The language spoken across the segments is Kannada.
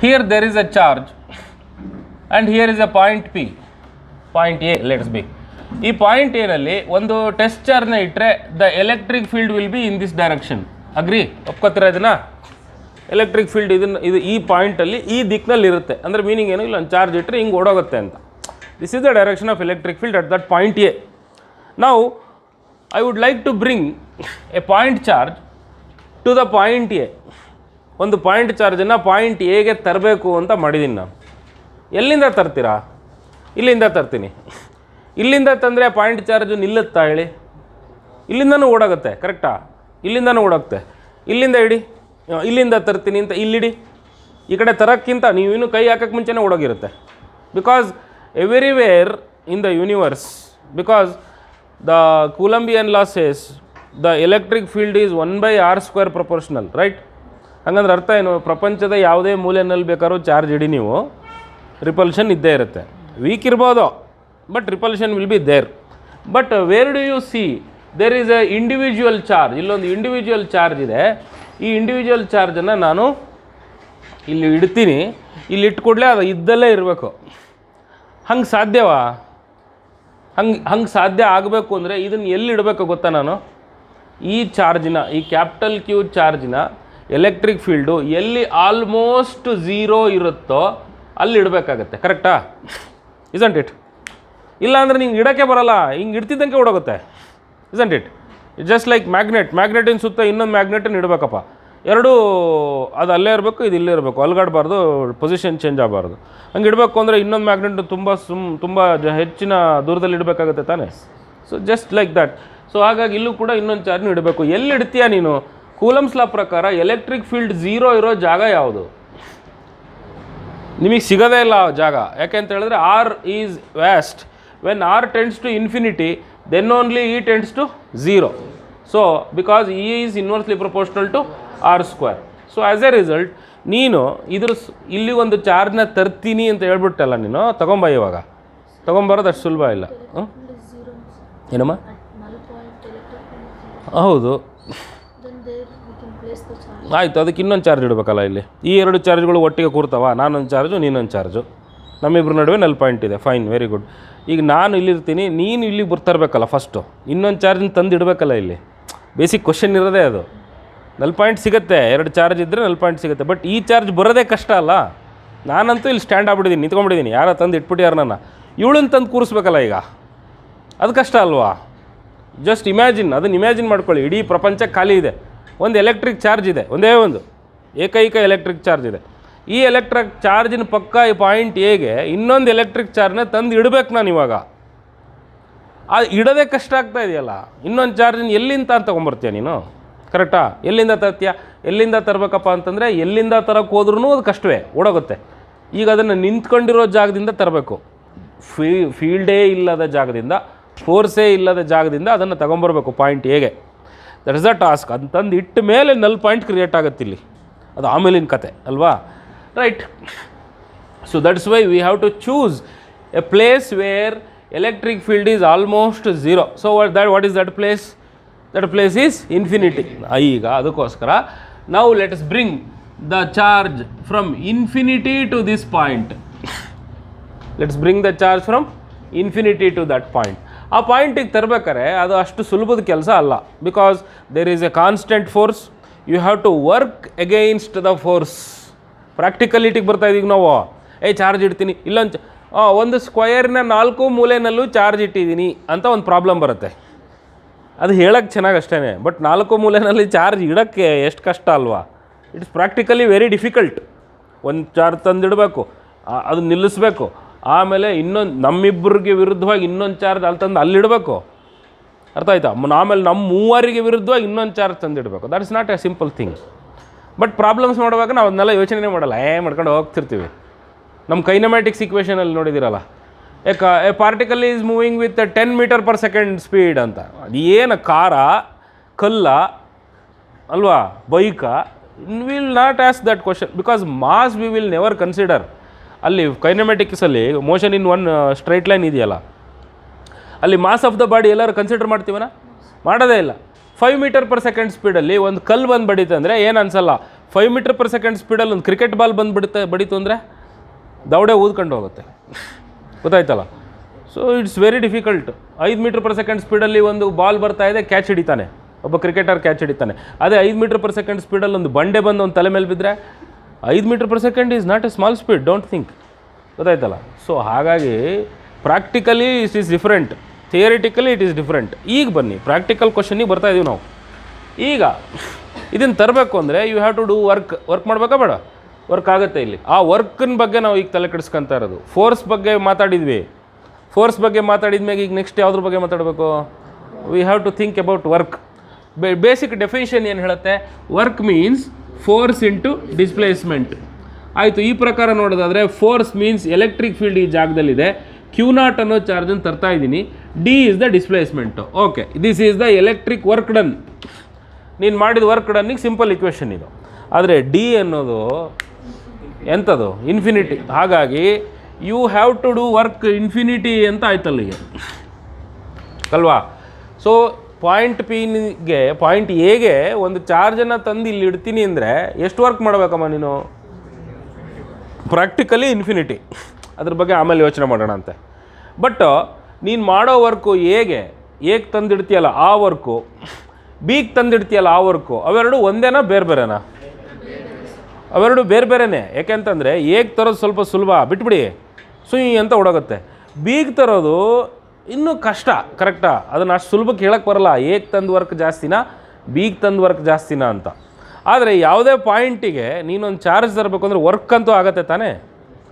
Here there is a charge and here is a point P, point A let's be. ಈ ಪಾಯಿಂಟ್ ಏನಲ್ಲಿ ಒಂದು ಟೆಸ್ಟ್ ಚಾರ್ಜ್ನ ಇಟ್ಟರೆ the electric field will be in this direction. Agree? ಒಪ್ಕೋತೀರಾ ಇದನ್ನು? ಎಲೆಕ್ಟ್ರಿಕ್ ಫೀಲ್ಡ್ ಇದು ಈ ಪಾಯಿಂಟಲ್ಲಿ ಈ ದಿಕ್ಕಿನಲ್ಲಿ ಇರುತ್ತೆ. ಅಂದರೆ ಮೀನಿಂಗ್ ಏನು, ಇಲ್ಲ ಒಂದು ಚಾರ್ಜ್ ಇಟ್ಟರೆ ಹಿಂಗೆ ಓಡೋಗುತ್ತೆ ಅಂತ. This is the direction of electric field at that point A. ನಾವು I would like to bring a point charge to the point A. ಒಂದು ಪಾಯಿಂಟ್ ಚಾರ್ಜನ್ನು ಪಾಯಿಂಟ್ ಎಗೆ ತರಬೇಕು ಅಂತ ಮಾಡಿದ್ದೀನಿ ನಾನು. ಎಲ್ಲಿಂದ ತರ್ತೀರಾ? ಇಲ್ಲಿಂದ ತರ್ತೀನಿ. ಇಲ್ಲಿಂದ ತಂದರೆ ಪಾಯಿಂಟ್ ಚಾರ್ಜು ನಿಲ್ಲುತ್ತಾ ಹೇಳಿ? ಇಲ್ಲಿಂದನೂ ಓಡಾಗುತ್ತೆ, ಕರೆಕ್ಟಾ? ಇಲ್ಲಿಂದನೂ ಓಡಾಗುತ್ತೆ. ಇಲ್ಲಿಂದ ಇಡಿ, ಇಲ್ಲಿಂದ ತರ್ತೀನಿ ಅಂತ ಇಲ್ಲಿಡಿ. ಈ ಕಡೆ ತರೋಕ್ಕಿಂತ ನೀವು ಇನ್ನೂ ಕೈ ಹಾಕೋಕ್ಕೆ ಮುಂಚೆನೇ ಓಡೋಗಿರುತ್ತೆ. Because everywhere in the universe, because the Coulombian law says the electric field is 1/r² proportional, right? ಹಾಗಂದ್ರೆ ಅರ್ಥ ಏನು? ಪ್ರಪಂಚದ ಯಾವುದೇ ಮೂಲೆಯಲ್ಲಿ ಬೇಕಾದ್ರೂ ಚಾರ್ಜ್ ಇಡಿ ನೀವು, ರಿಪಲ್ಷನ್ ಇದ್ದೇ ಇರುತ್ತೆ. ವೀಕ್ ಇರ್ಬೋದು, but repulsion will be there. But where do you see there is a individual charge? ಇಲ್ಲೊಂದು ಇಂಡಿವಿಜುವಲ್ ಚಾರ್ಜ್ ಇದೆ. ಈ ಇಂಡಿವಿಜುವಲ್ ಚಾರ್ಜನ್ನು ನಾನು ಇಲ್ಲಿ ಇಡ್ತೀನಿ. ಇಲ್ಲಿ ಇಟ್ಕೊಡ್ಲೇ ಅದು ಇದ್ದಲ್ಲೇ ಇರಬೇಕು. ಹಂಗೆ ಸಾಧ್ಯವಾ? ಹಂಗೆ ಸಾಧ್ಯ ಆಗಬೇಕು ಅಂದರೆ ಇದನ್ನು ಎಲ್ಲಿ ಇಡಬೇಕು ಗೊತ್ತಾ? ನಾನು ಈ ಚಾರ್ಜಿನ, ಈ ಕ್ಯಾಪಿಟಲ್ ಕ್ಯೂ ಚಾರ್ಜಿನ ಎಲೆಕ್ಟ್ರಿಕ್ ಫೀಲ್ಡು ಎಲ್ಲಿ ಆಲ್ಮೋಸ್ಟ್ ಝೀರೋ ಇರುತ್ತೋ ಅಲ್ಲಿ ಇಡಬೇಕಾಗತ್ತೆ, ಕರೆಕ್ಟಾ? Isn't it? ಇಲ್ಲ ಅಂದರೆ ನಿಂಗೆ ಇಡೋಕ್ಕೆ ಬರೋಲ್ಲ, ಹಿಂಗೆ ಇಡ್ತಿದ್ದಂಗೆ ಓಡೋಗುತ್ತೆ. Isn't it? ಜಸ್ಟ್ ಲೈಕ್ ಮ್ಯಾಗ್ನೆಟಿನ ಸುತ್ತ ಇನ್ನೊಂದು ಮ್ಯಾಗ್ನೆಟನ್ನು ಇಡಬೇಕಪ್ಪ. ಎರಡೂ ಅದು ಅಲ್ಲೇ ಇರಬೇಕು, ಇದು ಇಲ್ಲೇ ಇರಬೇಕು, ಅಲ್ಗಾಡಬಾರ್ದು, ಪೊಸಿಷನ್ ಚೇಂಜ್ ಆಗಬಾರ್ದು. ಹಂಗೆ ಇಡಬೇಕು ಅಂದರೆ ಇನ್ನೊಂದು ಮ್ಯಾಗ್ನೆಟ್ ತುಂಬ ಹೆಚ್ಚಿನ ದೂರದಲ್ಲಿ ಇಡಬೇಕಾಗುತ್ತೆ ತಾನೇ? So just like that. So ಹಾಗಾಗಿ ಇಲ್ಲೂ ಕೂಡ ಇನ್ನೊಂದು ಚಾರ್ಜ್ನ ಇಡಬೇಕು. ಎಲ್ಲಿ ಇಡ್ತೀಯಾ ನೀನು? ಕೂಲಮ್ಸ್ ಲಾ ಪ್ರಕಾರ ಎಲೆಕ್ಟ್ರಿಕ್ ಫೀಲ್ಡ್ ಝೀರೋ ಇರೋ ಜಾಗ ಯಾವುದು? ನಿಮಗೆ ಸಿಗೋದೇ ಇಲ್ಲ ಆ ಜಾಗ. ಯಾಕೆ ಅಂತ ಹೇಳಿದ್ರೆ R is vast. When R tends to infinity then only E tends to zero. So because E is inversely proportional to r². So as a result ನೀನು ಇಲ್ಲಿ ಒಂದು ಚಾರ್ಜ್ನ ತರ್ತೀನಿ ಅಂತ ಹೇಳ್ಬಿಟ್ಟಲ್ಲ, ನೀನು ತೊಗೊಂಬ. ಇವಾಗ ತೊಗೊಂಬರೋದು ಅಷ್ಟು ಸುಲಭ ಇಲ್ಲ. ಏನಮ್ಮ? ಹೌದು, ಆಯಿತು. ಅದಕ್ಕೆ ಇನ್ನೊಂದು ಚಾರ್ಜ್ ಇಡಬೇಕಲ್ಲ. ಇಲ್ಲಿ ಈ ಎರಡು ಚಾರ್ಜ್ಗಳು ಒಟ್ಟಿಗೆ ಕೂರ್ತಾವ. ನಾನೊಂದು ಚಾರ್ಜು, ನೀನೊಂದು ಚಾರ್ಜು, ನಮ್ಮಿಬ್ಬರ ನಡುವೆ ನಲ್ ಪಾಯಿಂಟ್ ಇದೆ. Fine, very good. ಈಗ ನಾನು ಇಲ್ಲಿರ್ತೀನಿ, ನೀನು ಇಲ್ಲಿಗೆ ಬರ್ತಿರ್ಬೇಕಲ್ಲ. ಫಸ್ಟು ಇನ್ನೊಂದು ಚಾರ್ಜನ್ನ ತಂದು ಇಡಬೇಕಲ್ಲ. ಇಲ್ಲಿ ಬೇಸಿಕ್ ಕ್ವಶನ್ ಇರೋದೇ ಅದು. ನಲ್ ಪಾಯಿಂಟ್ ಸಿಗುತ್ತೆ, ಎರಡು ಚಾರ್ಜ್ ಇದ್ದರೆ ನಲ್ ಪಾಯಿಂಟ್ ಸಿಗುತ್ತೆ. ಬಟ್ ಈ ಚಾರ್ಜ್ ಬರೋದೇ ಕಷ್ಟ ಅಲ್ಲ. ನಾನಂತೂ ಇಲ್ಲಿ ಸ್ಟ್ಯಾಂಡ್ ಆಗ್ಬಿಟ್ಟಿದ್ದೀನಿ, ನಿಂತ್ಕೊಂಡ್ಬಿಟ್ಟಿದ್ದೀನಿ. ಯಾರೋ ತಂದು ಇಟ್ಬಿಟ್ಟಿಯಾರು ನನ್ನ. ಇವಳನ್ನ ತಂದು ಕೂರಿಸ್ಬೇಕಲ್ಲ ಈಗ, ಅದು ಕಷ್ಟ ಅಲ್ವಾ? ಜಸ್ಟ್ ಇಮ್ಯಾಜಿನ್, ಅದನ್ನು ಇಮ್ಯಾಜಿನ್ ಮಾಡ್ಕೊಳ್ಳಿ. ಇಡೀ ಪ್ರಪಂಚ ಖಾಲಿ ಇದೆ, ಒಂದು ಎಲೆಕ್ಟ್ರಿಕ್ ಚಾರ್ಜ್ ಇದೆ, ಒಂದೇ ಒಂದು ಏಕೈಕ ಎಲೆಕ್ಟ್ರಿಕ್ ಚಾರ್ಜ್ ಇದೆ. ಈ ಎಲೆಕ್ಟ್ರಿಕ್ ಚಾರ್ಜಿನ ಪಕ್ಕ ಈ ಪಾಯಿಂಟ್ ಎಗೆ ಇನ್ನೊಂದು ಎಲೆಕ್ಟ್ರಿಕ್ ಚಾರ್ಜ್ನ ತಂದು ಇಡಬೇಕು ನಾನು. ಇವಾಗ ಅದು ಇಡೋದೇ ಕಷ್ಟ ಆಗ್ತಾ ಇದೆಯಲ್ಲ. ಇನ್ನೊಂದು ಚಾರ್ಜನ್ನ ಎಲ್ಲಿಂದ ತೊಗೊಂಬರ್ತೀಯ ನೀನು? ಕರೆಕ್ಟಾ? ಎಲ್ಲಿಂದ ತರ್ತೀಯ? ಎಲ್ಲಿಂದ ತರಬೇಕಪ್ಪ ಅಂತಂದರೆ ಎಲ್ಲಿಂದ ತರೋಕ್ಕೆ ಹೋದ್ರೂ ಅದು ಕಷ್ಟವೇ, ಓಡೋಗುತ್ತೆ. ಈಗ ಅದನ್ನು ನಿಂತ್ಕೊಂಡಿರೋ ಜಾಗದಿಂದ ತರಬೇಕು. ಫೀಲ್ಡೇ ಇಲ್ಲದ ಜಾಗದಿಂದ, ಫೋರ್ಸೇ ಇಲ್ಲದ ಜಾಗದಿಂದ ಅದನ್ನು ತಗೊಂಬರ್ಬೇಕು ಪಾಯಿಂಟ್ ಎಗೆ. That is the task. ಅಂತಂದು ಇಟ್ಟ ಮೇಲೆ ನಲ್ ಪಾಯಿಂಟ್ ಕ್ರಿಯೇಟ್ ಆಗುತ್ತೆ ಇಲ್ಲಿ. ಅದು ಆಮೇಲಿನ ಕತೆ ಅಲ್ವಾ? Right. So that's why we have to choose a place where electric field is almost zero. So what is that place? That place is infinity. ಈಗ ಅದಕ್ಕೋಸ್ಕರ ನಾವು let us bring the charge from infinity to this point. Let's bring the charge from infinity to that point. ಆ ಪಾಯಿಂಟಿಗೆ ತರಬೇಕಾರೆ ಅದು ಅಷ್ಟು ಸುಲಭದ ಕೆಲಸ ಅಲ್ಲ. Because there is a constant force. You have to work against the force. ಪ್ರಾಕ್ಟಿಕಲಿಟಿಗೆ ಬರ್ತಾ ಇದೀವಿ ನಾವು. ಚಾರ್ಜ್ ಇಡ್ತೀನಿ, ಒಂದು ಸ್ಕ್ವಯರ್ನ 4 ಮೂಲೆಯಲ್ಲೂ ಚಾರ್ಜ್ ಇಟ್ಟಿದ್ದೀನಿ ಅಂತ ಒಂದು ಪ್ರಾಬ್ಲಮ್ ಬರುತ್ತೆ. ಅದು ಹೇಳೋಕ್ಕೆ ಚೆನ್ನಾಗಿ ಅಷ್ಟೇ. ಬಟ್ 4 ಮೂಲೆಯಲ್ಲಿ ಚಾರ್ಜ್ ಇಡೋಕ್ಕೆ ಎಷ್ಟು ಕಷ್ಟ ಅಲ್ವಾ? It's practically very difficult. ಒಂದು ಚಾರ್ಜ್ ತಂದಿಡಬೇಕು, ಅದು ನಿಲ್ಲಿಸ್ಬೇಕು, ಆಮೇಲೆ ಇನ್ನೊಂದು ನಮ್ಮಿಬ್ಬರಿಗೆ ವಿರುದ್ಧವಾಗಿ ಇನ್ನೊಂದು ಚಾರ್ಜ್ ಅಲ್ಲಿ ತಂದು ಅಲ್ಲಿಡಬೇಕು. ಅರ್ಥ ಆಯ್ತಾ? ಆಮೇಲೆ ನಮ್ಮ 3 ವಿರುದ್ಧವಾಗಿ ಇನ್ನೊಂದು ಚಾರ್ಜ್ ತಂದಿಡಬೇಕು. That is not a simple thing. But problems ಮಾಡುವಾಗ ನಾವು ಅದನ್ನೆಲ್ಲ ಯೋಚನೆ ಮಾಡಲ್ಲ, ಮಾಡ್ಕೊಂಡು ಹೋಗ್ತಿರ್ತೀವಿ. ನಮ್ಮ ಕೈನಮ್ಯಾಟಿಕ್ಸ್ ಇಕ್ವೇಷನಲ್ಲಿ ನೋಡಿದ್ದೀರಲ್ಲ, a particle is moving with 10 metre per second speed ಅಂತ. ಅದು ಏನು ಕಾರ, ಕಲ್ಲ ಅಲ್ವಾ, ಬೈಕಾ? Will not ask that question because mass we will never consider. ಅಲ್ಲಿ ಕೈನಮ್ಯಾಟಿಕ್ಸಲ್ಲಿ motion in one straight line ಇದೆಯಲ್ಲ, ಅಲ್ಲಿ ಮಾಸ್ ಆಫ್ ದ ಬಾಡಿ ಎಲ್ಲರೂ ಕನ್ಸಿಡರ್ ಮಾಡ್ತೀವನ? ಮಾಡೋದೇ ಇಲ್ಲ. 5 ಮೀಟರ್/ಸೆಕೆಂಡ್ ಸ್ಪೀಡಲ್ಲಿ ಒಂದು ಕಲ್ಲು ಬಂದು ಬಡೀತು ಅಂದರೆ ಏನು ಅನಿಸಲ್ಲ. 5 ಮೀಟರ್ ಪರ್ ಸೆಕೆಂಡ್ ಸ್ಪೀಡಲ್ಲಿ ಒಂದು ಕ್ರಿಕೆಟ್ ಬಾಲ್ ಬಡೀತು ಅಂದರೆ ದವಡೆ ಊದ್ಕೊಂಡು ಹೋಗುತ್ತೆ, ಗೊತ್ತಾಯ್ತಲ್ಲ. So it's very difficult. 5 metre per second ಸ್ಪೀಡಲ್ಲಿ ಒಂದು ಬಾಲ್ ಬರ್ತಾ ಇದೆ, ಕ್ಯಾಚ್ ಹಿಡಿತಾನೆ ಒಬ್ಬ ಕ್ರಿಕೆಟರ್, ಕ್ಯಾಚ್ ಹಿಡಿತಾನೆ. ಅದೇ 5 ಮೀಟರ್ ಪರ್ ಸೆಕೆಂಡ್ ಸ್ಪೀಡಲ್ಲಿ ಒಂದು ಬಂಡೆ ಬಂದು ಒಂದು ತಲೆ ಮೇಲೆ ಬಿದ್ದರೆ 5 metre per second is not a small speed, don't think, ಗೊತ್ತಾಯ್ತಲ್ಲ. ಸೊ ಹಾಗಾಗಿ practically it is different, theoretically it is different. ಈಗ ಬನ್ನಿ ಪ್ರಾಕ್ಟಿಕಲ್ ಕ್ವಶನಿಗೆ ಬರ್ತಾ ಇದೀವಿ ನಾವು. ಈಗ ಇದನ್ನು ತರಬೇಕು ಅಂದರೆ you have to do work ಮಾಡಬೇಕಾ ಬೇಡ? ವರ್ಕ್ ಆಗುತ್ತೆ ಇಲ್ಲಿ. ಆ ವರ್ಕಿನ ಬಗ್ಗೆ ನಾವು ಈಗ ತಲೆ ಕೆಡಿಸ್ಕೊತಾ ಇರೋದು. ಫೋರ್ಸ್ ಬಗ್ಗೆ ಮಾತಾಡಿದ್ವಿ, ಫೋರ್ಸ್ ಬಗ್ಗೆ ಮಾತಾಡಿದ್ಮೇಲೆ ಈಗ ನೆಕ್ಸ್ಟ್ ಯಾವುದ್ರ ಬಗ್ಗೆ ಮಾತಾಡಬೇಕು? We have to think about work. Basic definition ಏನು ಹೇಳುತ್ತೆ? Work means force into displacement. ಆಯಿತು, ಈ ಪ್ರಕಾರ ನೋಡೋದಾದರೆ ಫೋರ್ಸ್ ಮೀನ್ಸ್ ಎಲೆಕ್ಟ್ರಿಕ್ ಫೀಲ್ಡ್ ಈ ಜಾಗದಲ್ಲಿದೆ, Q0 ಅನ್ನೋ ಚಾರ್ಜನ್ನು ತರ್ತಾ ಇದ್ದೀನಿ, D is the displacement. Okay, this is the electric work done. ನೀನು ಮಾಡಿದ ವರ್ಕ್ ಡನ್ನಿಗೆ ಸಿಂಪಲ್ ಇಕ್ವೇಷನ್ ಇದು. ಆದರೆ D ಅನ್ನೋದು ಎಂಥದ್ದು? ಇನ್ಫಿನಿಟಿ. ಹಾಗಾಗಿ you have to do work infinity ಅಂತ ಆಯ್ತಲ್ಲಿಗೆ ಅಲ್ವಾ. ಸೊ ಪಾಯಿಂಟ್ ಪಿಗೆ, ಪಾಯಿಂಟ್ ಎಗೆ ಒಂದು ಚಾರ್ಜನ್ನು ತಂದು ಇಲ್ಲಿ ಇಡ್ತೀನಿ ಅಂದರೆ ಎಷ್ಟು ವರ್ಕ್ ಮಾಡಬೇಕಮ್ಮ ನೀನು? Practically infinity. ಅದ್ರ ಬಗ್ಗೆ ಆಮೇಲೆ ಯೋಚನೆ ಮಾಡೋಣ ಅಂತೆ. ಬಟ್ ನೀನು ಮಾಡೋ ವರ್ಕು ಹೇಗೆ ತಂದಿಡ್ತೀಯಲ್ಲ ಆ ವರ್ಕು, ಬಿಗೆ ತಂದಿಡ್ತೀಯಲ್ಲ ಆ ವರ್ಕು, ಅವೆರಡು ಒಂದೇನಾ ಬೇರೆ ಬೇರೆನಾ? ಅವೆರಡು ಬೇರೆ ಬೇರೆನೇ. ಯಾಕೆಂತಂದರೆ ಹೇಗೆ ತರೋದು ಸ್ವಲ್ಪ ಸುಲಭ, ಬಿಟ್ಬಿಡಿ ಸುಯಿ ಅಂತ ಓಡೋಗುತ್ತೆ. ಬಿಗೆ ತರೋದು ಇನ್ನೂ ಕಷ್ಟ, ಕರೆಕ್ಟಾ? ಅದನ್ನು ಅಷ್ಟು ಸುಲಭಕ್ಕೆ ಹೇಳಕ್ಕೆ ಬರಲ್ಲ, ಹೇಗೆ ತಂದು ವರ್ಕ್ ಜಾಸ್ತಿನಾ ಬಿಗೆ ತಂದು ವರ್ಕ್ ಜಾಸ್ತಿನಾ ಅಂತ. ಆದರೆ ಯಾವುದೇ ಪಾಯಿಂಟಿಗೆ ನೀನೊಂದು ಚಾರ್ಜ್ ತರಬೇಕು ಅಂದರೆ ವರ್ಕ್ ಅಂತೂ ಆಗತ್ತೆ ತಾನೇ,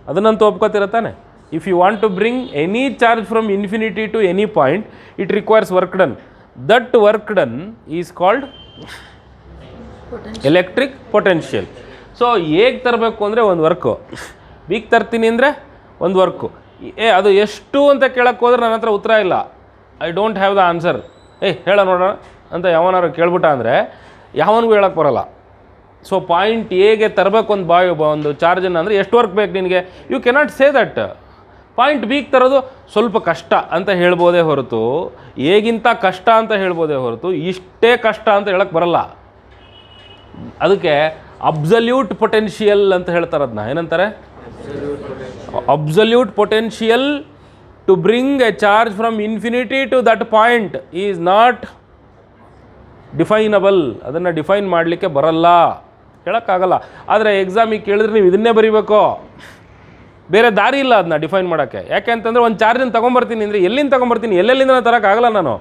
ಅದನ್ನಂತೂ ಒಪ್ಕೋತಿರ ತಾನೆ. If you want to bring any charge from infinity to any point, it requires work done. That work done is called electric potential. So ಹೇಗೆ ತರಬೇಕು ಅಂದರೆ ಒಂದು ವರ್ಕು, ಬಿಗೆ ತರ್ತೀನಿ ಅಂದರೆ ಒಂದು ವರ್ಕು. ಅದು ಎಷ್ಟು ಅಂತ ಕೇಳಕ್ಕೆ ಹೋದ್ರೆ ನನ್ನ ಹತ್ರ ಉತ್ತರ ಇಲ್ಲ, I don't have the answer. ಹೇಳ ನೋಡೋಣ ಅಂತ ಯಾವನಾರು ಕೇಳ್ಬಿಟ್ಟ ಅಂದರೆ ಯಾವನಿಗೂ ಹೇಳಕ್ಕೆ ಬರೋಲ್ಲ. ಸೊ ಪಾಯಿಂಟ್ ಹೇಗೆ ತರಬೇಕು ಒಂದು ಚಾರ್ಜನ್ನು ಅಂದರೆ ಎಷ್ಟು ವರ್ಕ್ ಬೇಕು ನಿನಗೆ? You cannot say that. Point ಬಿಗೆ ತರೋದು ಸ್ವಲ್ಪ ಕಷ್ಟ ಅಂತ ಹೇಳ್ಬೋದೇ ಹೊರತು, ಹೇಗಿಂತ ಕಷ್ಟ ಅಂತ ಹೇಳ್ಬೋದೇ ಹೊರತು ಇಷ್ಟೇ ಕಷ್ಟ ಅಂತ ಹೇಳಕ್ಕೆ ಬರಲ್ಲ. ಅದಕ್ಕೆ ಅಬ್ಸಲ್ಯೂಟ್ ಪೊಟೆನ್ಷಿಯಲ್ ಅಂತ ಹೇಳ್ತಾರೆ. ಅದನ್ನ ಏನಂತಾರೆ? Absolute potential to bring a charge from infinity to that point is not definable. ಅದನ್ನು ಡಿಫೈನ್ ಮಾಡಲಿಕ್ಕೆ ಬರಲ್ಲ, ಹೇಳೋಕ್ಕಾಗಲ್ಲ. ಆದರೆ ಎಕ್ಸಾಮಿಗೆ ಕೇಳಿದ್ರೆ ನೀವು ಇದನ್ನೇ ಬರೀಬೇಕು, ಬೇರೆ ದಾರಿ ಇಲ್ಲ ಅದನ್ನ ಡಿಫೈನ್ ಮಾಡೋಕ್ಕೆ. ಯಾಕೆ ಅಂತಂದರೆ ಒಂದು ಚಾರ್ಜನ್ನು ತೊಗೊಂಬರ್ತೀನಿ ಅಂದರೆ ಎಲ್ಲಿಂದ ತೊಗೊಂಬರ್ತೀನಿ, ಎಲ್ಲೆಲ್ಲಿಂದ ತರೋಕ್ಕಾಗಲ್ಲ ನಾನು.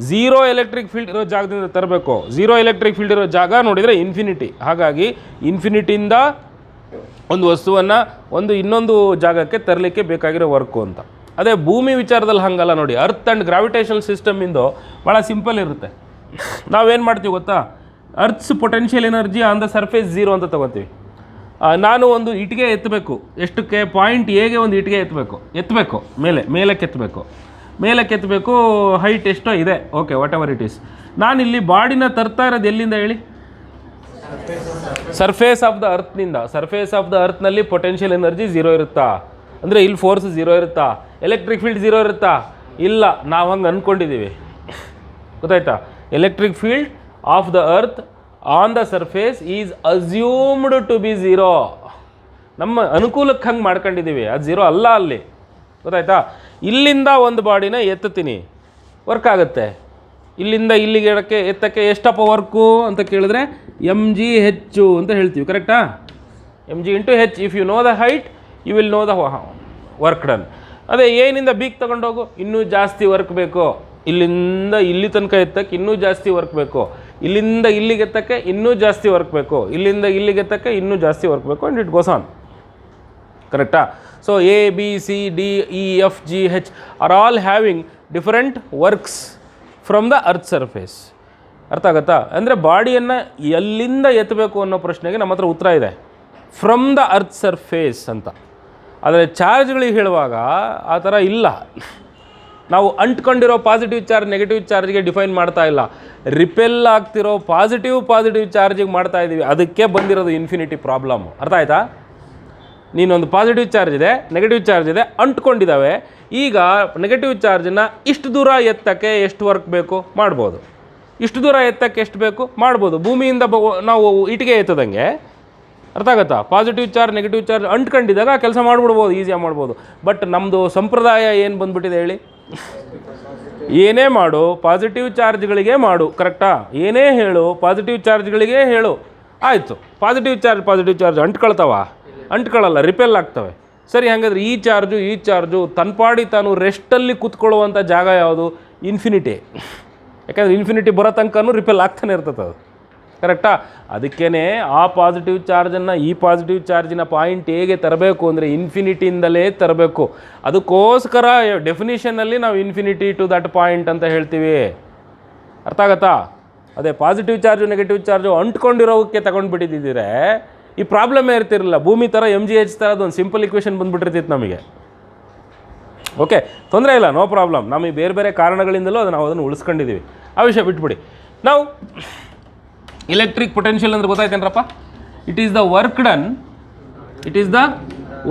ಝೀರೋ ಎಲೆಕ್ಟ್ರಿಕ್ ಫೀಲ್ಡ್ ಇರೋ ಜಾಗದಿಂದ ತರಬೇಕು. ಝೀರೋ ಎಲೆಕ್ಟ್ರಿಕ್ ಫೀಲ್ಡ್ ಇರೋ ಜಾಗ ನೋಡಿದರೆ ಇನ್ಫಿನಿಟಿ. ಹಾಗಾಗಿ ಇನ್ಫಿನಿಟಿಯಿಂದ ಒಂದು ವಸ್ತುವನ್ನು ಇನ್ನೊಂದು ಜಾಗಕ್ಕೆ ತರಲಿಕ್ಕೆ ಬೇಕಾಗಿರೋ ವರ್ಕು ಅಂತ. ಅದೇ ಭೂಮಿ ವಿಚಾರದಲ್ಲಿ ಹಾಗಲ್ಲ ನೋಡಿ. ಅರ್ತ್ ಆ್ಯಂಡ್ ಗ್ರಾವಿಟೇಷನಲ್ ಸಿಸ್ಟಮಿಂದು ಭಾಳ ಸಿಂಪಲ್ ಇರುತ್ತೆ. ನಾವೇನು ಮಾಡ್ತೀವಿ ಗೊತ್ತಾ? Earth's potential energy on the surface zero ಅಂತ ತೊಗೋತೀವಿ. ನಾನು ಒಂದು ಇಟ್ಟಿಗೆ ಎತ್ತಬೇಕು, ಎಷ್ಟಕ್ಕೆ? ಪಾಯಿಂಟ್ ಎಗೆ ಒಂದು ಇಟ್ಟಿಗೆ ಎತ್ತಬೇಕು ಮೇಲಕ್ಕೆ ಎತ್ತಬೇಕು. ಹೈಟ್ ಎಷ್ಟೋ ಇದೆ, okay, whatever it is. ನಾನಿಲ್ಲಿ ಬಾಡಿನ ತರ್ತಾ ಇರೋದು ಎಲ್ಲಿಂದ ಹೇಳಿ? ಸರ್ಫೇಸ್ ಆಫ್ ದ ಅರ್ತ್ನಿಂದ. ಸರ್ಫೇಸ್ ಆಫ್ ದ ಅರ್ತ್ನಲ್ಲಿ ಪೊಟೆನ್ಷಿಯಲ್ ಎನರ್ಜಿ ಝೀರೋ ಇರುತ್ತಾ? ಅಂದರೆ ಇಲ್ಲಿ ಫೋರ್ಸ್ ಝೀರೋ ಇರುತ್ತಾ? ಎಲೆಕ್ಟ್ರಿಕ್ ಫೀಲ್ಡ್ ಝೀರೋ ಇರುತ್ತಾ? ಇಲ್ಲ, ನಾವು ಹಂಗೆ ಅಂದ್ಕೊಂಡಿದ್ದೀವಿ, ಗೊತ್ತಾಯ್ತಾ? Electric field of the earth on the surface is assumed to be zero. ನಮ್ಮ ಅನುಕೂಲಕ್ಕೆ ಹಂಗೆ ಮಾಡ್ಕೊಂಡಿದ್ದೀವಿ, ಅದು ಝೀರೋ ಅಲ್ಲ ಅಲ್ಲಿ, ಗೊತ್ತಾಯ್ತಾ? ಇಲ್ಲಿಂದ ಒಂದು ಬಾಡಿನ ಎತ್ತುತ್ತೀನಿ, ವರ್ಕ್ ಆಗುತ್ತೆ. ಇಲ್ಲಿಂದ ಇಲ್ಲಿಗೆ ಎತ್ತಕ್ಕೆ ಎಷ್ಟಪ್ಪ ವರ್ಕು ಅಂತ ಕೇಳಿದ್ರೆ mg h ಅಂತ ಹೇಳ್ತೀವಿ, ಕರೆಕ್ಟಾ? mg into h. If you know the height you will know the work done. ಅದೇ ಏನಿಂದ ಬಿಗ್ ತೊಗೊಂಡೋಗು, ಇನ್ನೂ ಜಾಸ್ತಿ ವರ್ಕ್ ಬೇಕು. ಇಲ್ಲಿಂದ ಇಲ್ಲಿ ತನಕ ಎತ್ತಕ್ಕೆ ಇನ್ನೂ ಜಾಸ್ತಿ ವರ್ಕ್ ಬೇಕು. ಇಲ್ಲಿಂದ ಇಲ್ಲಿಗೆ ಎತ್ತಕ್ಕೆ ಇನ್ನೂ ಜಾಸ್ತಿ ವರ್ಕ್ ಬೇಕು. ಇಲ್ಲಿಂದ ಇಲ್ಲಿಗೆ ಎತ್ತಕ್ಕೆ ಇನ್ನೂ ಜಾಸ್ತಿ ವರ್ಕ್ ಬೇಕು. ಆ್ಯಂಡ್ ಇಟ್ ಗೋಸ್ ಆನ್, ಕರೆಕ್ಟಾ? So A, B, C, D, E, F, G, H are all having different works from the earth surface. ಅರ್ಥ ಆಗುತ್ತಾ? ಅಂದರೆ ಬಾಡಿಯನ್ನು ಎಲ್ಲಿಂದ ಎತ್ತಬೇಕು ಅನ್ನೋ ಪ್ರಶ್ನೆಗೆ ನಮ್ಮ ಹತ್ರ ಉತ್ತರ ಇದೆ, ಫ್ರಮ್ ದ ಅರ್ತ್ ಸರ್ಫೇಸ್ ಅಂತ. ಆದರೆ ಚಾರ್ಜ್ಗಳಿಗೆ ಹೇಳುವಾಗ ಆ ಥರ ಇಲ್ಲ. ನಾವು ಅಂಟ್ಕೊಂಡಿರೋ ಪಾಸಿಟಿವ್ ಚಾರ್ಜ್ ನೆಗೆಟಿವ್ ಚಾರ್ಜ್ಗೆ ಡಿಫೈನ್ ಮಾಡ್ತಾ ಇಲ್ಲ, ರಿಪೆಲ್ ಆಗ್ತಿರೋ ಪಾಸಿಟಿವ್ ಚಾರ್ಜಿಗೆ ಮಾಡ್ತಾ ಇದ್ದೀವಿ. ಅದಕ್ಕೆ ಬಂದಿರೋದು ಇನ್ಫಿನಿಟಿ ಪ್ರಾಬ್ಲಮ್. ಅರ್ಥ ಆಯ್ತಾ? ನೀನೊಂದು ಪಾಸಿಟಿವ್ ಚಾರ್ಜ್ ಇದೆ, ನೆಗೆಟಿವ್ ಚಾರ್ಜ್ ಇದೆ, ಅಂಟ್ಕೊಂಡಿದ್ದಾವೆ. ಈಗ ನೆಗೆಟಿವ್ ಚಾರ್ಜನ್ನು ಇಷ್ಟು ದೂರ ಎತ್ತಕ್ಕೆ ಎಷ್ಟು ವರ್ಕ್ ಬೇಕು ಮಾಡ್ಬೋದು, ಇಷ್ಟು ದೂರ ಎತ್ತಕ್ಕೆ ಎಷ್ಟು ಬೇಕು ಮಾಡ್ಬೋದು. ಭೂಮಿಯಿಂದ ನಾವು ಇಟ್ಟಿಗೆ ಎತ್ತದಂಗೆ ಅರ್ಥ ಆಗುತ್ತಾ? ಪಾಸಿಟಿವ್ ಚಾರ್ಜ್ ನೆಗೆಟಿವ್ ಚಾರ್ಜ್ ಅಂಟ್ಕೊಂಡಿದ್ದಾಗ ಕೆಲಸ ಮಾಡಿಬಿಡ್ಬೋದು, ಈಸಿಯಾಗಿ ಮಾಡ್ಬೋದು. ಬಟ್ ನಮ್ಮದು ಸಂಪ್ರದಾಯ ಏನು ಬಂದುಬಿಟ್ಟಿದೆ ಹೇಳಿ, ಏನೇ ಮಾಡು ಪಾಸಿಟಿವ್ ಚಾರ್ಜ್ಗಳಿಗೆ ಮಾಡು, ಕರೆಕ್ಟಾ? ಏನೇ ಹೇಳು ಪಾಸಿಟಿವ್ ಚಾರ್ಜ್ಗಳಿಗೆ ಹೇಳು, ಆಯಿತು. ಪಾಸಿಟಿವ್ ಚಾರ್ಜ್ ಅಂಟ್ಕೊಳ್ಳಲ್ಲ, ರಿಪೆಲ್ ಆಗ್ತವೆ. ಸರಿ, ಹಾಗಾದ್ರೆ ಈ ಚಾರ್ಜು ತನ್ಪಾಡಿ ತಾನು ರೆಸ್ಟಲ್ಲಿ ಕೂತ್ಕೊಳ್ಳುವಂಥ ಜಾಗ ಯಾವುದು? ಇನ್ಫಿನಿಟಿ. ಯಾಕಂದರೆ ಇನ್ಫಿನಿಟಿ ಬರೋ ತನಕನೂ ರಿಪೆಲ್ ಆಗ್ತಾನೆ ಇರ್ತದೆ ಅದು, ಕರೆಕ್ಟಾ? ಅದಕ್ಕೇ ಆ ಪಾಸಿಟಿವ್ ಚಾರ್ಜನ್ನು ಈ ಪಾಸಿಟಿವ್ ಚಾರ್ಜಿನ ಪಾಯಿಂಟ್ ಹೇಗೆ ತರಬೇಕು ಅಂದರೆ ಇನ್ಫಿನಿಟಿಯಿಂದಲೇ ತರಬೇಕು. ಅದಕ್ಕೋಸ್ಕರ ಡೆಫಿನಿಷನಲ್ಲಿ ನಾವು ಇನ್ಫಿನಿಟಿ ಟು ದಟ್ ಪಾಯಿಂಟ್ ಅಂತ ಹೇಳ್ತೀವಿ. ಅರ್ಥ ಆಗತ್ತಾ? ಅದೇ ಪಾಸಿಟಿವ್ ಚಾರ್ಜು ನೆಗೆಟಿವ್ ಚಾರ್ಜು ಅಂಟ್ಕೊಂಡಿರೋಕ್ಕೆ ತಗೊಂಡ್ಬಿಟ್ಟಿದ್ದಿದ್ರೆ ಈ ಪ್ರಾಬ್ಲಮೇ ಇರ್ತಿರಲಿಲ್ಲ. ಭೂಮಿ ಥರ MGH ಥರ ಅದೊಂದು ಸಿಂಪಲ್ ಇಕ್ವೇಷನ್ ಬಂದುಬಿಟ್ಟಿರ್ತಿತ್ತು ನಮಗೆ. ಓಕೆ, ತೊಂದರೆ ಇಲ್ಲ, ನೋ ಪ್ರಾಬ್ಲಮ್. ನಮಗೆ ಬೇರೆ ಬೇರೆ ಕಾರಣಗಳಿಂದಲೂ ನಾವು ಅದನ್ನು ಉಳಿಸ್ಕೊಂಡಿದ್ದೀವಿ. ಆ ವಿಷಯ ಬಿಟ್ಬಿಡಿ. ನಾವು ಎಲೆಕ್ಟ್ರಿಕ್ ಪೊಟೆನ್ಷಿಯಲ್ ಅಂದ್ರೆ ಗೊತ್ತಾಯ್ತೇನ್ರಪ್ಪ? It is the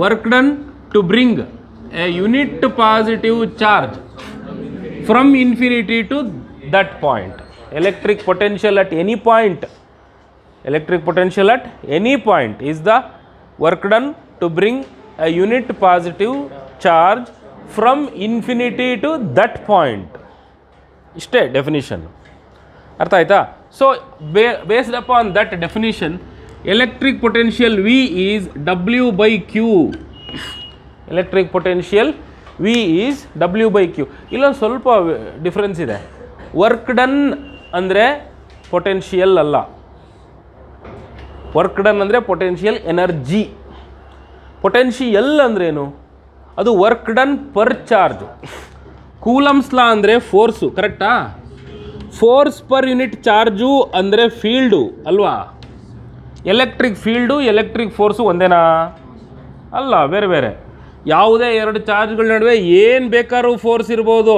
work done to bring a unit positive charge from infinity to that point. Electric potential at any point is the work done to bring a unit positive charge from infinity to that point. ಇಷ್ಟೇ ಡೆಫಿನಿಷನ್. ಅರ್ಥ ಆಯ್ತಾ? So based upon that definition electric potential V is W/Q. Electric potential V is W/Q. ಇಲ್ಲೊಂದು ಸ್ವಲ್ಪ ಡಿಫ್ರೆನ್ಸ್ ಇದೆ. ವರ್ಕ್ ಡನ್ ಅಂದರೆ ಪೊಟೆನ್ಷಿಯಲ್ ಅಲ್ಲ, ವರ್ಕ್ ಡನ್ ಅಂದರೆ ಪೊಟೆನ್ಷಿಯಲ್ ಎನರ್ಜಿ. ಪೊಟೆನ್ಷಿಯಲ್ ಅಂದ್ರೇನು? ಅದು work done per charge. Coulomb's law ಅಂದರೆ ಫೋರ್ಸು, ಕರೆಕ್ಟಾ? ಫೋರ್ಸ್ ಪರ್ ಯೂನಿಟ್ ಚಾರ್ಜು ಅಂದರೆ ಫೀಲ್ಡು ಅಲ್ವಾ? ಎಲೆಕ್ಟ್ರಿಕ್ ಫೀಲ್ಡು ಎಲೆಕ್ಟ್ರಿಕ್ ಫೋರ್ಸು ಒಂದೇನಾ? ಅಲ್ಲ, ಬೇರೆ ಬೇರೆ. ಯಾವುದೇ ಎರಡು ಚಾರ್ಜ್ಗಳ ನಡುವೆ ಏನು ಬೇಕಾದ್ರೂ ಫೋರ್ಸ್ ಇರ್ಬೋದು.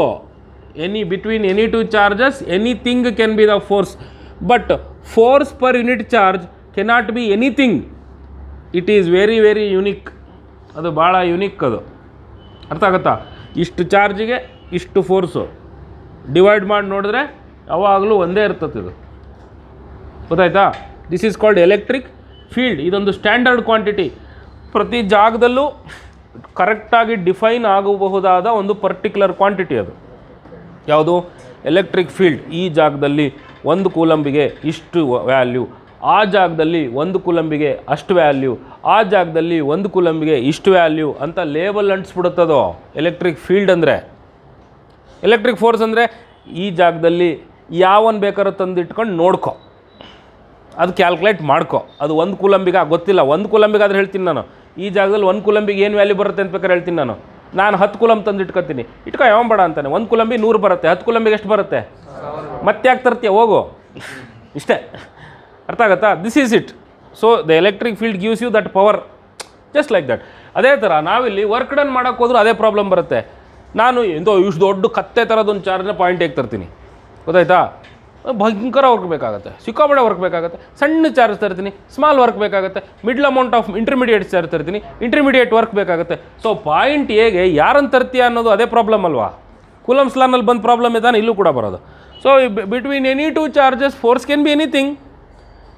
Between any two charges anything can be the force. But force per unit charge cannot be anything. It is very very unique. ಅದು ಭಾಳ ಯುನಿಕ್ ಅದು. ಅರ್ಥ ಆಗುತ್ತಾ? ಇಷ್ಟು ಚಾರ್ಜಿಗೆ ಇಷ್ಟು ಫೋರ್ಸು ಡಿವೈಡ್ ಮಾಡಿ ನೋಡಿದ್ರೆ ಯಾವಾಗಲೂ ಒಂದೇ ಇರ್ತದೆ. ಇದು ಗೊತ್ತಾಯ್ತಾ? This is called electric field. ಇದೊಂದು ಸ್ಟ್ಯಾಂಡರ್ಡ್ ಕ್ವಾಂಟಿಟಿ. ಪ್ರತಿ ಜಾಗದಲ್ಲೂ ಕರೆಕ್ಟಾಗಿ ಡಿಫೈನ್ ಆಗಬಹುದಾದ ಒಂದು ಪರ್ಟಿಕ್ಯುಲರ್ ಕ್ವಾಂಟಿಟಿ ಅದು. ಯಾವುದು? Electric field. ಈ ಜಾಗದಲ್ಲಿ 1 ಕೂಲಂಬಿಗೆ ಇಷ್ಟು ವ್ಯಾಲ್ಯೂ, ಆ ಜಾಗದಲ್ಲಿ 1 ಕೂಲಂಬಿಗೆ ಅಷ್ಟು ವ್ಯಾಲ್ಯೂ, ಆ ಜಾಗದಲ್ಲಿ 1 ಕೂಲಂಬಿಗೆ ಇಷ್ಟು ವ್ಯಾಲ್ಯೂ ಅಂತ ಲೇಬಲ್ ಅಂಟಿಸ್ಬಿಡುತ್ತದೋ ಎಲೆಕ್ಟ್ರಿಕ್ ಫೀಲ್ಡ್ ಅಂದರೆ. ಎಲೆಕ್ಟ್ರಿಕ್ ಫೋರ್ಸ್ ಅಂದರೆ ಈ ಜಾಗದಲ್ಲಿ ಯಾವನ್ ಬೇಕಾದ್ರೂ ತಂದು ಇಟ್ಕೊಂಡು ನೋಡ್ಕೊ, ಅದು ಕ್ಯಾಲ್ಕುಲೇಟ್ ಮಾಡ್ಕೊ. ಅದು 1 ಕೂಲಂಬಿಗೆ ಗೊತ್ತಿಲ್ಲ, 1 ಕೂಲಂಬಿಗಾದ್ರೆ ಹೇಳ್ತೀನಿ ನಾನು. ಈ ಜಾಗದಲ್ಲಿ 1 ಕೂಲಂಬಿಗೆ ಏನು ವ್ಯಾಲ್ಯೂ ಬರುತ್ತೆ ಅಂತ ಬೇಕಾದ್ರೆ ಹೇಳ್ತೀನಿ ನಾನು. 10 ಕೂಲಂಬ್ ತಂದು ಇಟ್ಕೊತೀನಿ, ಯಾವ ಬೇಡ ಅಂತಾನೆ. 1 ಕೂಲಂಬಿ 100 ಬರುತ್ತೆ, 10 ಕೂಲಂಬಿಗೆ ಎಷ್ಟು ಬರುತ್ತೆ? ಮತ್ತೆ ಯಾಕೆ ತರ್ತೀಯ, ಹೋಗು. ಇಷ್ಟೇ. ಅರ್ಥ ಆಗುತ್ತಾ? This is it. So the electric field gives you that power, just like that. ಅದೇ ಥರ ನಾವಿಲ್ಲಿ ವರ್ಕ್ ಡನ್ ಮಾಡೋಕ್ಕೆ ಹೋದ್ರೂ ಅದೇ ಪ್ರಾಬ್ಲಮ್ ಬರುತ್ತೆ. ನಾನು ಇಷ್ಟು ದೊಡ್ಡ ಕತ್ತೆ ಥರದೊಂದು ಚಾರ್ಜ್ನ ಪಾಯಿಂಟ್ ಹೇಗೆ ತರ್ತೀನಿ? ಗೊತ್ತಾಯ್ತಾ? ಭಯಂಕರ ವರ್ಕ್ ಬೇಕಾಗುತ್ತೆ, ಸಿಕ್ಕಾಪಟ್ಟೆ ವರ್ಕ್ ಬೇಕಾಗುತ್ತೆ. ಸಣ್ಣ ಚಾರ್ಜ್ ತರ್ತೀನಿ, ಸ್ಮಾಲ್ ವರ್ಕ್ ಬೇಕಾಗುತ್ತೆ. Middle amount of intermediate charge ತರ್ತೀನಿ, ಇಂಟರ್ಮೀಡಿಯೇಟ್ ವರ್ಕ್ ಬೇಕಾಗುತ್ತೆ. ಸೊ ಪಾಯಿಂಟ್ ಹೇಗೆ ಯಾರನ್ನು ತರ್ತೀಯ ಅನ್ನೋದು ಅದೇ ಪ್ರಾಬ್ಲಮ್ ಅಲ್ವಾ? ಕೂಲಮ್ಸ್ ಲಾನಲ್ಲಿ ಬಂದ ಪ್ರಾಬ್ಲಮ್ ಇದ್ದಾನೆ ಇಲ್ಲೂ ಕೂಡ ಬರೋದು. So between any two charges force can be anything.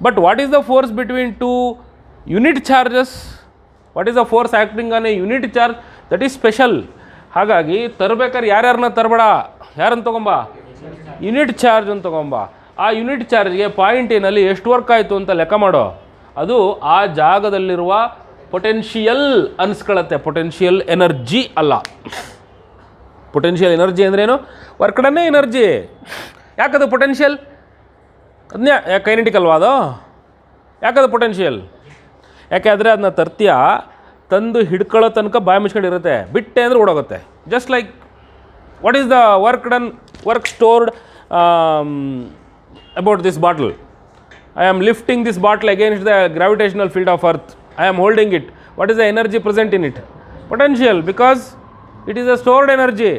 But what is the force between two unit charges? What is the force acting on a unit charge? That is special. ಹಾಗಾಗಿ ತರಬೇಕಾದ್ರೆ ಯಾರ್ಯಾರನ್ನ ತರಬೇಡ, ಯಾರನ್ನು ತೊಗೊಂಬ? ಯೂನಿಟ್ ಚಾರ್ಜ್ ಅಂತ ತೊಗೊಂಬ. ಆ ಯೂನಿಟ್ ಚಾರ್ಜ್ಗೆ ಪಾಯಿಂಟಿನಲ್ಲಿ ಎಷ್ಟು ವರ್ಕ್ ಆಯಿತು ಅಂತ ಲೆಕ್ಕ ಮಾಡೋ. ಅದು ಆ ಜಾಗದಲ್ಲಿರುವ ಪೊಟೆನ್ಷಿಯಲ್ ಅನಿಸ್ಕೊಳ್ಳುತ್ತೆ, ಪೊಟೆನ್ಷಿಯಲ್ ಎನರ್ಜಿ ಅಲ್ಲ. ಪೊಟೆನ್ಷಿಯಲ್ ಎನರ್ಜಿ ಅಂದ್ರೇನು? ವರ್ಕ್ ಡನ್ನೇ ಎನರ್ಜಿ. ಯಾಕದು ಪೊಟೆನ್ಷಿಯಲ್? ಅದನ್ನೇ ಕೈನೆಟಿಕ್ ಅಲ್ವಾ ಅದು? ಯಾಕದು ಪೊಟೆನ್ಷಿಯಲ್? ಯಾಕೆಂದರೆ ಅದನ್ನ ತರ್ತೀಯ, ತಂದು ಹಿಡ್ಕೊಳ್ಳೋ ತನಕ ಬಾಯಿ ಮುಚ್ಕೊಂಡಿರುತ್ತೆ, ಬಿಟ್ಟೆ ಅಂದರೆ ಓಡೋಗುತ್ತೆ. Just like what is the work stored about this bottle? I am lifting this bottle against the gravitational field of earth. I am holding it. What is the energy present in it? Potential, because it is a stored energy.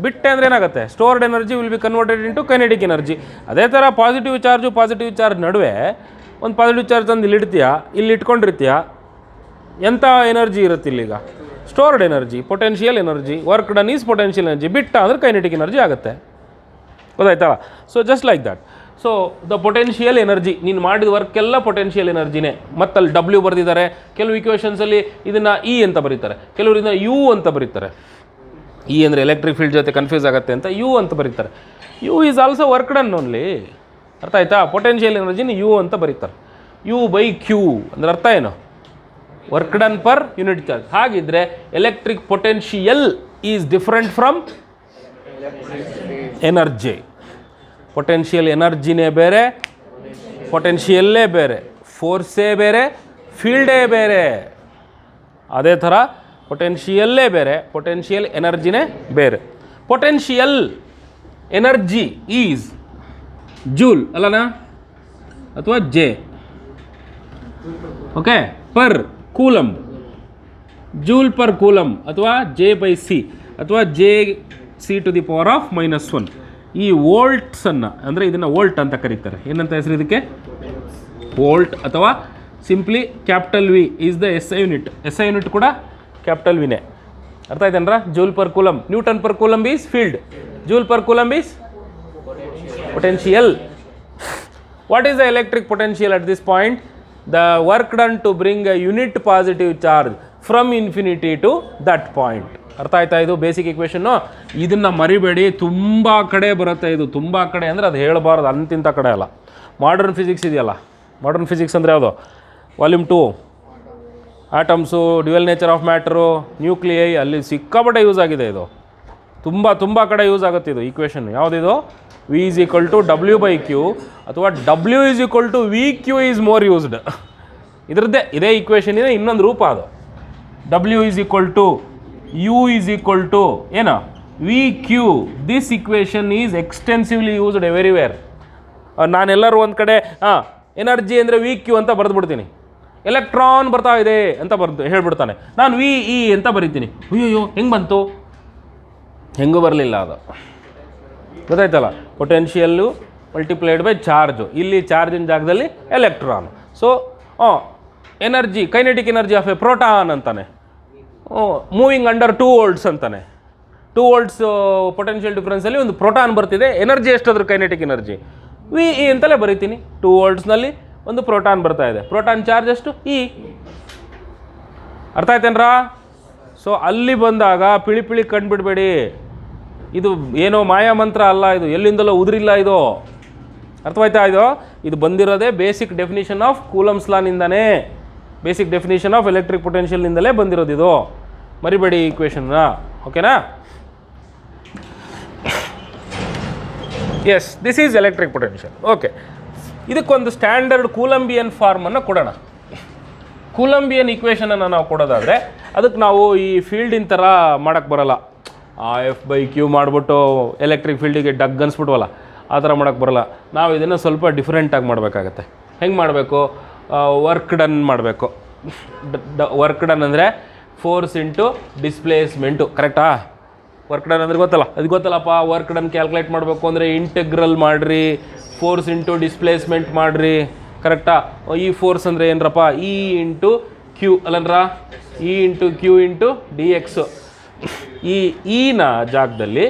ಬಿಟ್ಟೆ ಅಂದರೆ ಏನಾಗುತ್ತೆ? Stored energy will be converted into kinetic energy. ಅದೇ ಥರ ಪಾಸಿಟಿವ್ ಚಾರ್ಜ್ ನಡುವೆ ಒಂದು ಪಾಸಿಟಿವ್ ಚಾರ್ಜ್ ತಂದು ಇಲ್ಲಿ ಇಡ್ತೀಯ, ಇಲ್ಲಿ ಇಟ್ಕೊಂಡಿರ್ತೀಯ, ಎಂಥ ಎನರ್ಜಿ ಇರುತ್ತೆ ಇಲ್ಲಿಗ? Stored energy, potential energy. Work done is potential energy. ಬಿಟ್ಟ ಅಂದರೆ ಕೈನೆಟಿಕ್ ಎನರ್ಜಿ ಆಗುತ್ತೆ. ಗೊತ್ತಾಯ್ತಾ? So just like that. So the potential energy, ನೀನು ಮಾಡಿದ ವರ್ಕೆಲ್ಲ ಪೊಟೆನ್ಷಿಯಲ್ ಎನರ್ಜಿನೇ. ಮತ್ತಲ್ಲಿ ಡಬ್ಲ್ಯೂ ಬರೆದಿದ್ದಾರೆ, ಕೆಲವು ಇಕ್ವೇಷನ್ಸಲ್ಲಿ ಇದನ್ನು ಇ ಅಂತ ಬರೀತಾರೆ, ಕೆಲವರು ಇದನ್ನು ಯು ಅಂತ ಬರೀತಾರೆ. ಇ ಅಂದರೆ ಎಲೆಕ್ಟ್ರಿಕ್ ಫೀಲ್ಡ್ ಜೊತೆ ಕನ್ಫ್ಯೂಸ್ ಆಗುತ್ತೆ ಅಂತ ಯು ಅಂತ ಬರೀತಾರೆ. U is also work done only, ಅರ್ಥ ಆಯ್ತಾ? ಪೊಟೆನ್ಷಿಯಲ್ ಎನರ್ಜಿನ ಯು ಅಂತ ಬರೀತಾರೆ. ಯು ಬೈ ಕ್ಯೂ ಅಂದರೆ ಅರ್ಥ ಏನು? Work done per unit charge. ಹಾಗಿದ್ರೆ electric potential is different from energy. Potential ಎನರ್ಜಿನೇ ಬೇರೆ, ಪೊಟೆನ್ಷಿಯಲ್ಲೇ ಬೇರೆ, ಫೋರ್ಸೇ ಬೇರೆ, ಫೀಲ್ಡೇ ಬೇರೆ. ಅದೇ ಥರ ಪೊಟೆನ್ಷಿಯಲ್ಲೇ ಬೇರೆ, ಪೊಟೆನ್ಷಿಯಲ್ ಎನರ್ಜಿನೇ ಬೇರೆ. ಪೊಟೆನ್ಷಿಯಲ್ ಎನರ್ಜಿ ಈಸ್ ಜೂಲ್ ಅಲ್ಲನಾ, ಅಥವಾ J, okay, per coulomb, joule per coulomb, ಅಥವಾ ಜೆ ಬೈ ಸಿ, ಅಥವಾ J C to the power of -1. ಈ ವೋಲ್ಟ್ಸನ್ನು, ಅಂದರೆ ಇದನ್ನು ವೋಲ್ಟ್ ಅಂತ ಕರೀತಾರೆ. ಏನಂತ ಹೆಸರು ಇದಕ್ಕೆ? ವೋಲ್ಟ್, ಅಥವಾ simply capital V is the S I unit. S I unit ಕೂಡ ಕ್ಯಾಪಿಟಲ್ ವಿನೇ. ಅರ್ಥ ಆಯ್ತೇನ್ರ? Joule per coulomb. Newton per coulomb is field, joule per coulomb is potential. What is the electric potential at this point? The work done to bring a unit positive charge from infinity to that point. ಅರ್ಥ ಆಯ್ತಾ? ಇದು ಬೇಸಿಕ್ ಇಕ್ವೇಷನ್ನು. ಇದನ್ನು ಮರಿಬೇಡಿ, ತುಂಬ ಕಡೆ ಬರುತ್ತೆ ಇದು. ತುಂಬ ಕಡೆ ಅಂದರೆ ಅದು ಹೇಳಬಾರ್ದು, ಅಂತಿಂಥ ಕಡೆ ಅಲ್ಲ. ಮಾಡರ್ನ್ ಫಿಸಿಕ್ಸ್ ಇದೆಯಲ್ಲ, ಮಾಡರ್ನ್ ಫಿಸಿಕ್ಸ್ ಅಂದರೆ ಯಾವುದು? Volume 2, atoms, dual nature of matter, nuclei, ಅಲ್ಲಿ ಸಿಕ್ಕಾಪಟ್ಟೆ ಯೂಸ್ ಆಗಿದೆ ಇದು. ತುಂಬ ಕಡೆ ಯೂಸ್ ಆಗುತ್ತೆ ಇದು equation. ಯಾವುದಿದು? V is equal to W by Q, ಅಥವಾ W is equal to VQ is more used. ಇದರದ್ದೇ ಇದೇ ಈಕ್ವೇಷನ್ ಇದೆ, ಇನ್ನೊಂದು ರೂಪ ಅದು. W is equal to U is equal to ಏನು? VQ. This equation is extensively used everywhere. ನಾನೆಲ್ಲರೂ ಒಂದು ಕಡೆ ಎನರ್ಜಿ ಅಂದರೆ VQ ಅಂತ ಬರೆದ್ಬಿಡ್ತೀನಿ, ಎಲೆಕ್ಟ್ರಾನ್ ಬರ್ತಾ ಇದೆ ಅಂತ ಹೇಳ್ಬಿಡ್ತಾನೆ. ನಾನು VE ಅಂತ ಬರಿತೀನಿ. ಅಯ್ಯೋ ಹೆಂಗೆ ಬಂತು? ಹೆಂಗೂ ಬರಲಿಲ್ಲ ಅದು, ಗೊತ್ತಾಯ್ತಲ್ಲ? Potential multiplied by charge. ಇಲ್ಲಿ ಚಾರ್ಜಿನ ಜಾಗದಲ್ಲಿ electron. So energy, kinetic energy of A proton ಅಂತಾನೆ, ಮೂವಿಂಗ್ ಅಂಡರ್ 2 volts ಅಂತಾನೆ. 2 volts ಪೊಟೆನ್ಷಿಯಲ್ ಡಿಫ್ರೆನ್ಸಲ್ಲಿ ಒಂದು ಪ್ರೋಟಾನ್ ಬರ್ತಿದೆ. ಎನರ್ಜಿ ಎಷ್ಟಾದರೂ ಕೈನೆಟಿಕ್ ಎನರ್ಜಿ VE ಅಂತಲೇ ಬರೀತೀನಿ. 2 voltsನಲ್ಲಿ ಒಂದು ಪ್ರೋಟಾನ್ ಬರ್ತಾ ಇದೆ. ಪ್ರೋಟಾನ್ ಚಾರ್ಜ್ ಎಷ್ಟು? E. ಅರ್ಥ ಆಯ್ತೇನ್ರಾ? ಸೊ ಅಲ್ಲಿ ಬಂದಾಗ ಪಿಳಿ ಕಂಡುಬಿಡಬೇಡಿ. ಇದು ಏನೋ ಮಾಯಾ ಮಂತ್ರ ಅಲ್ಲ, ಇದು ಎಲ್ಲಿಂದಲೋ ಉದುರಿಲ್ಲ ಇದು. ಅರ್ಥವಾಯ್ತಾ? ಇದು ಬಂದಿರೋದೇ ಬೇಸಿಕ್ ಡೆಫಿನಿಷನ್ ಆಫ್ ಕೂಲಮ್ಸ್ ಲಾನಿಂದನೇ, ಬೇಸಿಕ್ ಡೆಫಿನಿಷನ್ ಆಫ್ ಎಲೆಕ್ಟ್ರಿಕ್ ಪೊಟೆನ್ಷಿಯಲ್ನಿಂದಲೇ ಬಂದಿರೋದು ಇದು. ಮರಿಬೇಡಿ ಈಕ್ವೇಷನ್ನ, ಓಕೆನಾ? Yes, this is electric potential. Okay, ಇದಕ್ಕೊಂದು ಸ್ಟ್ಯಾಂಡರ್ಡ್ ಕೂಲಂಬಿಯನ್ ಫಾರ್ಮನ್ನು ಕೊಡೋಣ. ಕೂಲಂಬಿಯನ್ ಈಕ್ವೇಷನನ್ನು ನಾವು ಕೊಡೋದಾದರೆ ಅದಕ್ಕೆ ನಾವು ಈ ಫೀಲ್ಡಿನ ಥರ ಮಾಡೋಕ್ಕೆ ಬರೋಲ್ಲ. F by Q ಮಾಡಿಬಿಟ್ಟು ಎಲೆಕ್ಟ್ರಿಕ್ ಫೀಲ್ಡಿಗೆ ಡಗ್ ಅನ್ಸ್ಬಿಟ್ವಲ್ಲ, ಆ ಥರ ಮಾಡೋಕ್ಕೆ ಬರೋಲ್ಲ. ನಾವು ಇದನ್ನು ಸ್ವಲ್ಪ ಡಿಫ್ರೆಂಟಾಗಿ ಮಾಡಬೇಕಾಗತ್ತೆ. ಹೆಂಗೆ ಮಾಡಬೇಕು? ವರ್ಕ್ ಡನ್ ಮಾಡಬೇಕು. ವರ್ಕ್ ಡನ್ ಅಂದರೆ ಫೋರ್ಸ್ ಇಂಟು ಡಿಸ್ಪ್ಲೇಸ್ಮೆಂಟು, ಕರೆಕ್ಟಾ? ವರ್ಕ್ ಡನ್ ಅಂದರೆ ಗೊತ್ತಲ್ಲ, ಅದು ಗೊತ್ತಲ್ಲಪ್ಪ. ವರ್ಕ್ ಡನ್ ಕ್ಯಾಲ್ಕುಲೇಟ್ ಮಾಡಬೇಕು ಅಂದರೆ ಇಂಟೆಗ್ರಲ್ ಮಾಡಿರಿ, ಫೋರ್ಸ್ ಇಂಟು ಡಿಸ್ಪ್ಲೇಸ್ಮೆಂಟ್ ಮಾಡಿರಿ, ಕರೆಕ್ಟಾ? ಈ ಫೋರ್ಸ್ ಅಂದರೆ ಏನರಪ್ಪ? E ಇಂಟು ಕ್ಯೂ ಅಲ್ಲನ್ರ, E into Q into DX. ಈ ಈನ ಜಾಗದಲ್ಲಿ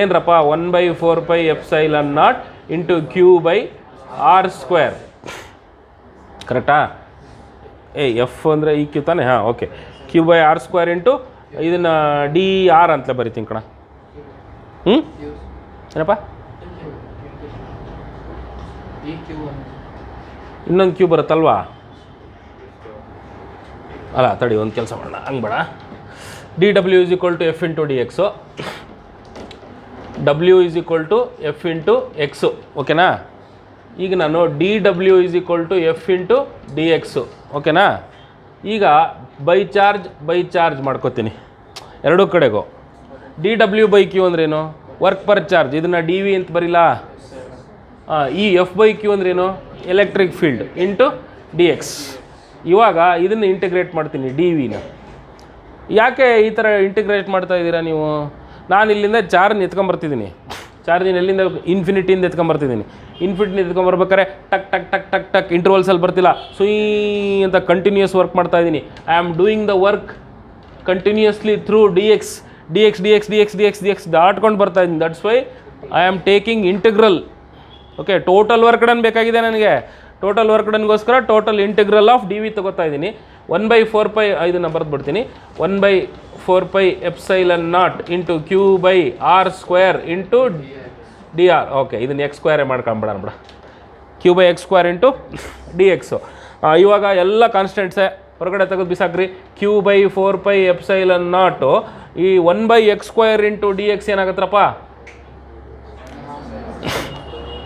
ಏನರಪ್ಪ? 1/4πε0 ಇಂಟು Q/r², ಕರೆಕ್ಟಾ? F ಅಂದರೆ ಈ ಕ್ಯೂ ತಾನೆ? ಹಾಂ, ಓಕೆ. Q/r² ಇಂಟು ಇದನ್ನು DR ಅಂತಲೇ ಬರಿತೀನಿ ಕಣ. ಏನಪ್ಪ? ಇನ್ನೊಂದು ಕ್ಯೂ ಬರುತ್ತಲ್ವಾ? ಅಲ್ಲ ತಡಿ, ಒಂದು ಕೆಲಸ ಮಾಡೋಣ, ಹಂಗೆ ಬೇಡ. dW is equal to F into dx, W is equal to F into x, ಓಕೆನಾ? ಈಗ ನಾನು dW is equal to F into dx, ಓಕೆನಾ? ಈಗ ಬೈ ಚಾರ್ಜ್ ಮಾಡ್ಕೋತೀನಿ ಎರಡೂ ಕಡೆಗೂ. dW by Q ಅಂದ್ರೇನು? Work per charge. ಇದನ್ನು dV ಅಂತ ಬರಿಲ್ಲ. ಈ F by Q ಅಂದ್ರೇನು? Electric field into dx. ಇವಾಗ ಇದನ್ನು ಇಂಟಿಗ್ರೇಟ್ ಮಾಡ್ತೀನಿ, dVನ. ಯಾಕೆ ಈ ಥರ ಇಂಟಿಗ್ರೇಟ್ ಮಾಡ್ತಾ ಇದ್ದೀರಾ ನೀವು? ನಾನು ಇಲ್ಲಿಂದ ಚಾರ್ಜ್ ಎತ್ಕೊಂಬರ್ತಿದ್ದೀನಿ. ಚಾರ್ಜಿನ ಎಲ್ಲಿಂದ? ಇನ್ಫಿನಿಟಿಯಿಂದ ಎತ್ಕೊಂಬರ್ತಿದ್ದೀನಿ. ಇನ್ಫಿನಿಟಿಯಿಂದ ಎತ್ಕೊಂಬರ್ಬೇಕಾದ್ರೆ ಟಕ್ ಟಕ್ ಟಕ್ ಟಕ್ ಟಕ್ ಇಂಟರ್ವಲ್ಸಲ್ಲಿ ಬರ್ತಿಲ್ಲ, ಸುಯ್ ಅಂತ ಕಂಟಿನ್ಯೂಸ್ ವರ್ಕ್ ಮಾಡ್ತಾ ಇದ್ದೀನಿ. I am doing the work continuously through D X ದಾಟ್ಕೊಂಡು ಬರ್ತಾ ಇದ್ದೀನಿ. That's why I am taking integral. Okay, total work done ಬೇಕಾಗಿದೆ ನನಗೆ. ಟೋಟಲ್ ವರ್ಕ್ ಡನ್ಗೋಸ್ಕರ total integral of D V ತೊಗೋತಾ ಇದ್ದೀನಿ. 1/4π ಇದನ್ನು ಬರೆದ್ಬಿಡ್ತೀನಿ. 1/4π epsilon naught into Q by R square into D R. Okay, ಇದನ್ನು ಎಕ್ಸ್ ಸ್ಕ್ವೇರೇ ಮಾಡ್ಕೊಂಬಿಡೋಣ ಬಿಡ. Q by X square into D X. ಇವಾಗ ಎಲ್ಲ ಕಾನ್ಸ್ಟೆಂಟ್ಸೇ ಹೊರಗಡೆ ತೆಗೆದು ಬಿಸಾಕ್ರಿ. ಕ್ಯೂ ಬೈ 4π ಎಪ್ಸೈಲನ್ ನಾಟು ಈ 1/x square into D X ಏನಾಗುತ್ತಪ್ಪ,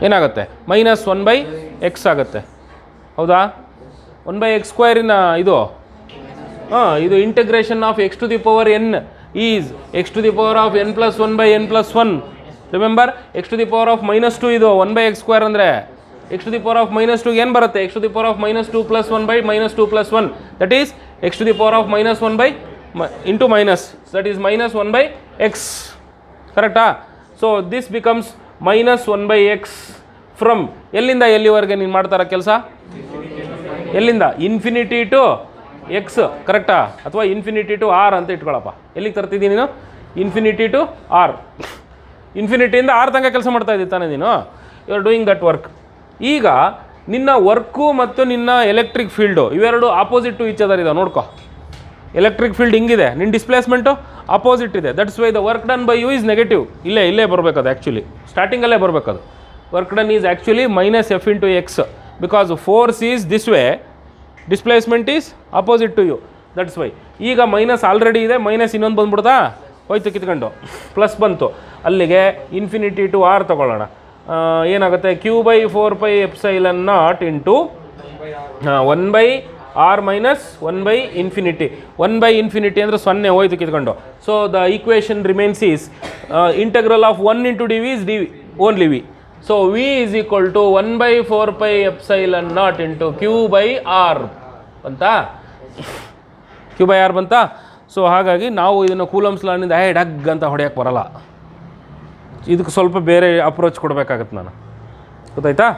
ಏನಾಗುತ್ತೆ -1/x ಆಗುತ್ತೆ. ಹೌದಾ? 1/x ಸ್ಕ್ವೇರಿನ ಇದು ಇದು integration of x to the power n is x to the power of n + 1/n+1. Remember, x to the power of -2 ಇದು 1/x ಸ್ಕ್ವೇರ್ ಅಂದರೆ x to the power of -2 ಏನು ಬರುತ್ತೆ? x to the power of -2 + 1/-2 + 1 that is x to the power of -1 into minus that is -1/x. ಕರೆಕ್ಟಾ? So this becomes -1/x from ಎಲ್ಲಿಂದ ಎಲ್ಲಿವರೆಗೆ ನೀನು ಮಾಡ್ತಾರ ಕೆಲಸ? ಎಲ್ಲಿಂದ? Infinity to x. ಕರೆಕ್ಟಾ? ಅಥವಾ ಇನ್ಫಿನಿಟಿ ಟು ಆರ್ ಅಂತ ಇಟ್ಕೊಳ್ಳಪ್ಪ. ಎಲ್ಲಿಗೆ ತರ್ತಿದ್ದೀನಿ ನೀನು? Infinity to R. ಇನ್ಫಿನಿಟಿಯಿಂದ ಆರ್ ತನಕ ಕೆಲಸ ಮಾಡ್ತಾ ಇದ್ದಿ ತಾನೇ ನೀನು. You are doing that work. ಈಗ ನಿನ್ನ ವರ್ಕು ಮತ್ತು ನಿನ್ನ ಎಲೆಕ್ಟ್ರಿಕ್ ಫೀಲ್ಡು ಇವೆರಡು ಆಪೋಸಿಟ್ ಟು ಈಚ್ ಅದರ್ ಇದಾವೆ. ನೋಡ್ಕೊ, ಎಲೆಕ್ಟ್ರಿಕ್ ಫೀಲ್ಡ್ ಹಿಂಗಿದೆ, ನಿನ್ನ ಡಿಸ್ಪ್ಲೇಸ್ಮೆಂಟು ಅಪೋಸಿಟ್ ಇದೆ. That's why the work done by you is negative. ಇಲ್ಲೇ ಬರಬೇಕದು. ಆ್ಯಕ್ಚುಲಿ ಸ್ಟಾರ್ಟಿಂಗಲ್ಲೇ ಬರಬೇಕದು. Work done is actually -f into X because force is this way, displacement is opposite to U. That's why. ಈಗ ಮೈನಸ್ ಆಲ್ರೆಡಿ ಇದೆ, ಮೈನಸ್ ಇನ್ನೊಂದು ಬಂದ್ಬಿಡ್ತಾ ಹೋಯ್ತು, ಕಿತ್ಕೊಂಡು ಪ್ಲಸ್ ಬಂತು. ಅಲ್ಲಿಗೆ ಇನ್ಫಿನಿಟಿ ಟು ಆರ್ ತೊಗೊಳ್ಳೋಣ. ಏನಾಗುತ್ತೆ? Q by 4π epsilon naught into 1/r minus 1/∞. 1/∞ ಅಂದರೆ 0 ಹೋಯ್ತು ಕಿತ್ಕೊಂಡು. So the equation remains is integral of 1 into D V is D V only V. So V is equal to 1/4π epsilon naught into Q by R ಬಂತಾ? ಕ್ಯೂ ಬೈ ಆರ್ ಬಂತಾ? ಸೊ ಹಾಗಾಗಿ ನಾವು ಇದನ್ನು ಕೂಲಮ್ಸ್ ಲಾನಿಂದ ಡಗ್ ಅಂತ ಹೊಡೆಯೋಕ್ಕೆ ಬರಲ್ಲ. ಇದಕ್ಕೆ ಸ್ವಲ್ಪ ಬೇರೆ ಅಪ್ರೋಚ್ ಕೊಡಬೇಕಾಗತ್ತೆ ನಾನು. ಗೊತ್ತಾಯ್ತಾ?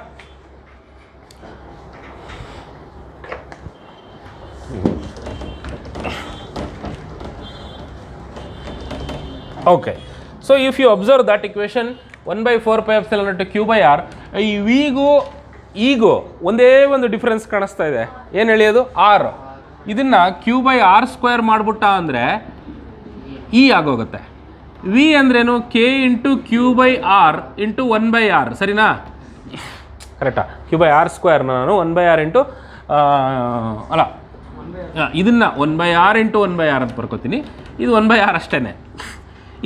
Okay. So if you observe that equation 1/4π epsilon naught Q by R, ಈ ವಿಗೂ ಈಗೂ ಒಂದೇ ಒಂದು ಡಿಫ್ರೆನ್ಸ್ ಕಾಣಿಸ್ತಾ ಇದೆ. ಏನು ಹೇಳಿ ಅದು? ಆರ್. ಇದನ್ನು ಕ್ಯೂ ಬೈ ಆರ್ ಸ್ಕ್ವೇರ್ ಮಾಡಿಬಿಟ್ಟ ಅಂದರೆ ಇ ಆಗೋಗುತ್ತೆ. ವಿ ಅಂದ್ರೇನು? K into Q by R into 1/r. ಸರಿನಾ? ಕರೆಕ್ಟಾ? ಕ್ಯೂ ಬೈ ಆರ್ ಸ್ಕ್ವೇರ್ನ ನಾನು 1/r ಇಂಟು ಅಲ್ಲ, ಇದನ್ನು 1/r ಇಂಟು 1/r ಅಂತ ಬರ್ಕೋತೀನಿ. ಇದು 1/r ಅಷ್ಟೇ.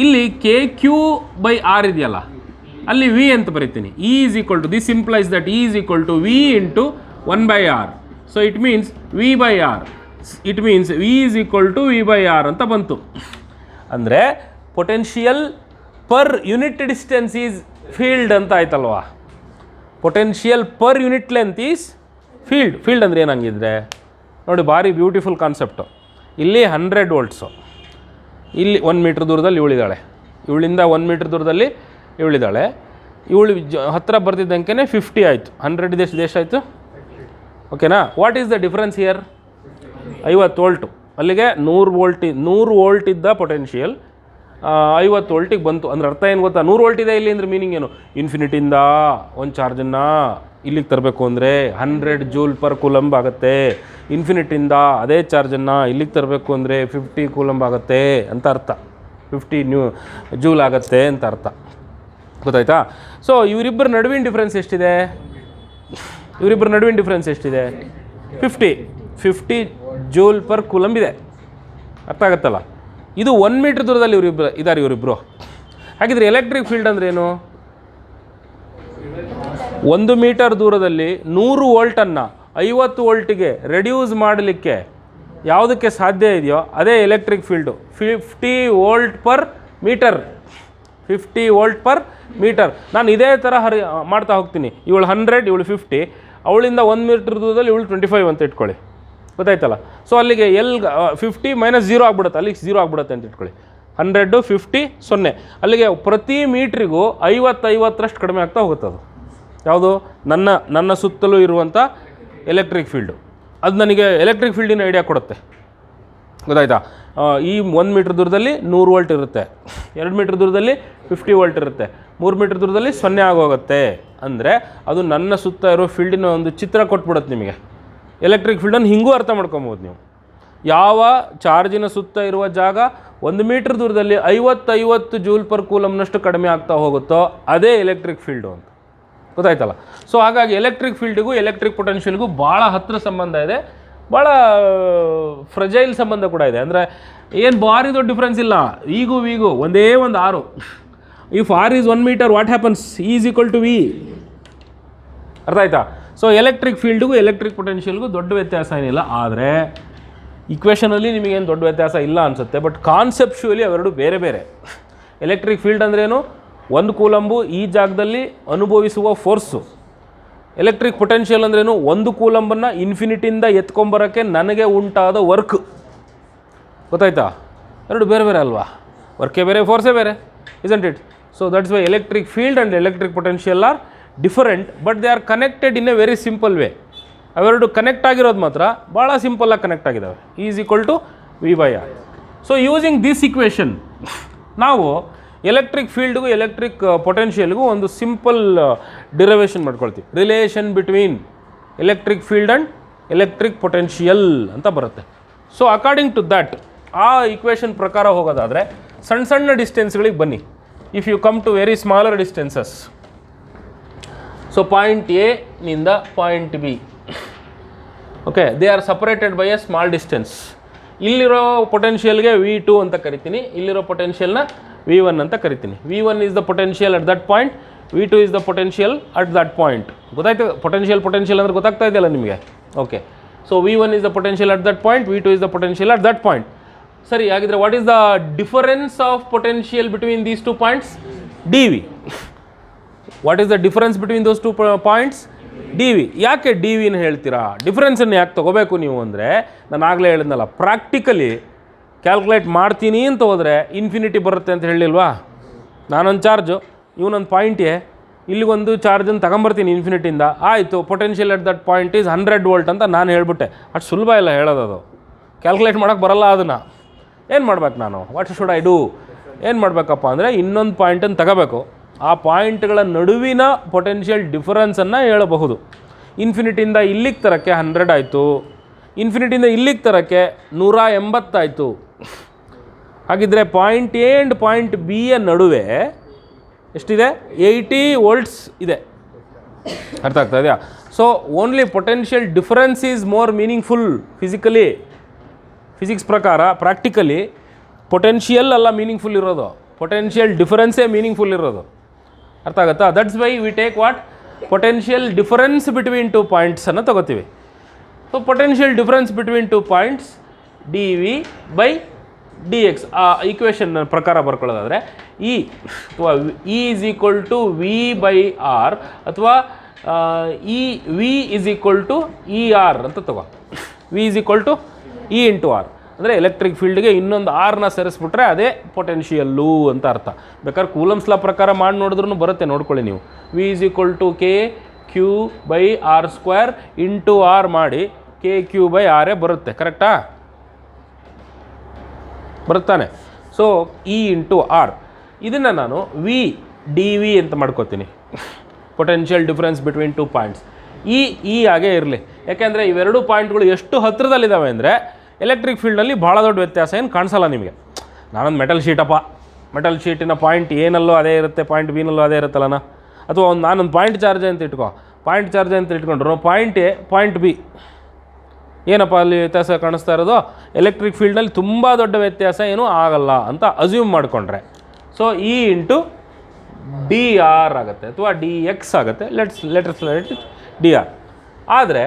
ಇಲ್ಲಿ ಕೆ ಕ್ಯೂ ಬೈ ಆರ್ ಇದೆಯಲ್ಲ, ಅಲ್ಲಿ ವಿ ಅಂತ ಬರೀತೀನಿ. E is equal to, this implies that E is equal to V into 1/r. So it means V by R. It means V is equal to V by R ಅಂತ ಬಂತು. ಅಂದರೆ potential per unit distance is field ಅಂತ ಆಯ್ತಲ್ವಾ? Potential per unit length is field. Field ಅಂದರೆ ಏನಂಗಿದ್ರೆ ನೋಡಿ, ಭಾರಿ ಬ್ಯೂಟಿಫುಲ್ ಕಾನ್ಸೆಪ್ಟು. ಇಲ್ಲಿ 100 ವೋಲ್ಟ್ಸು, ಇಲ್ಲಿ 1 ಮೀಟ್ರ್ ದೂರದಲ್ಲಿ ಇವಳಿದ್ದಾಳೆ, ಇವಳಿಂದ 1 ಮೀಟ್ರ್ ದೂರದಲ್ಲಿ ಇವಳಿದ್ದಾಳೆ. ಇವಳು ಹತ್ತಿರ ಬರ್ತಿದ್ದಂಗೆ 50 ಆಯಿತು. 100 ದೇಶ ಆಯಿತು. ಓಕೆನಾ? What is the difference here? 50 volt. ಅಲ್ಲಿಗೆ 100 ವೋಲ್ಟ್ ಇದ್ದ ಪೊಟೆನ್ಷಿಯಲ್ 50 ವೋಲ್ಟಿಗೆ ಬಂತು. ಅಂದ್ರೆ ಅರ್ಥ ಏನು ಗೊತ್ತಾ? 100 ವೋಲ್ಟ್ ಇದೆ ಇಲ್ಲಿ ಅಂದರೆ ಮೀನಿಂಗ್ ಏನು? ಇನ್ಫಿನಿಟಿಯಿಂದ ಒಂದು ಚಾರ್ಜನ್ನು ಇಲ್ಲಿಗೆ ತರಬೇಕು ಅಂದರೆ 100 ಜೂಲ್ ಪರ್ ಕೂಲಂಬ್ ಆಗುತ್ತೆ. ಇನ್ಫಿನಿಟಿಯಿಂದ ಅದೇ ಚಾರ್ಜನ್ನು ಇಲ್ಲಿಗೆ ತರಬೇಕು ಅಂದರೆ 50 ಕೂಲಂಬ್ ಆಗುತ್ತೆ ಅಂತ ಅರ್ಥ. 50 ಜೂಲ್ ಆಗುತ್ತೆ ಅಂತ ಅರ್ಥ. ಗೊತ್ತಾಯ್ತಾ? ಸೊ ಇವರಿಬ್ಬರ ನಡುವಿನ ಡಿಫ್ರೆನ್ಸ್ ಎಷ್ಟಿದೆ? 50 ಜೂಲ್ ಪರ್ ಕೂಲಂಬ್ ಇದೆ. ಅರ್ಥ ಆಗುತ್ತಲ್ಲ? ಇದು 1 ಮೀಟ್ರ್ ದೂರದಲ್ಲಿ ಇವರಿಬ್ಬರು. ಹಾಗಿದ್ರೆ ಎಲೆಕ್ಟ್ರಿಕ್ ಫೀಲ್ಡ್ ಅಂದ್ರೆ ಏನು? 1 ಮೀಟರ್ ದೂರದಲ್ಲಿ 100 ವೋಲ್ಟನ್ನು 50 ವೋಲ್ಟಿಗೆ ರೆಡ್ಯೂಸ್ ಮಾಡಲಿಕ್ಕೆ ಯಾವುದಕ್ಕೆ ಸಾಧ್ಯ ಇದೆಯೋ ಅದೇ electric field. 50 volt per metre. 50 volt per metre. ನಾನು ಇದೇ ಥರ ಮಾಡ್ತಾ ಹೋಗ್ತೀನಿ. ಇವಳು 100, ಇವಳು 50, ಅವಳಿಂದ 1 ಮೀಟರ್ ದೂರದಲ್ಲಿ ಇವಳು 25 ಅಂತ ಇಟ್ಕೊಳ್ಳಿ. ಗೊತ್ತಾಯ್ತಲ್ಲ? ಸೊ ಅಲ್ಲಿಗೆ 50 - 0 ಆಗ್ಬಿಡುತ್ತೆ. ಅಲ್ಲಿಗೆ 0 ಆಗ್ಬಿಡುತ್ತೆ ಅಂತ ಇಟ್ಕೊಳ್ಳಿ. 100, 50, 0. ಅಲ್ಲಿಗೆ ಪ್ರತಿ ಮೀಟ್ರಿಗೂ 50 ಕಡಿಮೆ ಆಗ್ತಾ ಹೋಗುತ್ತೆ. ಅದು ಯಾವುದು? ನನ್ನ ಸುತ್ತಲೂ ಇರುವಂಥ ಎಲೆಕ್ಟ್ರಿಕ್ ಫೀಲ್ಡು. ಅದು ನನಗೆ ಎಲೆಕ್ಟ್ರಿಕ್ ಫೀಲ್ಡಿನ ಐಡಿಯಾ ಕೊಡುತ್ತೆ. ಗೊತ್ತಾಯ್ತಾ? ಈ 1 ಮೀಟ್ರ್ ದೂರದಲ್ಲಿ 100 ವೋಲ್ಟ್ ಇರುತ್ತೆ, 2 ಮೀಟ್ರ್ ದೂರದಲ್ಲಿ 50 ವೋಲ್ಟ್ ಇರುತ್ತೆ, 3 ಮೀಟ್ರ್ ದೂರದಲ್ಲಿ 0 ಆಗೋಗುತ್ತೆ ಅಂದರೆ ಅದು ನನ್ನ ಸುತ್ತ ಇರೋ ಫೀಲ್ಡಿನ ಒಂದು ಚಿತ್ರ ಕೊಟ್ಬಿಡುತ್ತೆ ನಿಮಗೆ. ಎಲೆಕ್ಟ್ರಿಕ್ ಫೀಲ್ಡನ್ನು ಹಿಂಗೂ ಅರ್ಥ ಮಾಡ್ಕೊಬೋದು ನೀವು. ಯಾವ ಚಾರ್ಜಿನ ಸುತ್ತ ಇರುವ ಜಾಗ 1 ಮೀಟರ್ ದೂರದಲ್ಲಿ 50 ಜೂಲ್ ಪರ್ ಕೂಲಮ್ನಷ್ಟು ಕಡಿಮೆ ಆಗ್ತಾ ಹೋಗುತ್ತೋ ಅದೇ ಎಲೆಕ್ಟ್ರಿಕ್ ಫೀಲ್ಡು ಅಂತ. ಗೊತ್ತಾಯ್ತಲ್ಲ? ಸೊ ಹಾಗಾಗಿ ಎಲೆಕ್ಟ್ರಿಕ್ ಫೀಲ್ಡಿಗೂ ಎಲೆಕ್ಟ್ರಿಕ್ ಪೊಟೆನ್ಷಿಯಲ್ಗೂ ಭಾಳ ಹತ್ತಿರ ಸಂಬಂಧ ಇದೆ, ಭಾಳ ಫ್ರಜೈಲ್ ಸಂಬಂಧ ಕೂಡ ಇದೆ. ಅಂದರೆ ಏನು ಭಾರಿ ದೊಡ್ಡ ಡಿಫ್ರೆನ್ಸ್ ಇಲ್ಲ, ಈಗೂ ಒಂದೇ ಒಂದು ಆರು. If R is 1 metre, what happens? E is equal to V. ಅರ್ಥ ಆಯ್ತಾ? ಸೊ ಎಲೆಕ್ಟ್ರಿಕ್ ಫೀಲ್ಡ್ಗೂ ಎಲೆಕ್ಟ್ರಿಕ್ ಪೊಟೆನ್ಷಿಯಲ್ಗೂ ದೊಡ್ಡ ವ್ಯತ್ಯಾಸ ಏನಿಲ್ಲ. ಆದರೆ ಇಕ್ವೇಷನಲ್ಲಿ ನಿಮಗೇನು ದೊಡ್ಡ ವ್ಯತ್ಯಾಸ ಇಲ್ಲ ಅನಿಸುತ್ತೆ, ಬಟ್ ಕಾನ್ಸೆಪ್ಚುಯಲಿ ಅವೆರಡು ಬೇರೆ ಬೇರೆ. ಎಲೆಕ್ಟ್ರಿಕ್ ಫೀಲ್ಡ್ ಅಂದ್ರೇನು? 1 ಕೂಲಂಬು ಈ ಜಾಗದಲ್ಲಿ ಅನುಭವಿಸುವ ಫೋರ್ಸು. ಎಲೆಕ್ಟ್ರಿಕ್ ಪೊಟೆನ್ಷಿಯಲ್ ಅಂದ್ರೇನು? 1 ಕೂಲಂಬನ್ನು ಇನ್ಫಿನಿಟಿಯಿಂದ ಎತ್ಕೊಂಬರೋಕ್ಕೆ ನನಗೆ ಉಂಟಾದ ವರ್ಕ್. ಗೊತ್ತಾಯ್ತಾ? ಎರಡು ಬೇರೆ ಬೇರೆ ಅಲ್ವಾ? ವರ್ಕೇ ಬೇರೆ, ಫೋರ್ಸೇ ಬೇರೆ, isn't it? So that's why electric field and electric potential are different, but they are connected in a very simple way. ಅವೆರಡು ಕನೆಕ್ಟ್ ಆಗಿರೋದು ಮಾತ್ರ ಭಾಳ ಸಿಂಪಲ್ಲಾಗಿ ಕನೆಕ್ಟ್ ಆಗಿದ್ದಾವೆ. E is equal to V by R. So using this equation ನಾವು ಎಲೆಕ್ಟ್ರಿಕ್ ಫೀಲ್ಡ್ಗೂ ಎಲೆಕ್ಟ್ರಿಕ್ ಪೊಟೆನ್ಷಿಯಲ್ಗೂ ಒಂದು ಸಿಂಪಲ್ ಡಿರೈವೇಷನ್ ಮಾಡ್ಕೊಳ್ತೀವಿ. Relation between electric field and electric potential ಅಂತ ಬರುತ್ತೆ. ಸೊ ಅಕಾರ್ಡಿಂಗ್ ಟು ದ್ಯಾಟ್ ಆ ಇಕ್ವೇಷನ್ ಪ್ರಕಾರ ಹೋಗೋದಾದರೆ ಸಣ್ಣ ಡಿಸ್ಟೆನ್ಸ್ಗಳಿಗೆ ಬನ್ನಿ. If you come to very smaller distances, so point A ನಿಂದ point B, okay, they are separated by a small distance. ಇಲ್ಲಿರೋ ಪೊಟೆನ್ಷಿಯಲ್ಗೆ V2 ಅಂತ ಕರಿತೀನಿ, ಇಲ್ಲಿರೋ ಪೊಟೆನ್ಷಿಯಲ್ನ V1 ಅಂತ ಕರಿತೀನಿ. V1 is the potential at that point, V2 is the potential at that point. ಗೊತ್ತಾಯ್ತು? ಪೊಟೆನ್ಷಿಯಲ್ ಅಂದರೆ ಗೊತ್ತಾಗ್ತಾ ಇದೆಯಲ್ಲ ನಿಮಗೆ? Okay, so V1 is the potential at that point, V2 is the potential at that point. ಸರಿ, ಹಾಗಿದ್ರೆ what is the difference of potential between these 2 points? dV. What is the difference between those 2 points? dV. ಯಾಕೆ dVನ ಹೇಳ್ತೀರಾ? ಡಿಫರೆನ್ಸನ್ನು ಯಾಕೆ ತೊಗೋಬೇಕು ನೀವು ಅಂದರೆ, ನಾನು ಆಗಲೇ ಹೇಳಿದ್ನಲ್ಲ, ಪ್ರಾಕ್ಟಿಕಲಿ ಕ್ಯಾಲ್ಕುಲೇಟ್ ಮಾಡ್ತೀನಿ ಅಂತ ಹೋದರೆ ಇನ್ಫಿನಿಟಿ ಬರುತ್ತೆ ಅಂತ ಹೇಳಿಲ್ವಾ? ನಾನೊಂದು ಚಾರ್ಜು, ಇವನೊಂದು ಪಾಯಿಂಟೇ, ಇಲ್ಲಿಗೊಂದು ಚಾರ್ಜನ್ನು ತಗೊಂಬರ್ತೀನಿ ಇನ್ಫಿನಿಟಿಯಿಂದ, ಆಯಿತು, potential at that point is 100 volt ಅಂತ ನಾನು ಹೇಳ್ಬಿಟ್ಟೆ. ಅಷ್ಟು ಸುಲಭ ಇಲ್ಲ ಹೇಳೋದು, ಅದು ಕ್ಯಾಲ್ಕುಲೇಟ್ ಮಾಡೋಕ್ಕೆ ಬರಲ್ಲ. ಅದನ್ನು ಏನು ಮಾಡ್ಬೇಕು ನಾನು? What should I do? ಏನು ಮಾಡಬೇಕಪ್ಪ ಅಂದರೆ ಇನ್ನೊಂದು ಪಾಯಿಂಟನ್ನು ತಗೋಬೇಕು, ಆ ಪಾಯಿಂಟ್ಗಳ ನಡುವಿನ ಪೊಟೆನ್ಷಿಯಲ್ ಡಿಫರೆನ್ಸನ್ನು ಹೇಳಬಹುದು. ಇನ್ಫಿನಿಟಿಯಿಂದ ಇಲ್ಲಿಗೆ ತರೋಕ್ಕೆ 100 ಆಯಿತು, ಇನ್ಫಿನಿಟಿಯಿಂದ ಇಲ್ಲಿಗೆ ತರೋಕ್ಕೆ 180 ಆಯಿತು. ಹಾಗಿದ್ದರೆ ಪಾಯಿಂಟ್ ಎ ಆ್ಯಂಡ್ ಪಾಯಿಂಟ್ ಬಿಯ ನಡುವೆ ಎಷ್ಟಿದೆ? 80 ವೋಲ್ಟ್ಸ್ ಇದೆ. ಅರ್ಥ ಆಗ್ತಾ ಇದೆಯಾ? So only potential difference is more meaningful physically. Physics ಪ್ರಕಾರ ಪ್ರಾಕ್ಟಿಕಲಿ ಪೊಟೆನ್ಷಿಯಲ್ ಅಲ್ಲ ಮೀನಿಂಗ್ಫುಲ್ ಇರೋದು, ಪೊಟೆನ್ಷಿಯಲ್ ಡಿಫರೆನ್ಸೇ ಮೀನಿಂಗ್ಫುಲ್ ಇರೋದು. ಅರ್ಥ ಆಗುತ್ತಾ? That's why we take what? Potential difference between 2 ಪಾಯಿಂಟ್ಸನ್ನು ತಗೋತೀವಿ. So potential difference between 2 points dV by dx. ಆ ಈಕ್ವೇಷನ್ ಪ್ರಕಾರ ಬರ್ಕೊಳ್ಳೋದಾದರೆ E ಅಥವಾ E is equal to V by R ಅಥವಾ V is equal to ER ಅಂತ ತಗೋ. V is equal to E into R ಅಂದರೆ ಎಲೆಕ್ಟ್ರಿಕ್ ಫೀಲ್ಡ್ಗೆ ಇನ್ನೊಂದು ಆರ್ನ ಸೇರಿಸ್ಬಿಟ್ರೆ ಅದೇ ಪೊಟೆನ್ಷಿಯಲ್ಲು ಅಂತ ಅರ್ಥ. ಬೇಕಾದ್ರೆ ಕೂಲಮ್ಸ್ ಲಾ ಪ್ರಕಾರ ಮಾಡಿ ನೋಡಿದ್ರೂ ಬರುತ್ತೆ, ನೋಡ್ಕೊಳ್ಳಿ ನೀವು. V is equal to KQ by R² into R ಮಾಡಿ KQ ಬೈ ಆರೇ ಬರುತ್ತೆ. ಕರೆಕ್ಟಾ? ಬರುತ್ತಾನೆ. ಸೊ E ಇಂಟು R ಇದನ್ನು ನಾನು V dV ಅಂತ ಮಾಡ್ಕೋತೀನಿ, ಪೊಟೆನ್ಷಿಯಲ್ ಡಿಫರೆನ್ಸ್ ಬಿಟ್ವೀನ್ 2 ಪಾಯಿಂಟ್ಸ್. ಈ ಹಾಗೆ ಇರಲಿ, ಯಾಕೆಂದರೆ ಇವೆರಡು ಪಾಯಿಂಟ್ಗಳು ಎಷ್ಟು ಹತ್ತಿರದಲ್ಲಿದ್ದಾವೆ ಅಂದರೆ ಎಲೆಕ್ಟ್ರಿಕ್ ಫೀಲ್ಡಲ್ಲಿ ಭಾಳ ದೊಡ್ಡ ವ್ಯತ್ಯಾಸ ಏನು ಕಾಣಿಸಲ್ಲ ನಿಮಗೆ. ನಾನೊಂದು ಮೆಟಲ್ ಶೀಟಪ್ಪ, ಮೆಟಲ್ ಶೀಟಿನ ಪಾಯಿಂಟ್ ಏನಲ್ಲೋ ಅದೇ ಇರುತ್ತೆ, ಪಾಯಿಂಟ್ ಬಿನಲ್ಲೋ ಅದೇ ಇರುತ್ತಲ್ಲನ. ಅಥವಾ ನಾನೊಂದು ಪಾಯಿಂಟ್ ಚಾರ್ಜ್ ಅಂತ ಇಟ್ಕೊ, ಪಾಯಿಂಟ್ ಚಾರ್ಜ್ ಅಂತ ಇಟ್ಕೊಂಡ್ರು ಪಾಯಿಂಟ್ ಎ ಪಾಯಿಂಟ್ ಬಿ, ಏನಪ್ಪ ಅಲ್ಲಿ ವ್ಯತ್ಯಾಸ ಕಾಣಿಸ್ತಾ ಇರೋದು? ಎಲೆಕ್ಟ್ರಿಕ್ ಫೀಲ್ಡ್ನಲ್ಲಿ ತುಂಬ ದೊಡ್ಡ ವ್ಯತ್ಯಾಸ ಏನೂ ಆಗಲ್ಲ ಅಂತ ಅಸ್ಯೂಮ್ ಮಾಡಿಕೊಂಡ್ರೆ, ಸೊ E ಇಂಟು DR ಆಗುತ್ತೆ ಅಥವಾ DX ಆಗುತ್ತೆ. Let's DR. ಆದರೆ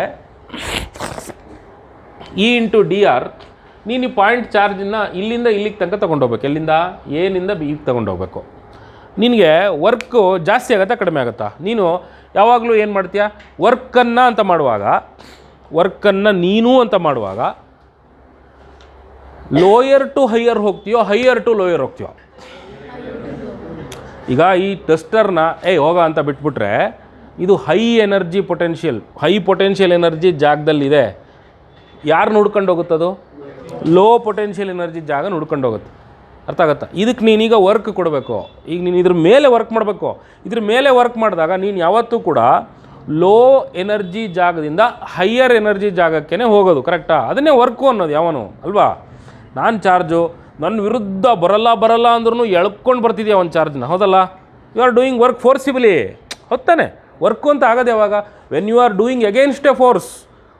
E ಇಂಟು DR ನೀನು ಈ ಪಾಯಿಂಟ್ ಚಾರ್ಜನ್ನು ಇಲ್ಲಿಂದ ಇಲ್ಲಿಗೆ ತನಕ ತೊಗೊಂಡೋಗ್ಬೇಕು. ಎಲ್ಲಿಂದ? ಎನಿಂದ ಬಿಗೆ ತೊಗೊಂಡೋಗ್ಬೇಕು. ನಿನಗೆ ವರ್ಕು ಜಾಸ್ತಿ ಆಗುತ್ತಾ ಕಡಿಮೆ ಆಗುತ್ತಾ? ನೀನು ಯಾವಾಗಲೂ ಏನು ಮಾಡ್ತೀಯ? ವರ್ಕನ್ನು ಅಂತ ಮಾಡುವಾಗ, ವರ್ಕನ್ನು ನೀನು ಅಂತ ಮಾಡುವಾಗ ಲೋಯರ್ ಟು ಹೈಯರ್ ಹೋಗ್ತೀಯೋ, ಹೈಯರ್ ಟು ಲೋಯರ್ ಹೋಗ್ತೀಯೋ? ಈಗ ಈ ಟೆಸ್ಟರ್ನ ಹೋಗ ಅಂತ ಬಿಟ್ಬಿಟ್ರೆ ಇದು high energy potential, high potential energy ಜಾಗದಲ್ಲಿದೆ. ಯಾರು ನೋಡ್ಕೊಂಡು ಹೋಗುತ್ತದು? ಲೋ ಪೊಟೆನ್ಷಿಯಲ್ ಎನರ್ಜಿ ಜಾಗ ನೋಡ್ಕೊಂಡು ಹೋಗುತ್ತೆ. ಅರ್ಥ ಆಗುತ್ತಾ? ಇದಕ್ಕೆ ನೀನೀಗ ವರ್ಕ್ ಕೊಡಬೇಕು. ಈಗ ನೀನು ಇದ್ರ ಮೇಲೆ ವರ್ಕ್ ಮಾಡಬೇಕು. ಇದ್ರ ಮೇಲೆ ವರ್ಕ್ ಮಾಡಿದಾಗ ನೀನು ಯಾವತ್ತೂ ಕೂಡ ಲೋ ಎನರ್ಜಿ ಜಾಗದಿಂದ ಹೈಯರ್ ಎನರ್ಜಿ ಜಾಗಕ್ಕೇ ಹೋಗೋದು. ಕರೆಕ್ಟಾ? ಅದನ್ನೇ ವರ್ಕು ಅನ್ನೋದು ಯಾವನು ಅಲ್ವಾ? ನಾನು ಚಾರ್ಜು ನನ್ನ ವಿರುದ್ಧ ಬರಲ್ಲ ಅಂದ್ರೂ ಎಳ್ಕೊಂಡು ಬರ್ತಿದ್ಯಾ ಒಂದು ಚಾರ್ಜ್ನ, ಹೌದಲ್ಲ? You are doing work forcibly, ಹೊತ್ತಾನೆ. ವರ್ಕು ಅಂತ ಆಗೋದು ಯಾವಾಗ? When you are doing against a force.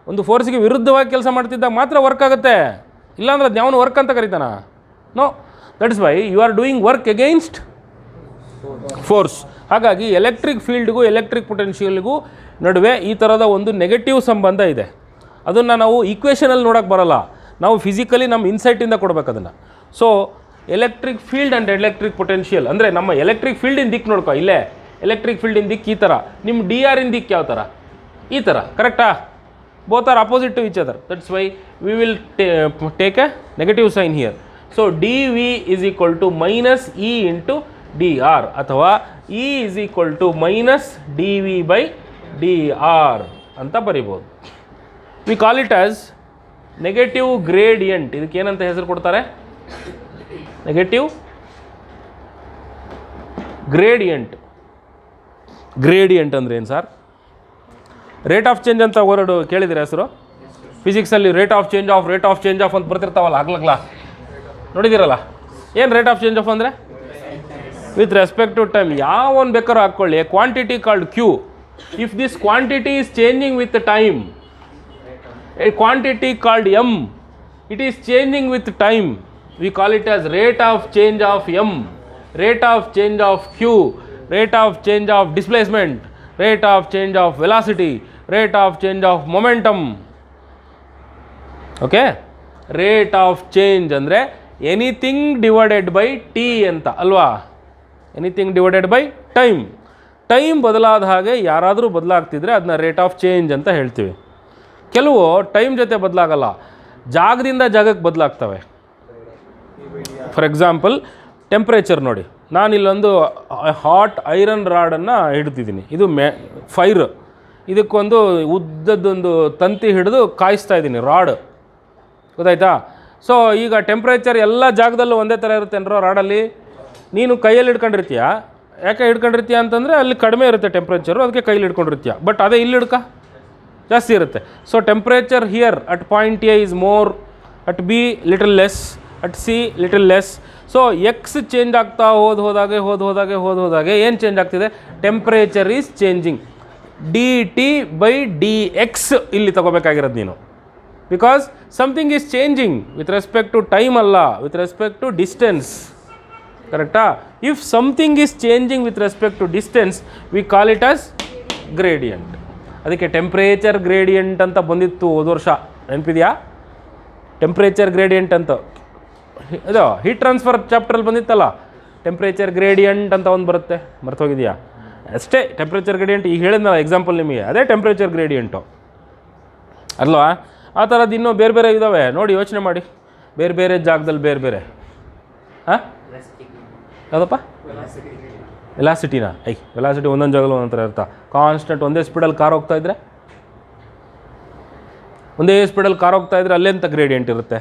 ಒಂದು ಫೋರ್ಸಿಗೆ ವಿರುದ್ಧವಾಗಿ ಕೆಲಸ ಮಾಡ್ತಿದ್ದಾಗ ಮಾತ್ರ ವರ್ಕ್ ಆಗುತ್ತೆ. ಇಲ್ಲಾಂದ್ರೆ ಅದು ಯಾವನು ವರ್ಕ್ ಅಂತ ಕರೀತಾನ? No. That is why you are doing work against force. ಹಾಗಾಗಿ ಎಲೆಕ್ಟ್ರಿಕ್ ಫೀಲ್ಡ್ಗೂ ಎಲೆಕ್ಟ್ರಿಕ್ ಪೊಟೆನ್ಷಿಯಲ್ಗೂ ನಡುವೆ ಈ ಥರದ ಒಂದು ನೆಗೆಟಿವ್ ಸಂಬಂಧ ಇದೆ. ಅದನ್ನು ನಾವು ಈಕ್ವೇಷನಲ್ಲಿ ನೋಡೋಕ್ಕೆ ಬರೋಲ್ಲ, ನಾವು ಫಿಸಿಕಲಿ ನಮ್ಮ ಇನ್ಸೈಟಿಂದ ಕೊಡಬೇಕು ಅದನ್ನು. So electric field and electric potential ಅಂದರೆ ನಮ್ಮ ಎಲೆಕ್ಟ್ರಿಕ್ ಫೀಲ್ಡಿನ ದಿಕ್ಕು ನೋಡ್ಕೊ. ಇಲ್ಲೇ ಎಲೆಕ್ಟ್ರಿಕ್ ಫೀಲ್ಡಿನ ದಿಕ್ಕು ಈ ಥರ, ನಿಮ್ಮ ಡಿ ಆರಿನ ದಿಕ್ಕು ಯಾವ ಥರ? ಈ ಥರ. ಕರೆಕ್ಟಾ? Both are opposite to each other. That's why we will take a negative sign here. So D V is equal to minus E into D R, ಅಥವಾ E is equal to minus D V by D R ಅಂತ ಬರಿಬೋದು. We call it as negative gradient. ಇದಕ್ಕೆ ಏನಂತ ಹೆಸರು ಕೊಡ್ತಾರೆ? Negative gradient. ಗ್ರೇಡಿಯಂಟ್ ಅಂದರೆ ಏನು ಸರ್? ರೇಟ್ ಆಫ್ ಚೇಂಜ್ ಅಂತ ವರ್ಡ್ ಕೇಳಿದಿರ ಹೆಸರು? ಫಿಸಿಕ್ಸಲ್ಲಿ ರೇಟ್ ಆಫ್ ಚೇಂಜ್ ಆಫ್ ಅಂತ ಬರ್ತಿರ್ತಾವಲ್ಲ, ಆಗ್ಲಗ್ಲ ನೋಡಿದಿರಲ್ಲ. ಏನು ರೇಟ್ ಆಫ್ ಚೇಂಜ್ ಆಫ್ ಅಂದರೆ? With respect to time. ಯಾವೊಂದು ಬೇಕಾದ್ರೂ ಹಾಕ್ಕೊಳ್ಳಿ. A quantity called Q, if this quantity is changing with time. A quantity called M, it is changing with time. We call it as rate of change of M, rate of change of Q, rate of change of displacement, rate of change of velocity, rate of change of momentum. Okay? Rate of change ಅಂದರೆ ಎನಿಥಿಂಗ್ ಡಿವೈಡೆಡ್ ಬೈ ಟಿ ಅಂತ ಅಲ್ವಾ? Anything divided by time. Time ಬದಲಾದ ಹಾಗೆ ಯಾರಾದರೂ ಬದಲಾಗ್ತಿದ್ರೆ ಅದನ್ನ ರೇಟ್ ಆಫ್ ಚೇಂಜ್ ಅಂತ ಹೇಳ್ತೀವಿ. ಕೆಲವು ಟೈಮ್ ಜೊತೆ ಬದಲಾಗಲ್ಲ, ಜಾಗದಿಂದ ಜಾಗಕ್ಕೆ ಬದಲಾಗ್ತವೆ. ಫಾರ್ ಎಕ್ಸಾಂಪಲ್ ಟೆಂಪ್ರೇಚರ್ ನೋಡಿ. ನಾನಿಲ್ಲೊಂದು ಹಾಟ್ ಐರನ್ ರಾಡನ್ನು ಹಿಡ್ತಿದ್ದೀನಿ. ಇದು ಫೈರ್. ಇದಕ್ಕೊಂದು ಉದ್ದದ್ದೊಂದು ತಂತಿ ಹಿಡಿದು ಕಾಯಿಸ್ತಾ ಇದ್ದೀನಿ, ರಾಡ್. ಗೊತ್ತಾಯ್ತಾ? ಸೊ ಈಗ ಟೆಂಪ್ರೇಚರ್ ಎಲ್ಲ ಜಾಗದಲ್ಲೂ ಒಂದೇ ಥರ ಇರುತ್ತೆ ಅನ್ನೋ ರಾಡಲ್ಲಿ. ನೀನು ಕೈಯಲ್ಲಿ ಹಿಡ್ಕೊಂಡಿರ್ತೀಯ. ಯಾಕೆ ಹಿಡ್ಕೊಂಡಿರ್ತೀಯ ಅಂತಂದರೆ ಅಲ್ಲಿ ಕಡಿಮೆ ಇರುತ್ತೆ ಟೆಂಪ್ರೇಚರು, ಅದಕ್ಕೆ ಕೈಲಿ ಹಿಡ್ಕೊಂಡಿರ್ತೀಯ. ಬಟ್ ಅದೇ ಇಲ್ಲಿ ಹಿಡ್ಕ ಜಾಸ್ತಿ ಇರುತ್ತೆ. So temperature here at point A is more, at B little less, at C little less. So X change ಆಗ್ತಾ ಹೋದಾಗೆ ಏನು ಚೇಂಜ್ ಆಗ್ತಿದೆ? Temperature is changing. D T by D X ಇಲ್ಲಿ ತಗೋಬೇಕಾಗಿರೋದು ನೀನು. Because something is changing with respect to time ಅಲ್ಲ, ವಿತ್ ರೆಸ್ಪೆಕ್ಟ್ ಟು ಡಿಸ್ಟೆನ್ಸ್. ಕರೆಕ್ಟಾ? If something is changing with respect to distance, we call it as gradient. ಅದಕ್ಕೆ ಟೆಂಪ್ರೇಚರ್ ಗ್ರೇಡಿಯಂಟ್ ಅಂತ ಬಂದಿತ್ತು ಹೋದ ವರ್ಷ, ನೆನಪಿದೆಯಾ? ಟೆಂಪ್ರೇಚರ್ ಗ್ರೇಡಿಯಂಟ್ ಅಂತ ಇದು ಹೀಟ್ ಟ್ರಾನ್ಸ್ಫರ್ ಚಾಪ್ಟ್ರಲ್ಲಿ ಬಂದಿತ್ತಲ್ಲ, ಟೆಂಪ್ರೇಚರ್ ಗ್ರೇಡಿಯಂಟ್ ಅಂತ ಒಂದು ಬರುತ್ತೆ, ಮರ್ತೋಗಿದೆಯಾ? ಅಷ್ಟೇ ಟೆಂಪ್ರೇಚರ್ ಗ್ರೇಡಿಯಂಟ್. ಈಗ ಹೇಳಿದ್ನಲ್ಲ ಎಕ್ಸಾಂಪಲ್ ನಿಮಗೆ, ಅದೇ ಟೆಂಪ್ರೇಚರ್ ಗ್ರೇಡಿಯಂಟು ಅಲ್ವಾ? ಆ ಥರದ್ದು ಇನ್ನೂ ಬೇರೆ ಬೇರೆ ಇದ್ದಾವೆ ನೋಡಿ, ಯೋಚನೆ ಮಾಡಿ. ಬೇರೆ ಬೇರೆ ಜಾಗದಲ್ಲಿ ಬೇರೆ ಬೇರೆ. ಹಾಂ, ಯಾವುದಪ್ಪ? ವೆಲಾಸಿಟಿನಾ? ವೆಲಾಸಿಟಿ ಒಂದೊಂದು ಜಾಗದಲ್ಲಿ ಒಂದೊಂದು ಥರ ಇರ್ತಾ. ಕಾನ್ಸ್ಟೆಂಟ್ ಒಂದೇ ಸ್ಪೀಡಲ್ಲಿ ಕಾರ್ ಹೋಗ್ತಾ ಇದ್ರೆ ಅಲ್ಲೆಂಥ ಗ್ರೇಡಿಯಂಟ್ ಇರುತ್ತೆ?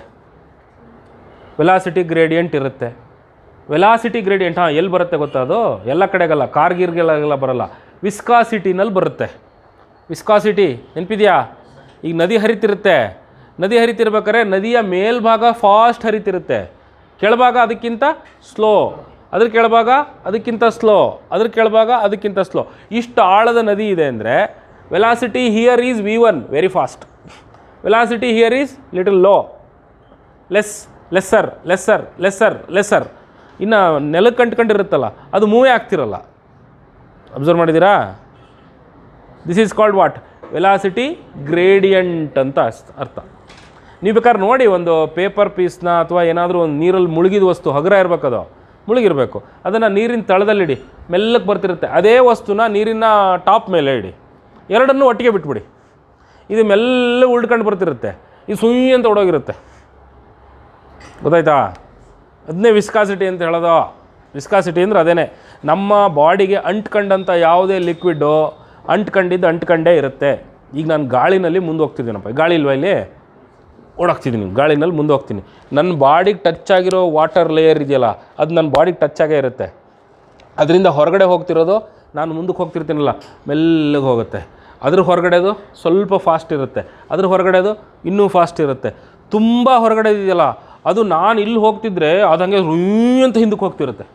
ವೆಲಾಸಿಟಿ ಗ್ರೇಡಿಯಂಟ್ ಇರುತ್ತೆ. ವೆಲಾಸಿಟಿ ಗ್ರೇಡಿಯಂಟ್ ಎಲ್ಲಿ ಬರುತ್ತೆ ಗೊತ್ತಾ? ಅದು ಎಲ್ಲ ಕಡೆಗಲ್ಲ, ಕಾರ್ಗಿರ್ಗೆಲ್ಲ ಬರಲ್ಲ, ವಿಸ್ಕಾಸಿಟಿನಲ್ಲಿ ಬರುತ್ತೆ. ವಿಸ್ಕಾಸಿಟಿ ನೆನಪಿದೆಯಾ? ಈಗ ನದಿ ಹರಿತಿರ್ಬೇಕಾದ್ರೆ ನದಿಯ ಮೇಲ್ಭಾಗ ಫಾಸ್ಟ್ ಹರಿತಿರುತ್ತೆ, ಕೆಳಭಾಗ ಅದಕ್ಕಿಂತ ಸ್ಲೋ, ಅದ್ರ ಕೆಳಭಾಗ ಅದಕ್ಕಿಂತ ಸ್ಲೋ, ಅದ್ರ ಕೆಳಭಾಗ ಅದಕ್ಕಿಂತ ಸ್ಲೋ. ಇಷ್ಟು ಆಳದ ನದಿ ಇದೆ ಅಂದರೆ velocity here is v1 very fast, velocity here is little low, lesser. ಇನ್ನು ನೆಲಕ್ಕೆ ಕಂಡುಕೊಂಡಿರುತ್ತಲ್ಲ ಅದು ಮೂವೇ ಆಗ್ತಿರಲ್ಲ. ಅಬ್ಸರ್ವ್ ಮಾಡಿದ್ದೀರಾ? This is called what? Velocity gradient ಅಂತ ಅರ್ಥ. ನೀವು ಬೇಕಾದ್ರೆ ನೋಡಿ, ಒಂದು ಪೇಪರ್ ಪೀಸ್ನ ಅಥವಾ ಏನಾದರೂ ಒಂದು ನೀರಲ್ಲಿ ಮುಳುಗಿದ ವಸ್ತು, ಹಗುರ ಇರಬೇಕು, ಅದು ಮುಳುಗಿರಬೇಕು, ಅದನ್ನು ನೀರಿನ ತಳದಲ್ಲಿಡಿ, ಮೆಲ್ಲಕ್ಕೆ ಬರ್ತಿರುತ್ತೆ. ಅದೇ ವಸ್ತುನ ನೀರಿನ ಟಾಪ್ ಮೇಲೆ ಇಡಿ, ಎರಡನ್ನೂ ಒಟ್ಟಿಗೆ ಬಿಟ್ಬಿಡಿ, ಇದು ಮೆಲ್ಲ ಉಳ್ಕೊಂಡು ಬರ್ತಿರುತ್ತೆ, ಇದು ಸುಯಿ ಅಂತ ಹೊಡೋಗಿರುತ್ತೆ. ಗೊತ್ತಾಯ್ತಾ? ಅದನ್ನೇ ವಿಸ್ಕಾಸಿಟಿ ಅಂತ ಹೇಳೋದು. ವಿಸ್ಕಾಸಿಟಿ ಅಂದರೆ ಅದೇನೇ, ನಮ್ಮ ಬಾಡಿಗೆ ಅಂಟ್ಕೊಂಡಂಥ ಯಾವುದೇ ಲಿಕ್ವಿಡ್ಡು ಅಂಟ್ಕೊಂಡೇ ಇರುತ್ತೆ. ಈಗ ನಾನು ಗಾಳಿನಲ್ಲಿ ಮುಂದೆ ಹೋಗ್ತಿದ್ದೀನಪ್ಪ, ಗಾಳಿ ಇಲ್ವಾ ಇಲ್ಲಿ? ಓಡಾಕ್ತಿದ್ದೀನಿ, ಗಾಳಿನಲ್ಲಿ ಮುಂದೆ ಹೋಗ್ತೀನಿ. ನನ್ನ ಬಾಡಿಗೆ ಟಚ್ ಆಗಿರೋ ವಾಟರ್ ಲೇಯರ್ ಇದೆಯಲ್ಲ, ಅದು ನನ್ನ ಬಾಡಿಗೆ ಟಚ್ ಆಗೇ ಇರುತ್ತೆ. ಅದರಿಂದ ಹೊರಗಡೆ ಹೋಗ್ತಿರೋದು, ನಾನು ಮುಂದಕ್ಕೆ ಹೋಗ್ತಿರ್ತೀನಲ್ಲ, ಮೆಲ್ಲಗೆ ಹೋಗುತ್ತೆ. ಅದ್ರ ಹೊರಗಡೆದು ಸ್ವಲ್ಪ ಫಾಸ್ಟ್ ಇರುತ್ತೆ, ಅದ್ರ ಹೊರಗಡೆದು ಇನ್ನೂ ಫಾಸ್ಟ್ ಇರುತ್ತೆ. ತುಂಬ ಹೊರಗಡೆ ಇದೆಯಲ್ಲ, ಅದು ನಾನು ಇಲ್ಲಿ ಹೋಗ್ತಿದ್ರೆ ಅದು ಹಂಗೆ ಅಂತ ಹಿಂದಕ್ಕೆ ಹೋಗ್ತಿರುತ್ತೆ.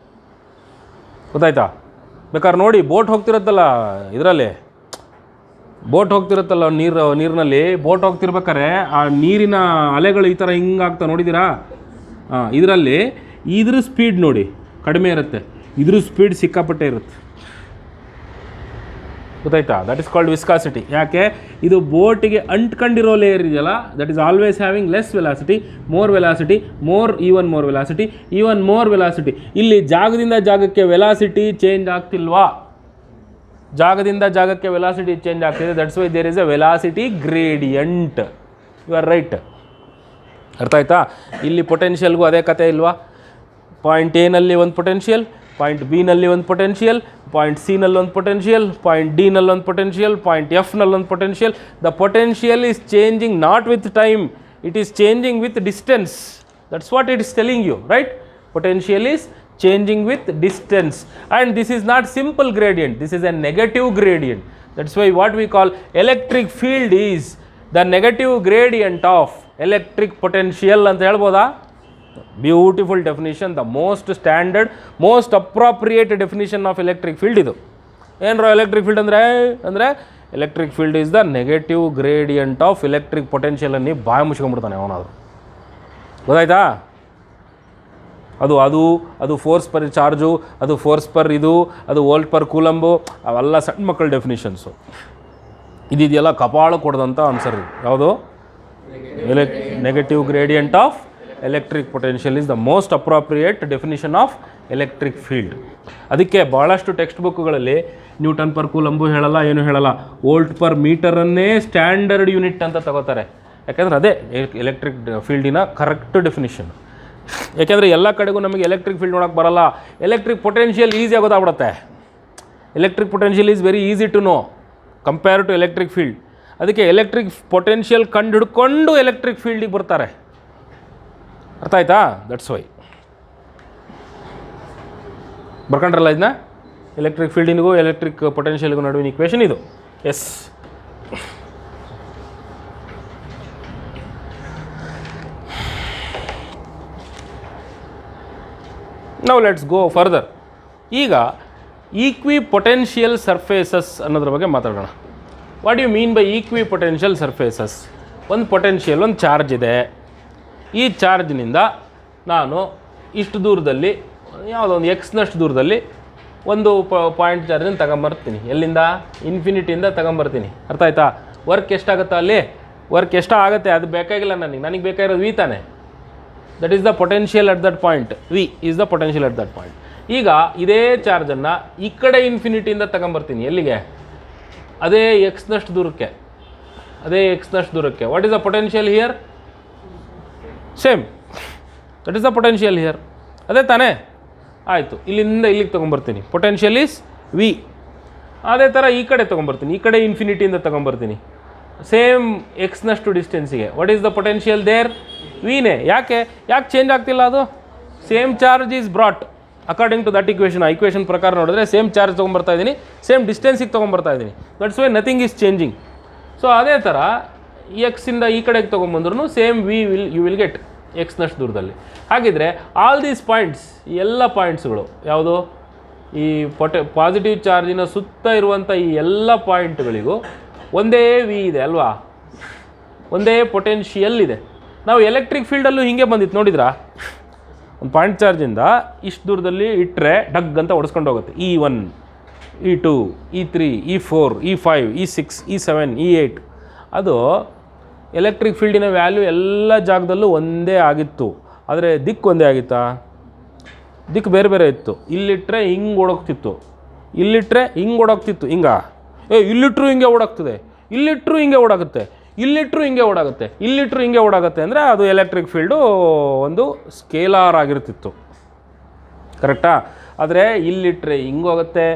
ಗೊತ್ತಾಯ್ತಾ? ಬೇಕಾದ್ರೆ ನೋಡಿ, ಬೋಟ್ ಹೋಗ್ತಿರುತ್ತಲ್ಲ, ಇದರಲ್ಲಿ ಬೋಟ್ ಹೋಗ್ತಿರುತ್ತಲ್ಲ, ನೀರಿನಲ್ಲಿ ಬೋಟ್ ಹೋಗ್ತಿರ್ಬೇಕಾರೆ ಆ ನೀರಿನ ಅಲೆಗಳು ಈ ಥರ ಹಿಂಗಾಗ್ತಾ ನೋಡಿದ್ದೀರಾ? ಇದರಲ್ಲಿ ಇದ್ರ ಸ್ಪೀಡ್ ನೋಡಿ ಕಡಿಮೆ ಇರುತ್ತೆ, ಇದ್ರ ಸ್ಪೀಡ್ ಸಿಕ್ಕಾಪಟ್ಟೆ ಇರುತ್ತೆ. ಗೊತ್ತಾಯ್ತಾ? That is called viscosity. ಯಾಕೆ? ಇದು ಬೋಟಿಗೆ ಅಂಟ್ಕೊಂಡಿರೋ ಲೇಯರ್ ಇದೆಯಲ್ಲ, that is always having less velocity, more velocity, even more velocity. ಇಲ್ಲಿ ಜಾಗದಿಂದ ಜಾಗಕ್ಕೆ ವೆಲಾಸಿಟಿ ಚೇಂಜ್ ಆಗ್ತಿಲ್ವಾ? ಜಾಗದಿಂದ ಜಾಗಕ್ಕೆ ವೆಲಾಸಿಟಿ ಚೇಂಜ್ ಆಗ್ತಿದೆ. That's why there is a velocity gradient. You are right. ಅರ್ಥ ಆಯ್ತಾ? ಇಲ್ಲಿ ಪೊಟೆನ್ಷಿಯಲ್ಗೂ ಅದೇ ಕತೆ ಇಲ್ವಾ? ಪಾಯಿಂಟ್ ಎನಲ್ಲಿ ಒಂದು ಪೊಟೆನ್ಷಿಯಲ್, ಪಾಯಿಂಟ್ ಬಿ ನಲ್ಲಿ ಒಂದು ಪೊಟೆನ್ಷಿಯಲ್, ಪಾಯಿಂಟ್ ಸಿ ನಲ್ಲಿ ಒಂದು ಪೊಟೆನ್ಷಿಯಲ್, ಪಾಯಿಂಟ್ ಡಿ ನಲ್ಲಿ ಒಂದು ಪೊಟೆನ್ಷಿಯಲ್, ಪಾಯಿಂಟ್ ಎಫ್ ನಲ್ಲಿ ಒಂದು potential. The potential is changing not with time, it is changing with distance. That's what it is telling you, right? Potential is changing with distance, and this is not simple gradient, this is a negative gradient. That's why what we call electric field is the negative gradient of electric potential anta helboda. Beautiful definition, the most standard, most appropriate definition of electric field idu. Enro electric field andre electric field is the negative gradient of electric potential anni ಬಾಯಿ ಮುಚ್ಕೊಂಡ್ಬಿಡ್ತಾನೆ ಅವನಾದ್ರು. ಗೊತ್ತಾಯ್ತಾ? ಅದು ಫೋರ್ಸ್ ಪರ್ ಚಾರ್ಜು, ಅದು ಫೋರ್ಸ್ ಪರ್ ಇದು, ಅದು ವೋಲ್ಟ್ ಪರ್ ಕೂಲಂಬು, ಅವೆಲ್ಲ ಸಣ್ಣ ಮಕ್ಕಳ ಡೆಫಿನಿಷನ್ಸು. ಇದೆಯಲ್ಲ ಕಪಾಳ ಕೊಡದಂಥ ಆನ್ಸರ್ ಇದು. ಯಾವುದು? Negative gradient of electric potential is the most appropriate definition of electric field. ಅದಕ್ಕೆ ಭಾಳಷ್ಟು ಟೆಕ್ಸ್ಟ್ ಬುಕ್ಗಳಲ್ಲಿ ನ್ಯೂಟನ್ ಪರ್ ಕೂಲಂಬು ಹೇಳಲ್ಲ, ಏನು ಹೇಳಲ್ಲ, ವೋಲ್ಟ್ ಪರ್ ಮೀಟರನ್ನೇ ಸ್ಟ್ಯಾಂಡರ್ಡ್ ಯೂನಿಟ್ ಅಂತ ತಗೋತಾರೆ. ಯಾಕೆಂದರೆ ಅದೇ ಎಲೆಕ್ಟ್ರಿಕ್ ಫೀಲ್ಡಿನ ಕರೆಕ್ಟ್ ಡೆಫಿನಿಷನ್. ಯಾಕೆಂದರೆ ಎಲ್ಲ ಕಡೆಗೂ ನಮಗೆ ಎಲೆಕ್ಟ್ರಿಕ್ ಫೀಲ್ಡ್ ನೋಡೋಕ್ಕೆ ಬರಲ್ಲ. ಎಲೆಕ್ಟ್ರಿಕ್ ಪೊಟೆನ್ಷಿಯಲ್ ಈಸಿಯಾಗಿ ಗೊತ್ತಾಗ್ಬಿಡುತ್ತೆ. Electric potential is very easy to know compare to electric field. ಅದಕ್ಕೆ ಎಲೆಕ್ಟ್ರಿಕ್ ಪೊಟೆನ್ಷಿಯಲ್ ಕಂಡು ಹಿಡ್ಕೊಂಡು ಎಲೆಕ್ಟ್ರಿಕ್ ಫೀಲ್ಡಿಗೆ ಬರ್ತಾರೆ. ಅರ್ಥ ಆಯ್ತಾ? ದಟ್ಸ್ ವೈ ಬರ್ಕೊಂಡ್ರಲ್ಲ ಇದನ್ನ. ಎಲೆಕ್ಟ್ರಿಕ್ ಫೀಲ್ಡಿನಿಗೂ ಎಲೆಕ್ಟ್ರಿಕ್ ಪೊಟೆನ್ಷಿಯಲ್ಗೂ ನಡುವಿನ ಇಕ್ವೇಷನ್ ಇದು. Yes, now let's go further. ಈಗ ಈಕ್ವಿ ಪೊಟೆನ್ಷಿಯಲ್ ಸರ್ಫೇಸಸ್ ಅನ್ನೋದ್ರ ಬಗ್ಗೆ ಮಾತಾಡೋಣ. What you mean by equipotential surfaces? ಒಂದು ಪೊಟೆನ್ಷಿಯಲ್, ಒಂದು ಚಾರ್ಜ್ ಇದೆ. ಈ ಚಾರ್ಜ್ನಿಂದ ನಾನು ಇಷ್ಟು ದೂರದಲ್ಲಿ, ಯಾವುದೋ ಒಂದು ಎಕ್ಸ್ನಷ್ಟು ದೂರದಲ್ಲಿ ಒಂದು ಪಾಯಿಂಟ್ ಚಾರ್ಜನ್ನು ತಗೊಂಬರ್ತೀನಿ. ಎಲ್ಲಿಂದ? ಇನ್ಫಿನಿಟಿಯಿಂದ ತಗೊಂಬರ್ತೀನಿ. ಅರ್ಥ ಆಯ್ತಾ? ವರ್ಕ್ ಎಷ್ಟಾಗುತ್ತಾ ಅಲ್ಲಿ? ವರ್ಕ್ ಎಷ್ಟ ಆಗುತ್ತೆ ಅದು ಬೇಕಾಗಿಲ್ಲ ನನಗೆ ಬೇಕಾಗಿರೋದು ವಿ ತಾನೆ. That is the potential at that point. V is the potential at that point. ಈಗ ಇದೇ ಚಾರ್ಜನ್ನು ಈ ಕಡೆ ಇನ್ಫಿನಿಟಿಯಿಂದ ತಗೊಂಬರ್ತೀನಿ. ಎಲ್ಲಿಗೆ? ಅದೇ ಎಕ್ಸ್ನಷ್ಟು ದೂರಕ್ಕೆ. What is the potential here? Same. That is the potential here. ಅದೇ ತಾನೇ? ಆಯಿತು, ಇಲ್ಲಿಂದ ಇಲ್ಲಿಗೆ ತೊಗೊಂಬರ್ತೀನಿ. Potential is V. ಅದೇ ಥರ ಈ ಕಡೆ ತೊಗೊಂಬರ್ತೀನಿ, ಈ ಕಡೆ ಇನ್ಫಿನಿಟಿಯಿಂದ ತೊಗೊಂಬರ್ತೀನಿ ಸೇಮ್ ಎಕ್ಸ್ನಷ್ಟು ಡಿಸ್ಟೆನ್ಸಿಗೆ. What is the potential there? ವಿನೇ. ಯಾಕೆ ಚೇಂಜ್ ಆಗ್ತಿಲ್ಲ? ಅದು same charge is brought according to that equation. ಆ ಇಕ್ವೇಷನ್ ಪ್ರಕಾರ ನೋಡಿದ್ರೆ ಸೇಮ್ ಚಾರ್ಜ್ ತೊಗೊಂಬರ್ತಾ ಇದ್ದೀನಿ, ಸೇಮ್ ಡಿಸ್ಟೆನ್ಸಿಗೆ ತೊಗೊಂಬರ್ತಾ ಇದ್ದೀನಿ. That's Y nothing is changing. So ಅದೇ ಥರ ಎಕ್ಸಿಂದ ಈ ಕಡೆಗೆ ತೊಗೊಂಬಂದ್ರೂ ಸೇಮ್ ಯು ವಿಲ್ ಗೆಟ್ ಎಕ್ಸ್ನಷ್ಟು ದೂರದಲ್ಲಿ. ಹಾಗಿದ್ರೆ ಆಲ್ ದೀಸ್ ಪಾಯಿಂಟ್ಸ್, ಎಲ್ಲ ಪಾಯಿಂಟ್ಸ್ಗಳು ಯಾವುದು? ಈ ಪಾಸಿಟಿವ್ ಚಾರ್ಜಿನ ಸುತ್ತ ಇರುವಂಥ ಈ ಎಲ್ಲ ಪಾಯಿಂಟ್ಗಳಿಗೂ ಒಂದೇ ವಿ ಇದೆ ಅಲ್ವಾ? ಒಂದೇ ಪೊಟೆನ್ಷಿಯಲ್ ಇದೆ. ನಾವು ಎಲೆಕ್ಟ್ರಿಕ್ ಫೀಲ್ಡಲ್ಲೂ ಹೀಗೆ ಬಂದಿತ್ತು ನೋಡಿದ್ರಾ? ಒಂದು ಪಾಯಿಂಟ್ ಚಾರ್ಜಿಂದ ಇಷ್ಟು ದೂರದಲ್ಲಿ ಇಟ್ಟರೆ ಡಗ್ ಅಂತ ಹೊಡೆಸ್ಕೊಂಡು ಹೋಗುತ್ತೆ. E1, E2, E3, E4, E5, E6, E7, E8. ಅದು ಎಲೆಕ್ಟ್ರಿಕ್ ಫೀಲ್ಡಿನ ವ್ಯಾಲ್ಯೂ ಎಲ್ಲ ಜಾಗದಲ್ಲೂ ಒಂದೇ ಆಗಿತ್ತು. ಆದರೆ ದಿಕ್ಕು ಒಂದೇ ಆಗಿತ್ತಾ? ದಿಕ್ಕು ಬೇರೆ ಬೇರೆ ಇತ್ತು. ಇಲ್ಲಿಟ್ಟರೆ ಹಿಂಗೆ ಓಡೋಗ್ತಿತ್ತು, ಇಲ್ಲಿಟ್ಟರೆ ಹಿಂಗೆ ಓಡೋಗ್ತಿತ್ತು. ಇಲ್ಲಿಟ್ಟರು ಹಿಂಗೆ ಓಡಾಗ್ತದೆ, ಇಲ್ಲಿಟ್ಟರು ಹಿಂಗೆ ಓಡಾಗುತ್ತೆ, ಇಲ್ಲಿಟ್ಟರು ಹಿಂಗೆ ಓಡಾಗುತ್ತೆ, ಇಲ್ಲಿಟ್ಟರು ಹಿಂಗೆ ಓಡಾಗುತ್ತೆ. ಅಂದರೆ ಅದು ಎಲೆಕ್ಟ್ರಿಕ್ ಫೀಲ್ಡು ಒಂದು ಸ್ಕೇಲಾರ್ ಆಗಿರ್ತಿತ್ತು. ಕರೆಕ್ಟಾ? ಆದರೆ ಇಲ್ಲಿಟ್ಟರೆ ಹಿಂಗೋಗುತ್ತೆ,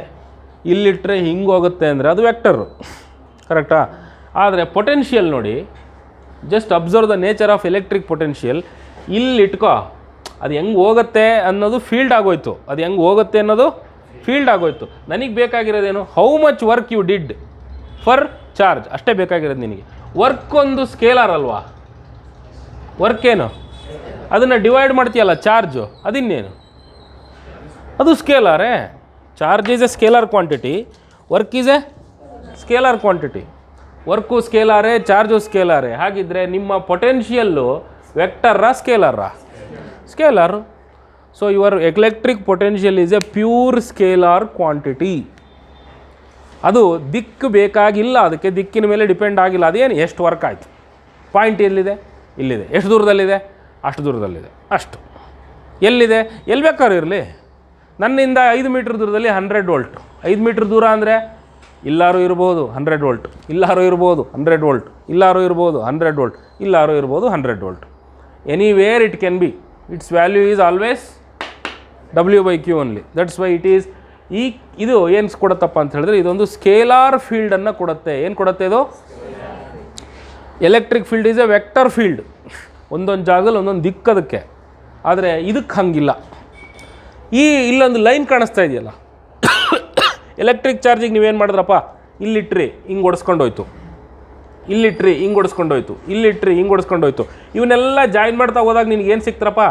ಇಲ್ಲಿಟ್ಟರೆ ಹಿಂಗೋಗುತ್ತೆ ಅಂದರೆ ಅದು ವೆಕ್ಟರು. ಕರೆಕ್ಟಾ? ಆದರೆ ಪೊಟೆನ್ಷಿಯಲ್ ನೋಡಿ, just observe the nature of electric potential. ಇಲ್ಲಿ ಇಟ್ಕೋ, ಅದು ಹೆಂಗೆ ಹೋಗುತ್ತೆ ಅನ್ನೋದು ಫೀಲ್ಡ್ ಆಗೋಯ್ತು, ಅದು ಹೆಂಗೆ ಹೋಗುತ್ತೆ ಅನ್ನೋದು ಫೀಲ್ಡ್ ಆಗೋಯ್ತು. ನನಗೆ ಬೇಕಾಗಿರೋದೇನು, how much work you did for charge, ಅಷ್ಟೇ ಬೇಕಾಗಿರೋದು ನಿನಗೆ. ವರ್ಕ್ ಒಂದು ಸ್ಕೇಲಾರ್ ಅಲ್ವಾ, ವರ್ಕ್ ಏನು, ಅದನ್ನು ಡಿವೈಡ್ ಮಾಡ್ತೀಯಲ್ಲ ಚಾರ್ಜು, ಅದಿನ್ನೇನು, ಅದು ಸ್ಕೇಲಾರೇ. Charge is a scalar quantity, work is a scalar quantity. Work ಸ್ಕೇಲಾರೇ, ಚಾರ್ಜು ಸ್ಕೇಲಾರೇ. ಹಾಗಿದ್ದರೆ ನಿಮ್ಮ ಪೊಟೆನ್ಷಿಯಲ್ಲು ವೆಕ್ಟರ್ರಾ ಸ್ಕೇಲಾರಾ? Scalar. So your electric potential is a pure scalar quantity. ಅದು ದಿಕ್ಕು ಬೇಕಾಗಿಲ್ಲ, ಅದಕ್ಕೆ ದಿಕ್ಕಿನ ಮೇಲೆ ಡಿಪೆಂಡ್ ಆಗಿಲ್ಲ. ಅದೇನು ಎಷ್ಟು ವರ್ಕ್ ಆಯಿತು, ಪಾಯಿಂಟ್ ಎಲ್ಲಿದೆ, ಇಲ್ಲಿದೆ, ಎಷ್ಟು ದೂರದಲ್ಲಿದೆ, ಅಷ್ಟು ದೂರದಲ್ಲಿದೆ, ಅಷ್ಟು. ಎಲ್ಲಿದೆ, ಎಲ್ಲಿ ಬೇಕಾದ್ರೂ ಇರಲಿ. ನನ್ನಿಂದ 5 ಮೀಟ್ರ್ ದೂರದಲ್ಲಿ 100 ವೋಲ್ಟ್, 5 ಮೀಟ್ರ್ ದೂರ ಅಂದರೆ ಇಲ್ಲಾರು ಇರ್ಬೋದು 100 ವೋಲ್ಟ್, ಇಲ್ಲಾರು ಇರ್ಬೋದು 100 ವೋಲ್ಟ್, ಇಲ್ಲಾರು ಇರ್ಬೋದು 100 ವೋಲ್ಟ್, ಇಲ್ಲಾರು ಇರ್ಬೋದು 100 volt. Anywhere it can be, it's value is always W/Q only. That's why it is. ಇದು ಏನು ಕೊಡುತ್ತಪ್ಪ ಅಂತ ಹೇಳಿದ್ರೆ, ಇದೊಂದು ಸ್ಕೇಲಾರ್ ಫೀಲ್ಡನ್ನು ಕೊಡುತ್ತೆ. ಏನು ಕೊಡುತ್ತೆ ಇದು? Electric field is A vector field. ಒಂದೊಂದು ಜಾಗದಲ್ಲಿ ಒಂದೊಂದು ದಿಕ್ಕದಕ್ಕೆ. ಆದರೆ ಇದಕ್ಕೆ ಹಂಗಿಲ್ಲ. ಇಲ್ಲೊಂದು ಲೈನ್ ಕಾಣಿಸ್ತಾ ಇದೆಯಲ್ಲ, ಎಲೆಕ್ಟ್ರಿಕ್ ಚಾರ್ಜಿಗೆ ನೀವೇನು ಮಾಡಿದ್ರಪ್ಪ, ಇಲ್ಲಿಟ್ರಿ ಹಿಂಗೆ ಓಡಿಸ್ಕೊಂಡೋಯ್ತು, ಇಲ್ಲಿಟ್ರಿ ಹಿಂಗೆ ಓಡಿಸ್ಕೊಂಡೋಯ್ತು, ಇಲ್ಲಿಟ್ರಿ ಹಿಂಗೆ ಓಡಿಸ್ಕೊಂಡೋಯ್ತು. ಇವನ್ನೆಲ್ಲ ಜಾಯಿನ್ ಮಾಡ್ತಾ ಹೋದಾಗ ನಿನಗೇನು ಸಿಕ್ತರಪ್ಪ,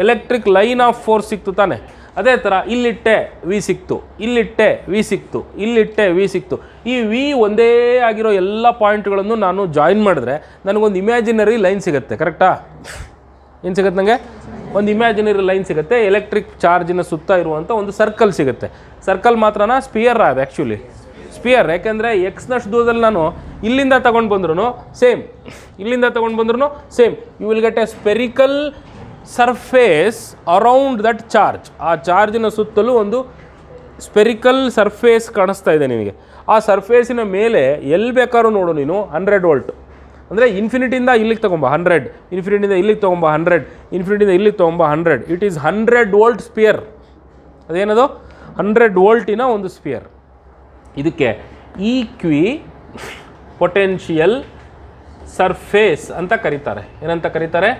ಎಲೆಕ್ಟ್ರಿಕ್ ಲೈನ್ ಆಫ್ ಫೋರ್ಸ್ ಸಿಕ್ತು ತಾನೆ. ಅದೇ ಥರ ಇಲ್ಲಿಟ್ಟೆ ವಿ ಸಿಕ್ತು, ಇಲ್ಲಿಟ್ಟೆ ವಿ ಸಿಕ್ತು, ಇಲ್ಲಿಟ್ಟೆ ವಿ ಸಿಕ್ತು. ಈ ವಿ ಒಂದೇ ಆಗಿರೋ ಎಲ್ಲ ಪಾಯಿಂಟ್ಗಳನ್ನು ನಾನು ಜಾಯಿನ್ ಮಾಡಿದ್ರೆ ನನಗೊಂದು ಇಮ್ಯಾಜಿನರಿ ಲೈನ್ ಸಿಗುತ್ತೆ. ಕರೆಕ್ಟಾ? ಏನು ಸಿಗುತ್ತೆ ನನಗೆ? ಒಂದು ಇಮ್ಯಾಜಿನರಿ ಲೈನ್ ಸಿಗುತ್ತೆ. ಎಲೆಕ್ಟ್ರಿಕ್ ಚಾರ್ಜಿನ ಸುತ್ತ ಇರುವಂಥ ಒಂದು ಸರ್ಕಲ್ ಸಿಗುತ್ತೆ. ಸರ್ಕಲ್ ಮಾತ್ರನಾ, ಸ್ಪಿಯರ್ ಅದು ಆ್ಯಕ್ಚುಲಿ ಸ್ಪಿಯರ್. ಯಾಕೆಂದರೆ ಎಕ್ಸ್ನಷ್ಟು ದೂರದಲ್ಲಿ ನಾನು ಇಲ್ಲಿಂದ ತೊಗೊಂಡು ಬಂದ್ರೂ ಸೇಮ್, ಇಲ್ಲಿಂದ ತೊಗೊಂಡು ಬಂದ್ರೂ same. You will get a spherical surface around that charge. ಆ ಚಾರ್ಜಿನ ಸುತ್ತಲೂ ಒಂದು ಸ್ಪೆರಿಕಲ್ ಸರ್ಫೇಸ್ ಕಾಣಿಸ್ತಾ ಇದೆ ನಿನಗೆ. ಆ ಸರ್ಫೇಸಿನ ಮೇಲೆ ಎಲ್ಲಿ ಬೇಕಾದ್ರೂ ನೋಡು ನೀನು 100 ವೋಲ್ಟ್ ಅಂದರೆ ಇನ್ಫಿನಿಟಿಯಿಂದ ಇಲ್ಲಿಗೆ ತೊಗೊಂಬ 100, ಇನ್ಫಿನಿಟಿಯಿಂದ ಇಲ್ಲಿಗೆ ತೊಗೊಂಬ 100, ಇನ್ಫಿನಿಟಿಯಿಂದ ಇಲ್ಲಿಗೆ ತೊಗೊಂಬ 100. It is 100 volt sphere. ಅದೇನದು? 100 ವೋಲ್ಟಿನ ಒಂದು ಸ್ಪಿಯರ್. ಇದಕ್ಕೆ ಈಕ್ವಿ ಪೊಟೆನ್ಷಿಯಲ್ ಸರ್ಫೇಸ್ ಅಂತ ಕರೀತಾರೆ. ಏನಂತ ಕರೀತಾರೆ?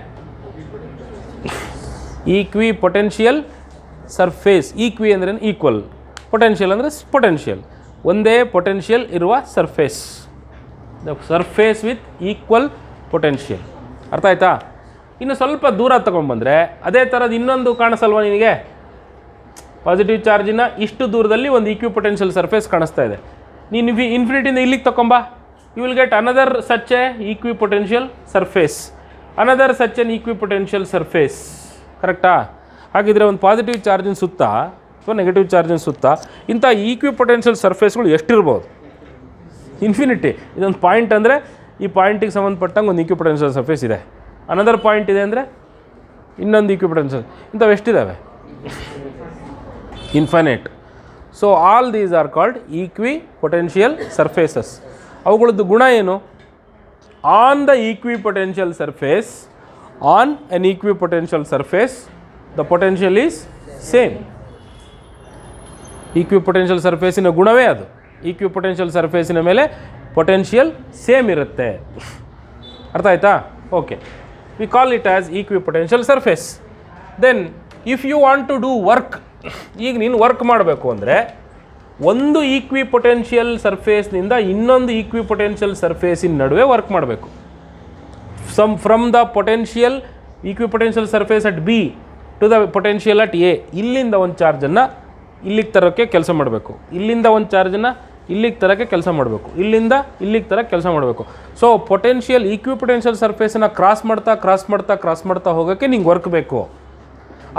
ಈಕ್ವಿ ಪೊಟೆನ್ಷಿಯಲ್ ಸರ್ಫೇಸ್. ಈಕ್ವಿ ಅಂದ್ರೆ ಈಕ್ವಲ್, ಪೊಟೆನ್ಷಿಯಲ್ ಅಂದರೆ ಪೊಟೆನ್ಷಿಯಲ್, ಒಂದೇ ಪೊಟೆನ್ಷಿಯಲ್ ಇರುವ surface. The surface with equal potential. ಅರ್ಥ ಆಯ್ತಾ? ಇನ್ನು ಸ್ವಲ್ಪ ದೂರ ತೊಗೊಂಡ್ಬಂದರೆ ಅದೇ ಥರದ್ದು ಇನ್ನೊಂದು ಕಾಣಿಸಲ್ವ ನಿನಗೆ? ಪಾಸಿಟಿವ್ ಚಾರ್ಜಿನ ಇಷ್ಟು ದೂರದಲ್ಲಿ ಒಂದು ಈಕ್ವಿ ಪೊಟೆನ್ಷಿಯಲ್ ಸರ್ಫೇಸ್ ಕಾಣಿಸ್ತಾ ಇದೆ. ನೀನು ಇನ್ಫಿನಿಟಿಯಿಂದ ಇಲ್ಲಿಗೆ ತೊಗೊಂಬ, you will get another such a equipotential surface, another such an equipotential surface. ಕರೆಕ್ಟಾ? ಹಾಗಿದ್ರೆ ಒಂದು ಪಾಸಿಟಿವ್ ಚಾರ್ಜಿನ ಸುತ್ತ ಅಥವಾ ನೆಗೆಟಿವ್ ಚಾರ್ಜಿನ ಸುತ್ತ ಇಂಥ ಈಕ್ವಿ ಪೊಟೆನ್ಷಿಯಲ್ ಸರ್ಫೇಸ್ಗಳು ಎಷ್ಟಿರ್ಬೋದು? ಇನ್ಫಿನಿಟಿ. ಇದೊಂದು ಪಾಯಿಂಟ್ ಅಂದರೆ ಈ ಪಾಯಿಂಟಿಗೆ ಸಂಬಂಧಪಟ್ಟಂಗೆ ಒಂದು ಈಕ್ವಿ ಪೊಟೆನ್ಷಿಯಲ್ ಸರ್ಫೇಸ್ ಇದೆ. ಅನದರ್ ಪಾಯಿಂಟ್ ಇದೆ ಅಂದರೆ ಇನ್ನೊಂದು ಈಕ್ವಿ ಪೊಟೆನ್ಷಿಯಲ್. ಇಂಥವು ಎಷ್ಟಿದ್ದಾವೆ? Infinite. So all these are called equipotential surfaces. ಅವುಗಳದ್ದು ಗುಣ ಏನು? On the equipotential surface, on an equipotential surface the potential is same. Equipotential ಸರ್ಫೇಸಿನ ಗುಣವೇ ಅದು. ಈಕ್ವಿ ಪೊಟೆನ್ಷಿಯಲ್ ಸರ್ಫೇಸಿನ ಮೇಲೆ ಪೊಟೆನ್ಷಿಯಲ್ ಸೇಮ್ ಇರುತ್ತೆ. ಅರ್ಥ ಆಯ್ತಾ? Okay, we call it as equipotential surface. Then if you want to do work, ಈಗ ನೀನು ವರ್ಕ್ ಮಾಡಬೇಕು ಅಂದರೆ ಒಂದು ಈಕ್ವಿ ಪೊಟೆನ್ಷಿಯಲ್ ಸರ್ಫೇಸ್ನಿಂದ ಇನ್ನೊಂದು ಈಕ್ವಿ ಪೊಟೆನ್ಷಿಯಲ್ ಸರ್ಫೇಸಿನ ನಡುವೆ ವರ್ಕ್ ಮಾಡಬೇಕು. From the potential equipotential surface at B to the potential at A. ಇಲ್ಲಿಂದ ಒಂದು ಚಾರ್ಜನ್ನು ಇಲ್ಲಿಗೆ ತರೋಕ್ಕೆ ಕೆಲಸ ಮಾಡಬೇಕು, ಇಲ್ಲಿಂದ ಒಂದು ಚಾರ್ಜನ್ನು ಇಲ್ಲಿಗೆ ತರೋಕ್ಕೆ ಕೆಲಸ ಮಾಡಬೇಕು, ಇಲ್ಲಿಂದ ಇಲ್ಲಿಗೆ ತರೋಕ್ಕೆ ಕೆಲಸ ಮಾಡಬೇಕು. ಸೊ ಪೊಟೆನ್ಷಿಯಲ್ ಈಕ್ವಿ ಪೊಟೆನ್ಷಿಯಲ್ ಸರ್ಫೇಸನ್ನು ಕ್ರಾಸ್ ಮಾಡ್ತಾ ಹೋಗೋಕ್ಕೆ ನಿಂಗೆ ವರ್ಕ್ ಬೇಕು.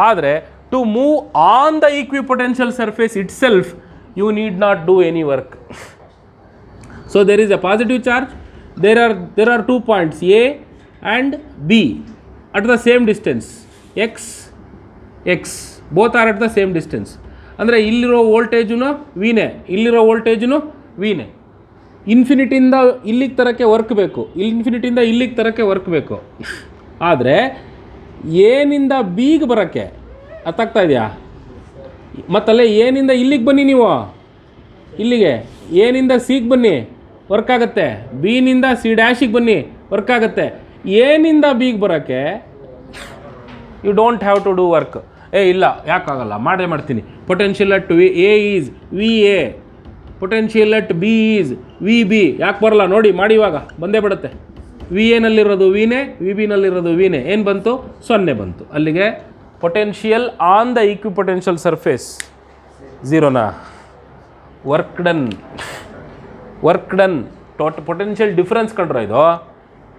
ಆದರೆ to move on the equipotential surface itself you need not do any work. So there is a positive charge, there are 2 points A and B at the same distance, x, both are at the same distance. ಅಂದರೆ ಇಲ್ಲಿರೋ ವೋಲ್ಟೇಜುನು ವಿನೇ, ಇಲ್ಲಿರೋ ವೋಲ್ಟೇಜುನು ವಿನೇ. ಇನ್ಫಿನಿಟಿಯಿಂದ ಇಲ್ಲಿಗೆ ತರೋಕ್ಕೆ ವರ್ಕ್ ಬೇಕು, ಇನ್ಫಿನಿಟಿಯಿಂದ ಇಲ್ಲಿಗೆ ತರೋಕ್ಕೆ ವರ್ಕ್ ಬೇಕು. ಆದರೆ ಏನಿಂದ ಬಿಗೆ ಬರೋಕ್ಕೆ ಅರ್ಥ ಆಗ್ತಾ ಇದೆಯಾ? ಮತ್ತಲ್ಲೇ ಏನಿಂದ ಇಲ್ಲಿಗೆ ಬನ್ನಿ, ನೀವು ಇಲ್ಲಿಗೆ ಏನಿಂದ ಸಿಗೆ ಬನ್ನಿ ವರ್ಕ್ ಆಗುತ್ತೆ, ಬಿನಿಂದ ಸಿ ಡ್ಯಾಶಿಗೆ ಬನ್ನಿ ವರ್ಕ್ ಆಗುತ್ತೆ. ಏನಿಂದ ಬಿಗೆ ಬರೋಕ್ಕೆ you don't have to do work. ಇಲ್ಲ ಯಾಕಾಗಲ್ಲ, ಮಾಡ್ತೀನಿ. Potential at A is V A, potential at B is V B. ಯಾಕೆ ಬರಲ್ಲ ನೋಡಿ, ಮಾಡಿ ಇವಾಗ ಬಂದೇ ಬಿಡುತ್ತೆ. ವಿ ಎನಲ್ಲಿರೋದು ವಿನೇ, ವಿ ಬಿನಲ್ಲಿರೋದು ವಿನೇ. ಏನು ಬಂತು? 0 ಬಂತು. ಅಲ್ಲಿಗೆ potential on the equipotential surface ಝೀರೋನಾ? ವರ್ಕ್ ಡನ್ ಪೊಟೆನ್ಷಿಯಲ್ ಡಿಫರೆನ್ಸ್ ಕಂಡ್ರೆ ಇದು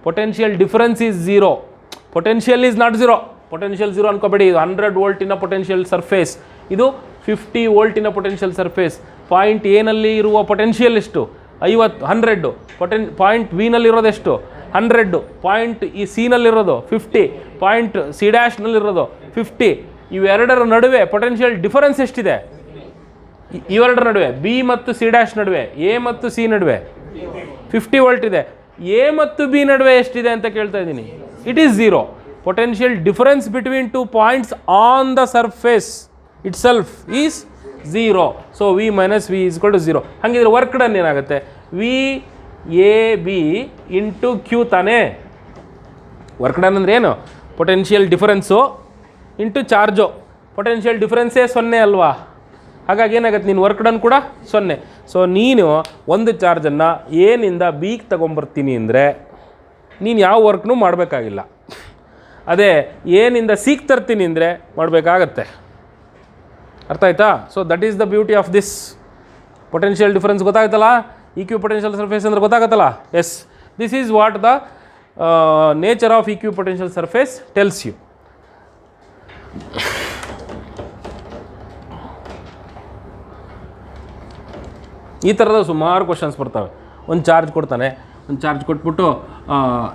potential difference is zero, potential is not zero. Potential zero ಅನ್ಕೋಬೇಡಿ. ಇದು 100 ವೋಲ್ಟಿನ ಪೊಟೆನ್ಷಿಯಲ್ ಸರ್ಫೇಸ್, ಇದು 50 ವೋಲ್ಟಿನ ಪೊಟೆನ್ಷಿಯಲ್ ಸರ್ಫೇಸ್. ಪಾಯಿಂಟ್ ಎನಲ್ಲಿ ಇರುವ ಪೊಟೆನ್ಷಿಯಲ್ ಎಷ್ಟು? 100. ಪಾಯಿಂಟ್ ವಿನಲ್ಲಿರೋದೆಷ್ಟು? 100. ಪಾಯಿಂಟ್ ಈ ಸಿನಲ್ಲಿರೋದು 50. Point C ಡ್ಯಾಶ್ನಲ್ಲಿರೋದು 50. ಇವೆರಡರ ನಡುವೆ ಪೊಟೆನ್ಷಿಯಲ್ ಡಿಫರೆನ್ಸ್ ಎಷ್ಟಿದೆ? ಇವೆರಡರ ನಡುವೆ, ಬಿ ಮತ್ತು ಸಿ ಡ್ಯಾಶ್ ನಡುವೆ, ಎ ಮತ್ತು ಸಿ ನಡುವೆ 50 ವೋಲ್ಟ್ ಇದೆ. ಎ ಮತ್ತು ಬಿ ನಡುವೆ ಎಷ್ಟಿದೆ ಅಂತ ಕೇಳ್ತಾ ಇದ್ದೀನಿ. It is zero. Potential difference between 2 points on the surface itself is zero. So V minus V is equal to zero. ಹಾಗಿದ್ರೆ ವರ್ಕ್ ಡನ್ ಏನಾಗುತ್ತೆ? V A B into Q ತಾನೇ. ವರ್ಕ್ ಡನ್ ಅಂದರೆ ಏನು? Potential difference into charge. Potential ಡಿಫರೆನ್ಸೇ 0 ಅಲ್ವಾ? ಹಾಗಾಗಿ ಏನಾಗುತ್ತೆ? ನೀನು ವರ್ಕ್ ಡನ್ ಕೂಡ 0. ಸೊ ನೀನು ಒಂದು ಚಾರ್ಜನ್ನು ಎನಿಂದ ಬಿಗೆ ತಗೊಂಬರ್ತೀನಿ ಅಂದರೆ ನೀನು ಯಾವ ವರ್ಕ್ನೂ ಮಾಡಬೇಕಾಗಿಲ್ಲ. ಅದೇ ಎನಿಂದ ಸಿಗೆ ತರ್ತೀನಿ ಅಂದರೆ ಮಾಡಬೇಕಾಗತ್ತೆ. ಅರ್ಥ ಆಯ್ತಾ? So that is the beauty of this potential difference. ಗೊತ್ತಾಗುತ್ತಲ್ಲ? ಈಕ್ವಿ ಪೊಟೆನ್ಷಿಯಲ್ ಸರ್ಫೇಸ್ ಅಂದರೆ ಗೊತ್ತಾಗುತ್ತಲ್ಲ? Yes, this is what the nature of equipotential surface tells you. ಈ ಥರದ ಸುಮಾರು ಕ್ವಶನ್ಸ್ ಬರ್ತವೆ. ಒಂದು ಚಾರ್ಜ್ ಕೊಡ್ತಾನೆ, ಒಂದು ಚಾರ್ಜ್ ಕೊಟ್ಬಿಟ್ಟು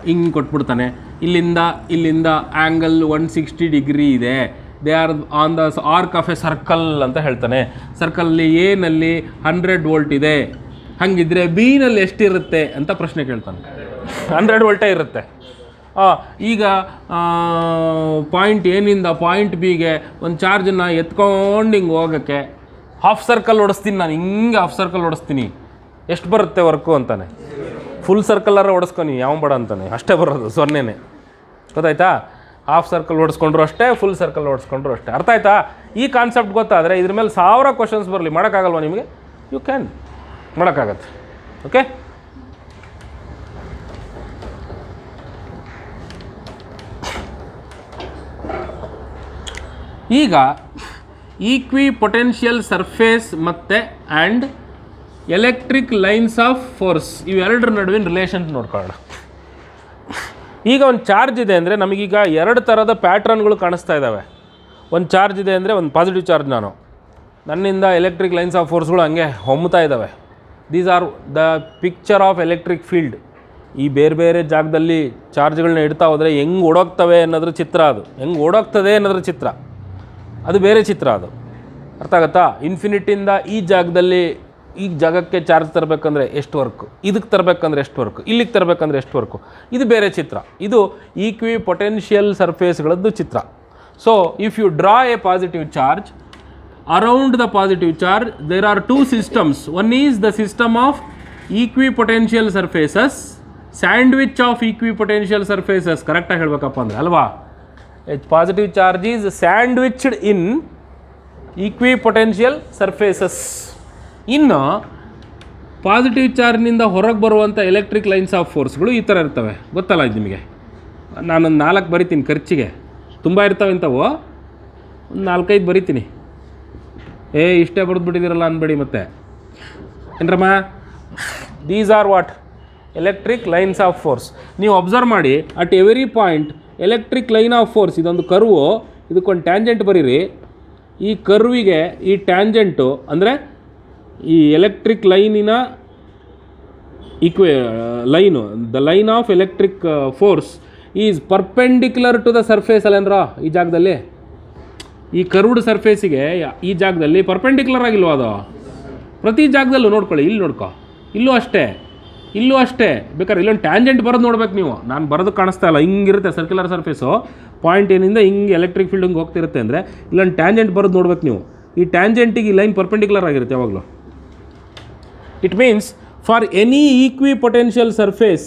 ಹಿಂಗೆ ಕೊಟ್ಬಿಡ್ತಾನೆ. ಇಲ್ಲಿಂದ ಆ್ಯಂಗಲ್ 160 ಡಿಗ್ರಿ ಇದೆ. They are on the arc of A circle ಅಂತ ಹೇಳ್ತಾನೆ. ಸರ್ಕಲಲ್ಲಿ ಎನಲ್ಲಿ 100 ವೋಲ್ಟ್ ಇದೆ. ಹಾಗಿದ್ರೆ ಬಿನಲ್ಲಿ ಎಷ್ಟಿರುತ್ತೆ ಅಂತ ಪ್ರಶ್ನೆ ಕೇಳ್ತಾನೆ. 100 ವೋಲ್ಟೇ ಇರುತ್ತೆ. ಈಗ ಪಾಯಿಂಟ್ ಎನಿಂದ ಪಾಯಿಂಟ್ ಬಿಗೆ ಒಂದು ಚಾರ್ಜನ್ನು ಎತ್ಕೊಂಡು ಹಿಂಗೆ ಹೋಗೋಕ್ಕೆ ಹಾಫ್ ಸರ್ಕಲ್ ಓಡಿಸ್ತೀನಿ ನಾನು. ಹಿಂಗೆ ಹಾಫ್ ಸರ್ಕಲ್ ಓಡಿಸ್ತೀನಿ, ಎಷ್ಟು ಬರುತ್ತೆ ವರ್ಕು ಅಂತಾನೆ. ಫುಲ್ ಸರ್ಕಲ್ಲಾರ ಓಡಿಸ್ಕೊನಿ, ಯಾವ ಬೇಡ ಅಂತಾನೆ. ಅಷ್ಟೇ ಬರೋದು, 0ನೇ. ಗೊತ್ತಾಯ್ತಾ? ಹಾಫ್ ಸರ್ಕಲ್ ಓಡಿಸ್ಕೊಂಡ್ರು ಅಷ್ಟೇ, ಫುಲ್ ಸರ್ಕಲ್ ಓಡಿಸ್ಕೊಂಡ್ರು ಅಷ್ಟೇ. ಅರ್ಥ ಆಯ್ತಾ? ಈ ಕಾನ್ಸೆಪ್ಟ್ ಗೊತ್ತಾದರೆ ಇದ್ರ ಮೇಲೆ 1000 ಕ್ವಶನ್ಸ್ ಬರಲಿ, ಮಾಡೋಕ್ಕಾಗಲ್ವ ನಿಮಗೆ? You can, ಮಾಡೋಕ್ಕಾಗತ್ತೆ. ಓಕೆ, ಈಗ ಈಕ್ವಿ ಪೊಟೆನ್ಷಿಯಲ್ ಸರ್ಫೇಸ್ ಮತ್ತು and electric lines of force ಇವೆರಡರ ನಡುವಿನ ರಿಲೇಷನ್ ನೋಡ್ಕೊಳ್ಳೋಣ. ಈಗ ಒಂದು ಚಾರ್ಜ್ ಇದೆ ಅಂದರೆ ನಮಗೀಗ 2 ಥರದ ಪ್ಯಾಟ್ರನ್ಗಳು ಕಾಣಿಸ್ತಾ ಇದ್ದಾವೆ. ಒಂದು ಚಾರ್ಜ್ ಇದೆ ಅಂದರೆ ಒಂದು ಪಾಸಿಟಿವ್ ಚಾರ್ಜ್, ನನ್ನಿಂದ ಎಲೆಕ್ಟ್ರಿಕ್ ಲೈನ್ಸ್ ಆಫ್ ಫೋರ್ಸ್ಗಳು ಹಂಗೆ ಹೊಮ್ಮುತ್ತಾ ಇದ್ದಾವೆ. These are the picture of electric field. ಈ ಬೇರೆ ಬೇರೆ ಜಾಗದಲ್ಲಿ ಚಾರ್ಜ್ಗಳನ್ನ ಇಡ್ತಾ ಹೋದರೆ ಹೆಂಗೆ ಓಡೋಗ್ತವೆ ಅನ್ನೋದ್ರ ಚಿತ್ರ ಅದು. ಹೆಂಗೆ ಓಡೋಗ್ತದೆ ಅನ್ನೋದ್ರ ಚಿತ್ರ ಅದು ಬೇರೆ ಚಿತ್ರ. ಅದು ಅರ್ಥ ಆಗುತ್ತಾ? ಇನ್ಫಿನಿಟಿಯಿಂದ ಈ ಜಾಗಕ್ಕೆ ಚಾರ್ಜ್ ತರಬೇಕಂದ್ರೆ ಎಷ್ಟು ವರ್ಕು, ಇದಕ್ಕೆ ತರಬೇಕಂದ್ರೆ ಎಷ್ಟು ವರ್ಕು, ಇಲ್ಲಿಗೆ ತರಬೇಕಂದ್ರೆ ಎಷ್ಟು ವರ್ಕು, ಇದು ಬೇರೆ ಚಿತ್ರ. ಇದು ಈಕ್ವಿ ಪೊಟೆನ್ಷಿಯಲ್ ಸರ್ಫೇಸ್ಗಳದ್ದು ಚಿತ್ರ. So if you draw a positive charge, around the positive charge there are 2 systems. One is the system of equipotential surfaces, sandwich of equipotential surfaces. ಕರೆಕ್ಟಾಗಿ ಹೇಳಬೇಕಪ್ಪ ಅಂದರೆ ಅಲ್ವಾ? Positive charge is sandwiched in equipotential surfaces. ಇನ್ನು ಪಾಸಿಟಿವ್ ಚಾರ್ಜ್ನಿಂದ ಹೊರಗೆ ಬರುವಂಥ ಎಲೆಕ್ಟ್ರಿಕ್ ಲೈನ್ಸ್ ಆಫ್ ಫೋರ್ಸ್ಗಳು ಈ ಥರ ಇರ್ತವೆ. ಗೊತ್ತಲ್ಲ ಇದು ನಿಮಗೆ? ನಾನೊಂದು 4 ಬರಿತೀನಿ ಖರ್ಚಿಗೆ. ತುಂಬ ಇರ್ತವೆ ಇಂಥವು, ಒಂದು 4-5 ಬರಿತೀನಿ. ಇಷ್ಟೇ ಬರೆದ್ಬಿಟ್ಟಿದ್ದೀರಲ್ಲ ಅನ್ಬೇಡಿ ಮತ್ತೆ. ಏನ್ರಮ್ಮ? These are what? Electric lines of force. ನೀವು ಅಬ್ಸರ್ವ್ ಮಾಡಿ, at every point electric line of force. ಇದೊಂದು ಕರ್ವು, ಇದಕ್ಕೊಂದು ಟ್ಯಾಂಜೆಂಟ್ ಬರೀರಿ. ಈ ಕರ್ವಿಗೆ ಈ ಟ್ಯಾಂಜೆಂಟು ಅಂದರೆ ಈ ಎಲೆಕ್ಟ್ರಿಕ್ ಲೈನಿನ line, the line of electric force is perpendicular to the surface ಅಲ್ಲೇನ್ರ? ಈ ಜಾಗದಲ್ಲಿ ಈ ಕರ್ವ್ಡ್ ಸರ್ಫೇಸಿಗೆ ಈ ಜಾಗದಲ್ಲಿ ಪರ್ಪೆಂಡಿಕ್ಯುಲರ್ ಆಗಿಲ್ವ ಅದು? ಪ್ರತಿ ಜಾಗದಲ್ಲೂ ನೋಡ್ಕೊಳ್ಳಿ. ಇಲ್ಲಿ ನೋಡ್ಕೊ, ಇಲ್ಲೂ ಅಷ್ಟೇ. ಬೇಕಾದ್ರೆ ಇಲ್ಲೊಂದು ಟ್ಯಾಂಜೆಂಟ್ ಬರೋದು ನೋಡ್ಬೇಕು ನೀವು. ನಾನು ಬರೋದು ಕಾಣಿಸ್ತಾ ಇಲ್ಲ, ಹಿಂಗಿರುತ್ತೆ ಸರ್ಕ್ಯುಲರ್ ಸರ್ಫೇಸು. ಪಾಯಿಂಟ್ ಏನಿಂದ ಹಿಂಗೆ ಎಲೆಕ್ಟ್ರಿಕ್ ಫೀಲ್ಡ್ ಹಿಂಗೆ ಹೋಗ್ತಿರುತ್ತೆ ಅಂದರೆ ಇಲ್ಲೊಂದು ಟ್ಯಾಂಜೆಂಟ್ ಬರೋದು ನೋಡ್ಬೇಕು ನೀವು. ಈ ಟ್ಯಾಂಜೆಂಟಿಗೆ ಈ ಲೈನ್ ಪರ್ಪೆಂಡಿಕ್ಯುಲರ್ ಆಗಿರುತ್ತೆ ಯಾವಾಗಲೂ. It means for any equipotential surface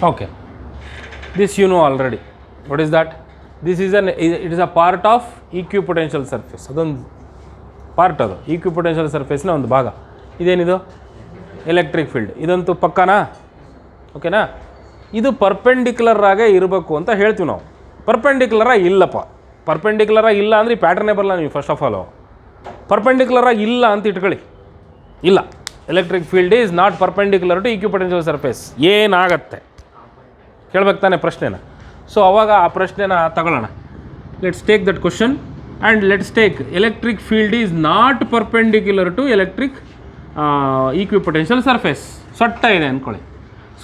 Okay, this you know already. What is that? This is it is a part of equipotential surface. ಅದೊಂದು ಪಾರ್ಟ್, ಅದು ಈಕ್ವಿಪೊಟೆನ್ಷಿಯಲ್ ಸರ್ಫೇಸ್ನ ಒಂದು ಭಾಗ. ಇದೇನಿದು? Electric field. ಇದಂತೂ ಪಕ್ಕನಾ? ಓಕೆನಾ? ಇದು ಪರ್ಪೆಂಡಿಕ್ಯುಲರ್ ಆಗೇ ಇರಬೇಕು ಅಂತ ಹೇಳ್ತೀವಿ ನಾವು. ಪರ್ಪೆಂಡಿಕ್ಯುಲರಾಗಿ ಇಲ್ಲಪ್ಪ. ಪರ್ಪೆಂಡಿಕ್ಯುಲರಾಗಿ ಇಲ್ಲ ಅಂದರೆ ಈ ಪ್ಯಾಟರ್ನೇ ಬರಲ್ಲ ನೀವು. ಫಸ್ಟ್ ಆಫ್ ಆಲು ಪರ್ಪೆಂಡಿಕ್ಯುಲರಾಗಿ ಇಲ್ಲ ಅಂತ ಇಟ್ಕೊಳ್ಳಿ. ಇಲ್ಲ, electric field is not perpendicular to equipotential surface. ಏನಾಗತ್ತೆ ಕೇಳ್ಬೇಕು ತಾನೆ ಪ್ರಶ್ನೆನ. ಸೊ ಅವಾಗ ಆ ಪ್ರಶ್ನೆನ ತಗೊಳ್ಳೋಣ. Let's take that question and let's take electric field is not perpendicular to electric equipotential surface. ಸೊಟ್ಟ ಇದೆ ಅಂದ್ಕೊಳ್ಳಿ.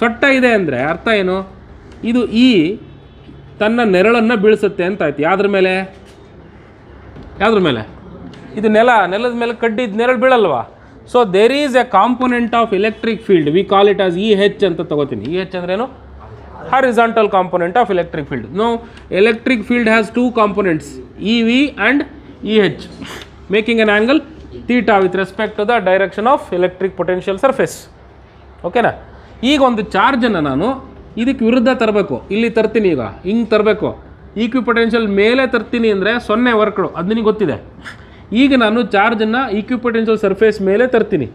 ಸೊಟ್ಟ ಇದೆ ಅಂದರೆ ಅರ್ಥ ಏನು? ಇದು ತನ್ನ ನೆರಳನ್ನು ಬೀಳಿಸುತ್ತೆ ಅಂತ ಆಯ್ತು. ಯಾವುದ್ರ ಮೇಲೆ? ಇದು ನೆಲದ ಮೇಲೆ ಕಡ್ಡಿದ ನೆರಳು ಬೀಳಲ್ವಾ? So there is a component of electric field, we call it as EH ಅಂತ ತಗೋತೀನಿ. EH ಅಂದ್ರೇನು? horizontal component of electric field. Now electric field has two components, EV and EH, making an angle theta with respect to the direction of electric potential surface. ಓಕೆನಾ? ಈಗ ಒಂದು ಚಾರ್ಜನ್ನು ನಾನು ಇದಕ್ಕೆ ವಿರುದ್ಧ ತರಬೇಕು. ಇಲ್ಲಿ ತರ್ತೀನಿ, ಈಗ ಹಿಂಗೆ ತರಬೇಕು. ಈಕ್ವಿಪೊಟೆನ್ಷಿಯಲ್ ಮೇಲೆ ತರ್ತೀನಿ ಅಂದರೆ 0 ವರ್ಕ್ಡು, ಅದು ನಿನಗೆ ಗೊತ್ತಿದೆ. ಈಗ ನಾನು ಚಾರ್ಜನ್ನು ಈಕ್ವಿಪೊಟೆನ್ಷಿಯಲ್ ಸರ್ಫೇಸ್ ಮೇಲೆ ತರ್ತೀನಿ.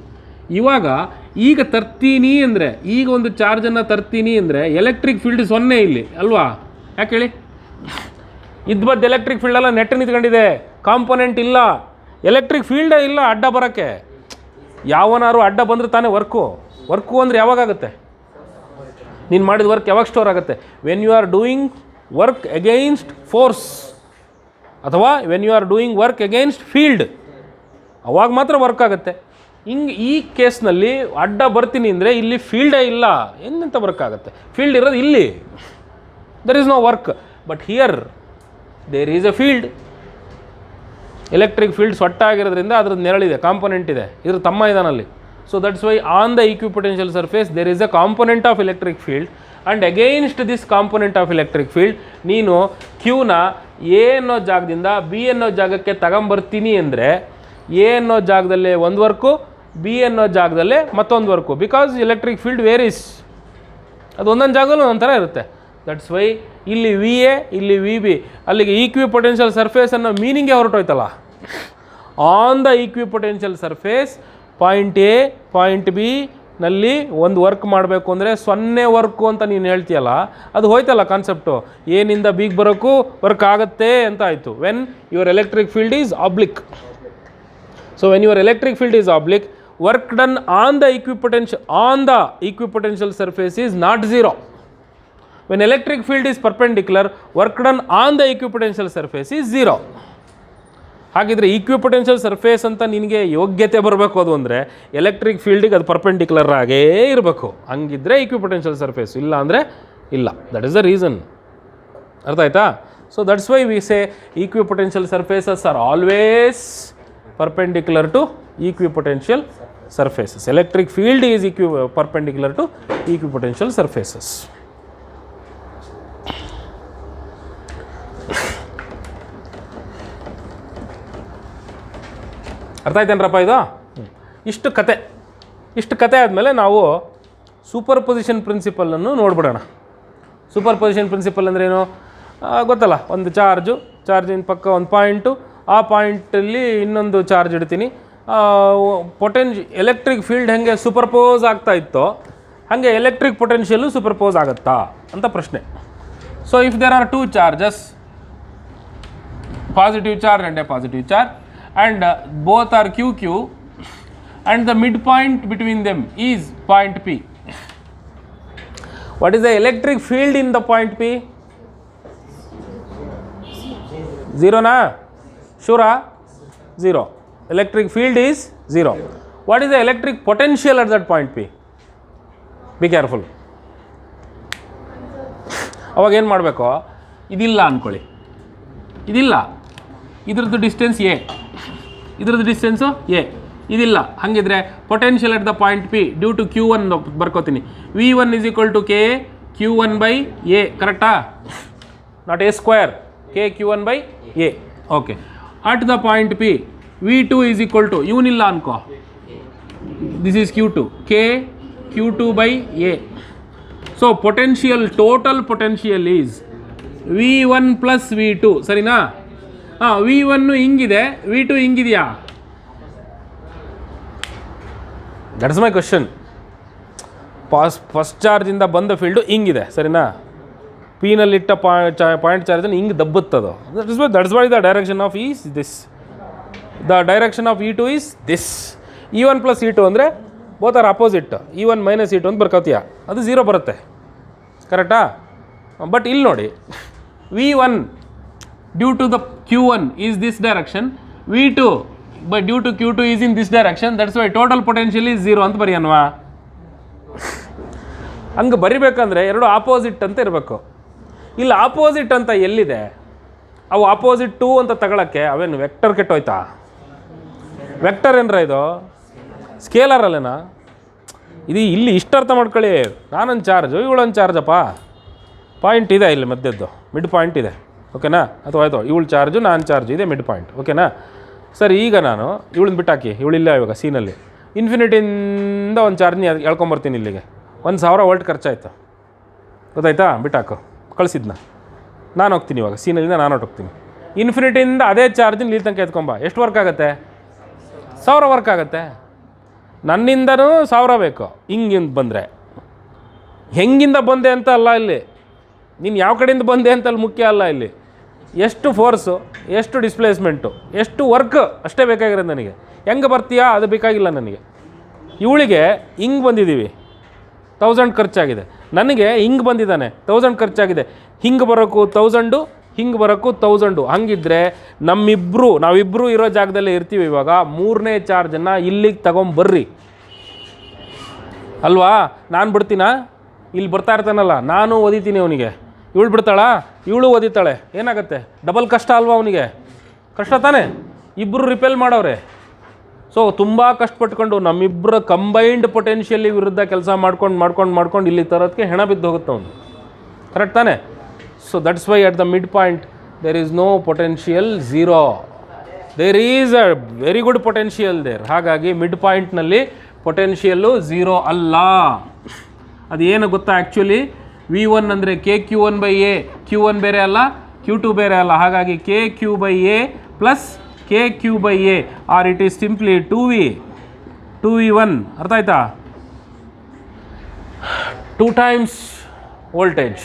ಈಗ ತರ್ತೀನಿ ಅಂದರೆ, ಈಗ ಒಂದು ಚಾರ್ಜನ್ನು ತರ್ತೀನಿ ಅಂದರೆ ಎಲೆಕ್ಟ್ರಿಕ್ ಫೀಲ್ಡ್ 0 ಇಲ್ಲಿ ಅಲ್ವಾ? ಯಾಕೆ ಹೇಳಿ? ಇದ್ಬದ್ದು ಎಲೆಕ್ಟ್ರಿಕ್ ಫೀಲ್ಡೆಲ್ಲ ನೆಟ್ಟು ನಿಂತ್ಕೊಂಡಿದೆ, ಕಾಂಪೊನೆಂಟ್ ಇಲ್ಲ, ಎಲೆಕ್ಟ್ರಿಕ್ ಫೀಲ್ಡೇ ಇಲ್ಲ ಅಡ್ಡ ಬರೋಕ್ಕೆ. ಯಾವನಾರು ಅಡ್ಡ ಬಂದರೆ ತಾನೇ ವರ್ಕು ಅಂದರೆ ಯಾವಾಗುತ್ತೆ? ನೀನು ಮಾಡಿದ ವರ್ಕ್ ಯಾವಾಗ ಸ್ಟೋರ್ ಆಗುತ್ತೆ? When you are doing work against force, ಅಥವಾ when you are doing work against field, ಅವಾಗ ಮಾತ್ರ ವರ್ಕ್ ಆಗುತ್ತೆ. ಹಿಂಗೆ ಈ ಕೇಸ್ನಲ್ಲಿ ಅಡ್ಡ ಬರ್ತೀನಿ ಅಂದರೆ ಇಲ್ಲಿ ಫೀಲ್ಡೇ ಇಲ್ಲ, ಎಂತ ವರ್ಕ್ ಆಗುತ್ತೆ? ಫೀಲ್ಡ್ ಇರೋದು ಇಲ್ಲಿ, there is no work. But here there is a field. Electric field ಸೊಟ್ಟ ಆಗಿರೋದ್ರಿಂದ ಅದ್ರದ್ದು ನೆರಳಿದೆ, ಕಾಂಪೊನೆಂಟ್ ಇದೆ, ಇದ್ರ ತಮ್ಮ ಇದಾನಲ್ಲಿ. So that's why on the equipotential surface there is a component of electric field, and against this component of electric field ನೀನು ಕ್ಯೂನ ಎ ಅನ್ನೋ ಜಾಗದಿಂದ ಬಿ ಅನ್ನೋ ಜಾಗಕ್ಕೆ ತಗೊಂಬರ್ತೀನಿ ಅಂದರೆ ಎ ಅನ್ನೋ ಜಾಗದಲ್ಲೇ ಒಂದು ವರ್ಕು, ಬಿ ಅನ್ನೋ ಜಾಗದಲ್ಲೇ ಮತ್ತೊಂದು work. Because electric field varies, ಅದು ಒಂದೊಂದು ಜಾಗದಲ್ಲೂ ಒಂಥರ ಇರುತ್ತೆ. ದಟ್ಸ್ ವೈ ಇಲ್ಲಿ VA, ಇಲ್ಲಿ VB, ಅಲ್ಲಿಗೆ ಈಕ್ವಿಪೊಟೆನ್ಷಿಯಲ್ ಸರ್ಫೇಸ್ ಅನ್ನೋ ಮೀನಿಂಗೇ ಹೊರಟೋಯ್ತಲ್ಲ. On the equipotential surface point A, point B ನಲ್ಲಿ ಒಂದು ವರ್ಕ್ ಮಾಡಬೇಕು ಅಂದರೆ 0 ವರ್ಕು ಅಂತ ನೀನು ಹೇಳ್ತೀಯಲ್ಲ, ಅದು ಹೋಯ್ತಲ್ಲ ಕಾನ್ಸೆಪ್ಟು. ಏನಿಂದ ಬಿಗೆ ಬರೋಕ್ಕೂ ವರ್ಕ್ ಆಗುತ್ತೆ ಅಂತ ಆಯಿತು. When your electric field is oblique. So when your electric field is oblique, work done on the equipotential surface is not 0. When electric field is perpendicular, work done on the equipotential surface is 0. ಹಾಗಿದ್ರೆ ಈಕ್ವಿಪೊಟೆನ್ಷಿಯಲ್ ಸರ್ಫೇಸ್ ಅಂತ ನಿನಗೆ ಯೋಗ್ಯತೆ ಬರಬೇಕು ಅದು ಅಂದರೆ ಎಲೆಕ್ಟ್ರಿಕ್ ಫೀಲ್ಡಿಗೆ ಅದು ಪರ್ಪೆಂಡಿಕ್ಯುಲರ್ ಆಗೇ ಇರಬೇಕು. ಹಂಗಿದ್ರೆ ಈಕ್ವಿಪೊಟೆನ್ಷಿಯಲ್ ಸರ್ಫೇಸ್, ಇಲ್ಲ ಅಂದರೆ ಇಲ್ಲ. That is the reason. ಅರ್ಥ ಆಯ್ತಾ? So that's why we say equipotential surfaces are always perpendicular to equipotential surfaces. Electric field is perpendicular to equipotential surfaces. ಅರ್ಥ ಆಯ್ತೇನ್ರಪ್ಪ ಇದು? ಇಷ್ಟು ಕತೆ ಆದಮೇಲೆ ನಾವು ಸೂಪರ್ ಪೊಸಿಷನ್ ಪ್ರಿನ್ಸಿಪಲನ್ನು ನೋಡ್ಬಿಡೋಣ. ಸೂಪರ್ ಪೊಸಿಷನ್ ಪ್ರಿನ್ಸಿಪಲ್ ಅಂದ್ರೇನು ಗೊತ್ತಲ್ಲ? ಒಂದು ಚಾರ್ಜಿನ ಪಕ್ಕ ಒಂದು ಪಾಯಿಂಟು, ಆ ಪಾಯಿಂಟಲ್ಲಿ ಇನ್ನೊಂದು ಚಾರ್ಜ್ ಇಡ್ತೀನಿ. ಎಲೆಕ್ಟ್ರಿಕ್ ಫೀಲ್ಡ್ ಹೆಂಗೆ ಸೂಪರ್ಪೋಸ್ ಆಗ್ತಾ ಇತ್ತೋ ಹಾಗೆ ಎಲೆಕ್ಟ್ರಿಕ್ ಪೊಟೆನ್ಷಿಯಲ್ಲು ಸೂಪರ್ಪೋಸ್ ಆಗುತ್ತಾ ಅಂತ ಪ್ರಶ್ನೆ. So if there are 2 charges, positive charge and a positive charge, and both are QQ, and the midpoint between them is point P. What is the electric field in the point P? 0 na? Sure? 0. Electric field is 0. What is the electric potential at that point P? Be careful. ಅವಾಗ ಏನು ಮಾಡಬೇಕು? ಇದಿಲ್ಲ ಅಂದ್ಕೊಳ್ಳಿ, ಇದಿಲ್ಲ, ಇದ್ರದ್ದು ಡಿಸ್ಟೆನ್ಸ್ A, ಇದ್ರದ್ದು ಡಿಸ್ಟೆನ್ಸು A, ಇದಿಲ್ಲ. ಹಾಗಿದ್ರೆ potential at the point P due to Q1 ಬರ್ಕೋತೀನಿ. V1 is equal to K Q1 by A, ಕರೆಕ್ಟಾ? Not A square, K Q1 by A. Okay. At the point P V2 is equal to, ಇವನಿಲ್ಲ ಅನ್ಕೋ, this is Q2, K Q2 by A. So potential, total potential is V1 plus V2, ಸರಿನಾ? V1 ಹಿಂಗಿದೆ, V2 ಹಿಂಗಿದೆಯಾ? That's my question. ಫಸ್ಟ್ ಚಾರ್ಜಿಂದ ಬಂದ ಫೀಲ್ಡು ಹಿಂಗಿದೆ, ಸರಿನಾ? ಪಿನಲ್ಲಿಟ್ಟ ಪಾಯಿಂಟ್ ಚಾರ್ಜನ್ನು ಹಿಂಗೆ ದಬ್ಬುತ್ತದು. That's why the direction of is this. The direction of E2 is this. E1 plus E2 ಅಂದರೆ both are opposite. E1 minus E2 ಅಂತ ಬರ್ಕೋತೀಯ, ಅದು 0 ಬರುತ್ತೆ, ಕರೆಕ್ಟಾ? ಬಟ್ ಇಲ್ಲಿ ನೋಡಿ, V1 due to the Q1 is this direction, V2 but due to Q2 is in this direction. That's why total potential is 0 ಅಂತ ಬರೆಯನ್ವಾ? ಹಂಗೆ ಬರಿಬೇಕಂದ್ರೆ ಎರಡು ಆಪೋಸಿಟ್ ಅಂತ ಇರಬೇಕು. ಇಲ್ಲಿ ಆಪೋಸಿಟ್ ಅಂತ ಎಲ್ಲಿದೆ? ಅವು ಆಪೋಸಿಟ್ 2 ಅಂತ ತಗೊಳಕ್ಕೆ ಅವೇನು ವೆಕ್ಟರ್ ಕೆಟ್ಟೋಯ್ತಾ? ವೆಕ್ಟರ್ ಏನರ ಇದು ಸ್ಕೇಲರ್ ಅಲ್ಲೇನಾ? ಇದು ಇಲ್ಲಿ ಇಷ್ಟು ಅರ್ಥ ಮಾಡ್ಕೊಳ್ಳಿ. ನಾನೊಂದು ಚಾರ್ಜು, ಇವಳೊಂದು ಚಾರ್ಜಪ್ಪ, ಪಾಯಿಂಟ್ ಇದೆ ಇಲ್ಲಿ ಮಧ್ಯದ್ದು, ಮಿಡ್ ಪಾಯಿಂಟ್ ಇದೆ, ಓಕೆನಾ? ಅಥವಾ ಆಯಿತು, ಇವಳು ಚಾರ್ಜು ನಾನು ಚಾರ್ಜು ಇದೆ, ಮಿಡ್ ಪಾಯಿಂಟ್, ಓಕೆನಾ? ಸರಿ, ಈಗ ನಾನು ಇವಳನ್ನ ಬಿಟ್ಟಾಕಿ, ಇವಳಿಲ್ಲ ಇವಾಗ ಸೀನಲ್ಲಿ, ಇನ್ಫಿನಿಟಿಯಿಂದ ಒಂದು ಚಾರ್ಜ್ನ ಎಳ್ಕೊಂಬರ್ತೀನಿ ಇಲ್ಲಿಗೆ. 1000 ವೋಲ್ಟ್ ಖರ್ಚಾಯ್ತು, ಗೊತ್ತಾಯ್ತಾ? ಬಿಟ್ಟಾಕು, ಕಳಿಸಿದ್ನ ನಾನು ಹೋಗ್ತೀನಿ ಇವಾಗ ಸೀನಲ್ಲಿಂದ ನಾನು ಹೊಟ್ಟೋಗ್ತೀನಿ. ಇನ್ಫಿನಿಟಿಯಿಂದ ಅದೇ ಚಾರ್ಜಿನ ಇಲ್ಲಿ ತನಕ ಎತ್ಕೊಂಬ. ಎಷ್ಟು ವರ್ಕ್ ಆಗುತ್ತೆ? 1000 ವರ್ಕ್ ಆಗುತ್ತೆ. ನನ್ನಿಂದನೂ 1000 ಬೇಕು. ಹಿಂಗಿಂದ ಬಂದರೆ ಹೆಂಗಿಂದ ಬಂದೆ ಅಂತ ಅಲ್ಲ ಇಲ್ಲಿ, ನೀನು ಯಾವ ಕಡೆಯಿಂದ ಬಂದೆ ಅಂತ ಅಲ್ಲಿ ಮುಖ್ಯ ಅಲ್ಲ. ಇಲ್ಲಿ ಎಷ್ಟು ಫೋರ್ಸು, ಎಷ್ಟು ಡಿಸ್ಪ್ಲೇಸ್ಮೆಂಟು, ಎಷ್ಟು ವರ್ಕ್ ಅಷ್ಟೇ ಬೇಕಾಗಿರೋದು ನನಗೆ. ಹೆಂಗೆ ಬರ್ತೀಯಾ ಅದು ಬೇಕಾಗಿಲ್ಲ ನನಗೆ. ಇವಳಿಗೆ ಹಿಂಗೆ ಬಂದಿದ್ದೀವಿ, 1000 ಖರ್ಚಾಗಿದೆ. ನನಗೆ ಹಿಂಗೆ ಬಂದಿದ್ದಾನೆ, 1000 ಖರ್ಚಾಗಿದೆ. ಹಿಂಗೆ ಬರೋಕ್ಕೂ 1000, ಹಿಂಗೆ ಬರೋಕ್ಕೂ 1000. ಹಂಗಿದ್ರೆ ನಾವಿಬ್ಬರು ಇರೋ ಜಾಗದಲ್ಲೇ ಇರ್ತೀವಿ. ಇವಾಗ 3ನೇ ಚಾರ್ಜನ್ನು ಇಲ್ಲಿಗೆ ತಗೊಂಬರ್ರಿ ಅಲ್ವಾ? ನಾನು ಬಿಡ್ತೀನಾ? ಇಲ್ಲಿ ಬರ್ತಾ ಇರ್ತಾನಲ್ಲ, ನಾನು ಓದಿತೀನಿ ಅವನಿಗೆ, ಇವಳು ಬಿಡ್ತಾಳಾ? ಇವಳು ಓದಿತಾಳೆ, ಏನಾಗುತ್ತೆ? ಡಬಲ್ ಕಷ್ಟ ಅಲ್ವಾ ಅವನಿಗೆ? ಕಷ್ಟ ತಾನೇ? ಇಬ್ಬರು ರಿಪೇಲ್ ಮಾಡೋರೆ. ಸೊ ತುಂಬ ಕಷ್ಟಪಟ್ಕೊಂಡು ನಮ್ಮಿಬ್ಬರ ಕಂಬೈನ್ಡ್ ಪೊಟೆನ್ಷಿಯಲಿ ವಿರುದ್ಧ ಕೆಲಸ ಮಾಡ್ಕೊಂಡು ಇಲ್ಲಿ ತರೋದಕ್ಕೆ ಹೆಣ ಬಿದ್ದು ಹೋಗುತ್ತೆ ಅವನು, ಕರೆಕ್ಟ್ ತಾನೇ? So that's why at the mid point there is no potential, 0. There is a very good potential there. ಹಾಗಾಗಿ ಮಿಡ್ ಪಾಯಿಂಟ್ನಲ್ಲಿ ಪೊಟೆನ್ಷಿಯಲ್ಲು 0 ಅಲ್ಲ. ಅದು ಏನು ಗೊತ್ತಾ? ಆ್ಯಕ್ಚುಲಿ V1 ಅಂದರೆ KQ1/A, Q1 ಬೇರೆ ಅಲ್ಲ, Q2 ಬೇರೆ ಅಲ್ಲ. ಹಾಗಾಗಿ KQ/A plus KQ/A, or it is simply 2V1. ಅರ್ಥ ಆಯ್ತಾ? 2 ಟೈಮ್ಸ್ ವೋಲ್ಟೇಜ್.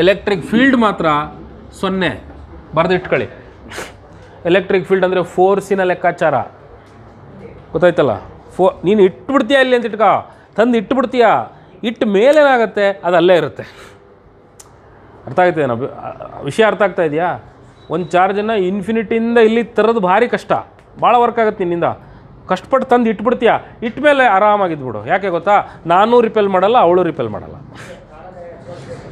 ಎಲೆಕ್ಟ್ರಿಕ್ ಫೀಲ್ಡ್ ಮಾತ್ರ 0. ಬರೆದಿಟ್ಕೊಳ್ಳಿ. ಎಲೆಕ್ಟ್ರಿಕ್ ಫೀಲ್ಡ್ ಅಂದರೆ ಫೋರ್ಸಿನ ಲೆಕ್ಕಾಚಾರ, ಗೊತ್ತಾಯ್ತಲ್ಲ? ನೀನು ಇಟ್ಬಿಡ್ತೀಯ ಇಲ್ಲಿ ಅಂತ ಇಟ್ಕೋ, ತಂದು ಇಟ್ಬಿಡ್ತೀಯ, ಇಟ್ಟ ಮೇಲೇನಾಗುತ್ತೆ ಅದು ಅಲ್ಲೇ ಇರುತ್ತೆ. ಅರ್ಥ ಆಗ್ತದೆ? ವಿಷಯ ಅರ್ಥ ಆಗ್ತಾ ಇದೆಯಾ? ಒಂದು ಚಾರ್ಜನ್ನು ಇನ್ಫಿನಿಟಿಯಿಂದ ಇಲ್ಲಿ ತರೋದು ಭಾರಿ ಕಷ್ಟ, ಭಾಳ ವರ್ಕ್ ಆಗುತ್ತೆ. ನಿನ್ನಿಂದ ಕಷ್ಟಪಟ್ಟು ತಂದು ಇಟ್ಬಿಡ್ತೀಯ, ಇಟ್ಟ ಮೇಲೆ ಆರಾಮಾಗಿದ್ಬಿಡು. ಯಾಕೆ ಗೊತ್ತಾ? ನಾನು ರಿಪೇಲ್ ಮಾಡಲ್ಲ, ಅವಳು ರಿಪೇಲ್ ಮಾಡಲ್ಲ.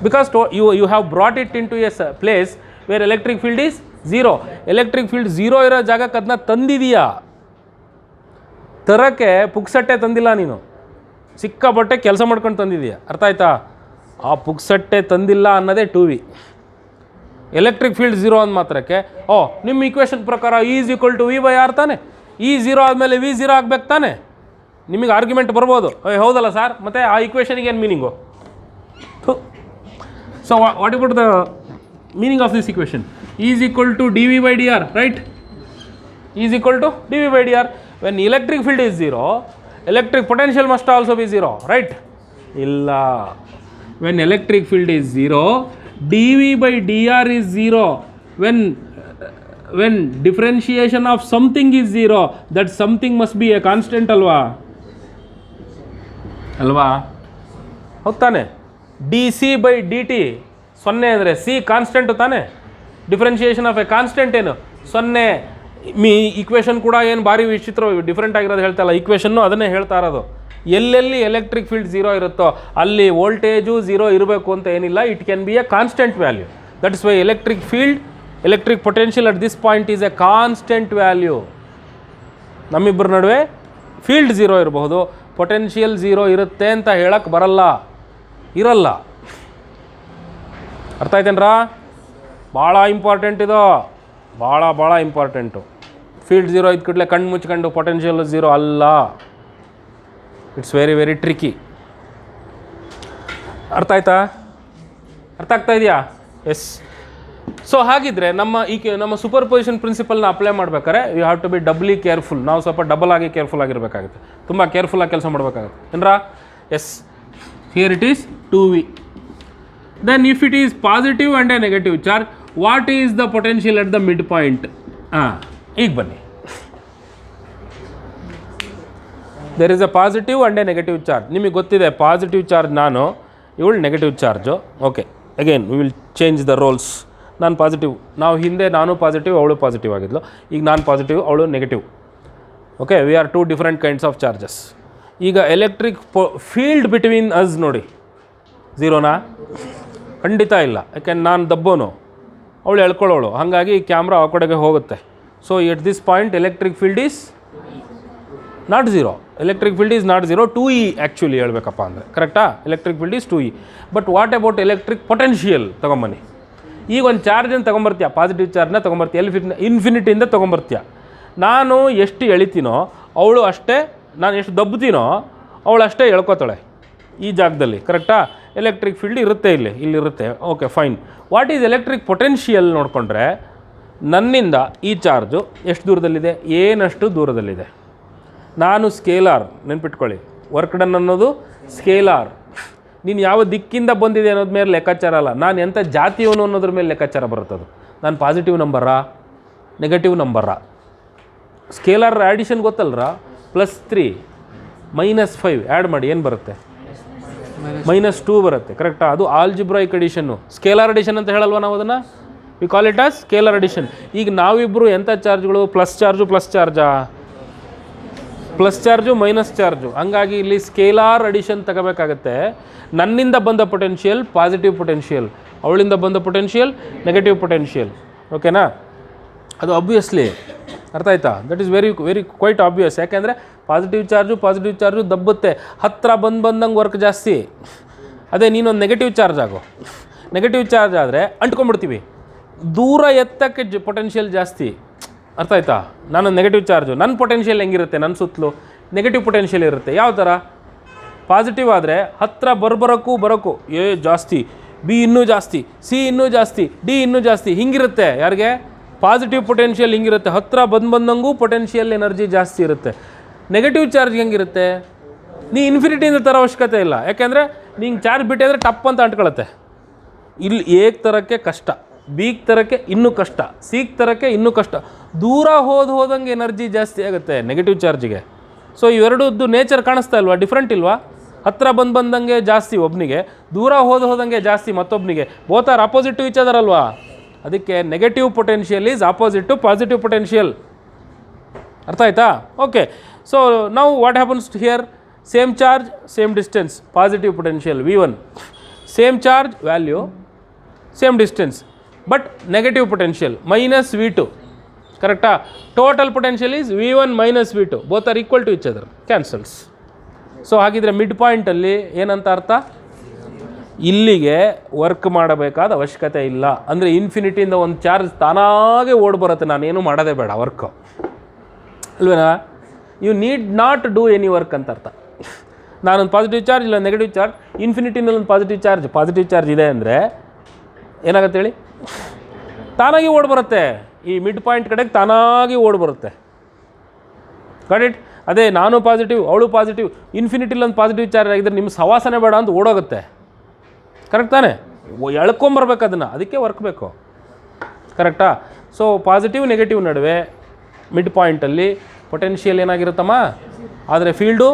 Because you have brought it in to a place where electric field is 0. Electric field 0 ಇರೋ ಜಾಗಕ್ಕೆ ಅದನ್ನ ತಂದಿದೀಯಾ. ತರೋಕ್ಕೆ ಪುಕ್ಸಟ್ಟೆ ತಂದಿಲ್ಲ ನೀನು, ಸಿಕ್ಕಾಪಟ್ಟೆ ಕೆಲಸ ಮಾಡ್ಕೊಂಡು ತಂದಿದೀಯ. ಅರ್ಥ ಆಯ್ತಾ? ಆ ಪುಕ್ಸಟ್ಟೆ ತಂದಿಲ್ಲ ಅನ್ನೋದೇ 2V. ಎಲೆಕ್ಟ್ರಿಕ್ ಫೀಲ್ಡ್ 0 ಅಂದ ಮಾತ್ರಕ್ಕೆ ನಿಮ್ಮ ಈಕ್ವೇಷನ್ ಪ್ರಕಾರ ಈಸ್ ಈಕ್ವಲ್ ಟು V/R ತಾನೆ. E 0 ಆದಮೇಲೆ V 0 ಆಗಬೇಕು ತಾನೆ. ನಿಮಗೆ ಆರ್ಗ್ಯುಮೆಂಟ್ ಬರ್ಬೋದು, ಹೌದಲ್ಲ ಸರ್, ಮತ್ತು ಆ ಈಕ್ವೇಷನಿಗೆ ಏನು meaning? So what about the meaning of this equation? Is equal to dV/dr, right? Is equal to dV/dr. When electric field is 0, electric potential must also be 0, right? Illa. When electric field is 0, dV/dr is 0. When differentiation of something is 0, that something must be a constant alva. ಹೌದು ತಾನೆ? dC/dt 0 ಅಂದರೆ C ಕಾನ್ಸ್ಟೆಂಟು ತಾನೆ. ಡಿಫ್ರೆನ್ಷಿಯೇಷನ್ ಆಫ್ ಎ ಕಾನ್ಸ್ಟೆಂಟ್ ಏನು? 0. ಈಕ್ವೇಷನ್ ಕೂಡ ಏನು ಭಾರಿ ವಿಚಿತ್ರ ಡಿಫ್ರೆಂಟ್ ಆಗಿರೋದು ಹೇಳ್ತಾಯಿಲ್ಲ, ಈಕ್ವೇಷನ್ನು ಅದನ್ನೇ ಹೇಳ್ತಾ ಇರೋದು. ಎಲ್ಲೆಲ್ಲಿ ಎಲೆಕ್ಟ್ರಿಕ್ ಫೀಲ್ಡ್ 0 ಇರುತ್ತೋ ಅಲ್ಲಿ ವೋಲ್ಟೇಜು 0 ಇರಬೇಕು ಅಂತ ಏನಿಲ್ಲ. It can be A constant value. That is Y electric potential at this point is a constant value. ನಮ್ಮಿಬ್ಬರ ನಡುವೆ ಫೀಲ್ಡ್ 0 ಇರಬಹುದು, ಪೊಟೆನ್ಷಿಯಲ್ 0 ಇರುತ್ತೆ ಅಂತ ಹೇಳಕ್ಕೆ ಇರಲ್ಲ. ಅರ್ಥ ಆಯ್ತೇನ್ರಾ? ಭಾಳ ಇಂಪಾರ್ಟೆಂಟ್ ಇದು, ಭಾಳ ಇಂಪಾರ್ಟೆಂಟು. ಫೀಲ್ಡ್ 0 ಇದ್ದ ಕೂಡಲೇ ಕಣ್ಣು ಮುಚ್ಕೊಂಡು ಪೊಟೆನ್ಷಿಯಲ್ 0 ಅಲ್ಲ. It's very very tricky. ಅರ್ಥ ಆಯ್ತಾ? ಅರ್ಥ ಆಗ್ತಾ ಇದೆಯಾ? ಎಸ್. ಸೊ ಹಾಗಿದ್ರೆ ನಮ್ಮ ಸೂಪರ್ ಪೊಸಿಷನ್ ಪ್ರಿನ್ಸಿಪಲ್ನ ಅಪ್ಲೈ ಮಾಡ್ಬೇಕಾದ್ರೆ you have to be doubly careful. ನಾವು ಸ್ವಲ್ಪ ಡಬಲ್ ಆಗಿ ಕೇರ್ಫುಲ್ ಆಗಿರಬೇಕಾಗುತ್ತೆ, ತುಂಬ ಕೇರ್ಫುಲ್ಲಾಗಿ ಕೆಲಸ ಮಾಡಬೇಕಾಗುತ್ತೆ ಏನ್ರಾ? Yes. Here it is 2v. Then if it is positive and a negative charge, what is the potential at the mid point? ಈಗ ಬನ್ನಿ. There is a positive and a negative charge. ನಿಮಗೆ ಗೊತ್ತಿದೆ ಪಾಸಿಟಿವ್ ಚಾರ್ಜ್ ನಾನು, ಇವಳು negative charge. Okay, again we will change the roles. ನಾನು ಪಾಸಿಟಿವ್, ಹಿಂದೆ ನಾನು ಪಾಸಿಟಿವ್, ಅವಳು ಪಾಸಿಟಿವ್ ಆಗಿದ್ಲು. ಈಗ ನಾನು ಪಾಸಿಟಿವ್, ಅವಳು negative. Okay, we are two different kinds of charges. ಈಗ ಎಲೆಕ್ಟ್ರಿಕ್ ಫೀಲ್ಡ್ ಬಿಟ್ವೀನ್ ಅಸ್ ನೋಡಿ, ಝೀರೋನಾ? ಖಂಡಿತ ಇಲ್ಲ. ಯಾಕೆಂದ್ರೆ ನಾನು ದಬ್ಬೋನು, ಅವಳು ಎಳ್ಕೊಳ್ಳೋಳು, ಹಾಗಾಗಿ ಕ್ಯಾಮ್ರಾ ಆ ಕಡೆಗೆ ಹೋಗುತ್ತೆ. So at this point electric field is not zero. Electric field is not zero, 2e actually ಹೇಳ್ಬೇಕಪ್ಪ ಅಂದರೆ, ಕರೆಕ್ಟಾ? Electric field is 2e. But what about electric potential? ತೊಗೊಂಬನ್ನಿ. ಈಗ ಒಂದು ಚಾರ್ಜನ್ನು ತೊಗೊಂಬರ್ತೀಯ, ಪಾಸಿಟಿವ್ ಚಾರ್ಜ್ನ ತೊಗೊಂಬರ್ತೀಯ, ಇನ್ಫಿನಿಟಿಯಿಂದ ತೊಗೊಂಬರ್ತೀಯ. ನಾನು ಎಷ್ಟು ಎಳಿತೀನೋ ಅವಳು ಅಷ್ಟೇ, ನಾನು ಎಷ್ಟು ದಬ್ಬುತ್ತೀನೋ ಅವಳು ಅಷ್ಟೇ ಎಳ್ಕೊತಾಳೆ ಈ ಜಾಗದಲ್ಲಿ, ಕರೆಕ್ಟಾ? ಎಲೆಕ್ಟ್ರಿಕ್ ಫೀಲ್ಡ್ ಇರುತ್ತೆ, ಇಲ್ಲಿರುತ್ತೆ. Okay, fine. What is electric potential ನೋಡಿಕೊಂಡ್ರೆ, ನನ್ನಿಂದ ಈ ಚಾರ್ಜು ಎಷ್ಟು ದೂರದಲ್ಲಿದೆ? ಏನಷ್ಟು ದೂರದಲ್ಲಿದೆ. ನಾನು ಸ್ಕೇಲಾರ್, ನೆನ್ಪಿಟ್ಕೊಳ್ಳಿ, ವರ್ಕ್ ಡನ್ ಅನ್ನೋದು ಸ್ಕೇಲಾರ್. ನೀನು ಯಾವ ದಿಕ್ಕಿಂದ ಬಂದಿದೆ ಅನ್ನೋದ್ರ ಮೇಲೆ ಲೆಕ್ಕಾಚಾರ ಅಲ್ಲ, ನಾನು ಎಂಥ ಜಾತಿಯವನು ಅನ್ನೋದ್ರ ಮೇಲೆ ಲೆಕ್ಕಾಚಾರ ಬರುತ್ತದು. ನಾನು ಪಾಸಿಟಿವ್ ನಂಬರಾ ನೆಗೆಟಿವ್ ನಂಬರಾ? ಸ್ಕೇಲಾರ್ ಆ್ಯಡಿಷನ್ ಗೊತ್ತಲ್ರ? +3 -5 ಆ್ಯಡ್ ಮಾಡಿ ಏನು ಬರುತ್ತೆ? -2 ಬರುತ್ತೆ, ಕರೆಕ್ಟಾ? ಅದು ಆಲ್ಜಿಬ್ರಾಯಿಕ್ ಅಡಿಷನ್ನು. ಸ್ಕೇಲಾರ್ ಅಡಿಷನ್ ಅಂತ ಹೇಳಲ್ವ ನಾವು ಅದನ್ನು? We call it as scalar addition. ಈಗ ನಾವಿಬ್ಬರು ಎಂಥ ಚಾರ್ಜ್ಗಳು? ಪ್ಲಸ್ ಚಾರ್ಜಾ, ಪ್ಲಸ್ ಚಾರ್ಜು ಮೈನಸ್ ಚಾರ್ಜು. ಹಂಗಾಗಿ ಇಲ್ಲಿ ಸ್ಕೇಲಾರ್ ಅಡಿಷನ್ ತಗೋಬೇಕಾಗತ್ತೆ. ನನ್ನಿಂದ ಬಂದ ಪೊಟೆನ್ಷಿಯಲ್ ಪಾಸಿಟಿವ್ ಪೊಟೆನ್ಷಿಯಲ್, ಅವಳಿಂದ ಬಂದ ಪೊಟೆನ್ಷಿಯಲ್ ನೆಗೆಟಿವ್ ಪೊಟೆನ್ಷಿಯಲ್. ಓಕೆನಾ? ಅದು ಆಬ್ವಿಯಸ್ಲಿ ಅರ್ಥ ಆಯ್ತಾ? That is very quite obvious. ಯಾಕೆಂದರೆ ಪಾಸಿಟಿವ್ ಚಾರ್ಜು ದಬ್ಬುತ್ತೆ, ಹತ್ತಿರ ಬಂದಂಗೆ ವರ್ಕ್ ಜಾಸ್ತಿ. ಅದೇ ನೀನೊಂದು ನೆಗೆಟಿವ್ ಚಾರ್ಜ್ ಆಗೋ, ನೆಗೆಟಿವ್ ಚಾರ್ಜ್ ಆದರೆ ಅಂಟ್ಕೊಂಡ್ಬಿಡ್ತೀವಿ, ದೂರ ಎತ್ತಕ್ಕೆ ಪೊಟೆನ್ಷಿಯಲ್ ಜಾಸ್ತಿ. ಅರ್ಥ ಆಯ್ತಾ? ನಾನು ನೆಗೆಟಿವ್ ಚಾರ್ಜು, ನನ್ನ ಪೊಟೆನ್ಷಿಯಲ್ ಹೆಂಗಿರುತ್ತೆ? ನನ್ನ ಸುತ್ತಲೂ ನೆಗೆಟಿವ್ ಪೊಟೆನ್ಷಿಯಲ್ ಇರುತ್ತೆ. ಯಾವ ಥರ? ಪಾಸಿಟಿವ್ ಆದರೆ ಹತ್ತಿರ ಬರೋಕ್ಕೂ ಜಾಸ್ತಿ, ಬಿ ಇನ್ನೂ ಜಾಸ್ತಿ, ಸಿ ಇನ್ನೂ ಜಾಸ್ತಿ, ಡಿ ಇನ್ನೂ ಜಾಸ್ತಿ, ಹಿಂಗಿರುತ್ತೆ. ಯಾರಿಗೆ? ಪಾಸಿಟಿವ್ ಪೊಟೆನ್ಷಿಯಲ್ ಹಿಂಗಿರುತ್ತೆ, ಹತ್ತಿರ ಬಂದಂಗೂ ಪೊಟೆನ್ಷಿಯಲ್ ಎನರ್ಜಿ ಜಾಸ್ತಿ ಇರುತ್ತೆ. ನೆಗೆಟಿವ್ ಚಾರ್ಜ್ ಹೆಂಗಿರುತ್ತೆ? ನೀ ಇನ್ಫಿನಿಟಿಯಿಂದ ತರೋ ಅವಶ್ಯಕತೆ ಇಲ್ಲ, ಯಾಕೆಂದರೆ ನಿಂಗೆ ಚಾರ್ಜ್ ಬಿಟ್ಟಿದ್ರೆ ಟಪ್ ಅಂತ ಅಂಟ್ಕೊಳತ್ತೆ. ಇಲ್ಲಿ ಏಕ್ ತರೋಕ್ಕೆ ಕಷ್ಟ, ಬಿಗೆ ತರೋಕ್ಕೆ ಇನ್ನೂ ಕಷ್ಟ, ಸಿಗೆ ತರೋಕ್ಕೆ ಇನ್ನೂ ಕಷ್ಟ. ದೂರ ಹೋದಂಗೆ ಎನರ್ಜಿ ಜಾಸ್ತಿ ಆಗುತ್ತೆ ನೆಗೆಟಿವ್ ಚಾರ್ಜಿಗೆ. ಸೊ ಇವೆರಡದ್ದು ನೇಚರ್ ಕಾಣಿಸ್ತಾ ಇಲ್ವಾ? ಡಿಫ್ರೆಂಟ್ ಇಲ್ವಾ? ಹತ್ತಿರ ಬಂದಂಗೆ ಜಾಸ್ತಿ ಒಬ್ಬನಿಗೆ, ದೂರ ಹೋದಂಗೆ ಜಾಸ್ತಿ ಮತ್ತೊಬ್ಬನಿಗೆ. Both are opposite to each other ಅಲ್ವಾ? ಅದಕ್ಕೆ negative potential is opposite to positive potential. ಅರ್ಥ ಆಯ್ತಾ? ಓಕೆ, ಸೊ ನಾವು what happens here? Same charge same distance, positive potential V1, same charge value same distance, but negative potential -V2, ಕರೆಕ್ಟಾ? Total potential is V1 - V2, both are equal to each other, cancels. So ಹಾಗಿದ್ರೆ ಮಿಡ್ ಪಾಯಿಂಟಲ್ಲಿ ಏನಂತ ಅರ್ಥ? ಇಲ್ಲಿಗೆ ವರ್ಕ್ ಮಾಡಬೇಕಾದ ಅವಶ್ಯಕತೆ ಇಲ್ಲ. ಅಂದರೆ ಇನ್ಫಿನಿಟಿಯಿಂದ ಒಂದು ಚಾರ್ಜ್ ತಾನಾಗೆ ಬರುತ್ತೆ, ನಾನೇನು ಮಾಡೋದೇ ಬೇಡ ವರ್ಕು, ಅಲ್ವೇನಾ? You need not do any work ಅಂತ ಅರ್ಥ. ನಾನೊಂದು ಪಾಸಿಟಿವ್ ಚಾರ್ಜ್ ಇಲ್ಲ ನೆಗೆಟಿವ್ ಚಾರ್ಜ್, ಇನ್ಫಿನಿಟಿನಲ್ಲಿ ಒಂದು ಪಾಸಿಟಿವ್ ಚಾರ್ಜ್ ಇದೆ ಅಂದರೆ ಏನಾಗುತ್ತೆ ಹೇಳಿ? ತಾನಾಗಿ ಬರುತ್ತೆ, ಈ ಮಿಡ್ ಪಾಯಿಂಟ್ ಕಡೆಗೆ ತಾನಾಗಿ ಬರುತ್ತೆ. Got it? ಅದೇ ನಾನು ಪಾಸಿಟಿವ್ ಅವಳು ಪಾಸಿಟಿವ್, ಇನ್ಫಿನಿಟಿಲಿ ಒಂದು ಪಾಸಿಟಿವ್ ಚಾರ್ಜ್ ಆಗಿದ್ದರೆ ನಿಮ್ಮ ಸವಾಸನೆ ಬೇಡ ಅಂತ ಓಡೋಗುತ್ತೆ, ಕರೆಕ್ಟ್ ತಾನೇ? ಎಳ್ಕೊಂಬರ್ಬೇಕು ಅದನ್ನು, ಅದಕ್ಕೆ ವರ್ಕ್ ಬೇಕು, ಕರೆಕ್ಟಾ? ಸೊ ಪಾಸಿಟಿವ್ ನೆಗೆಟಿವ್ ನಡುವೆ ಮಿಡ್ ಪಾಯಿಂಟಲ್ಲಿ ಪೊಟೆನ್ಷಿಯಲ್ ಏನಾಗಿರುತ್ತಮ್ಮ? ಆದರೆ ಫೀಲ್ಡು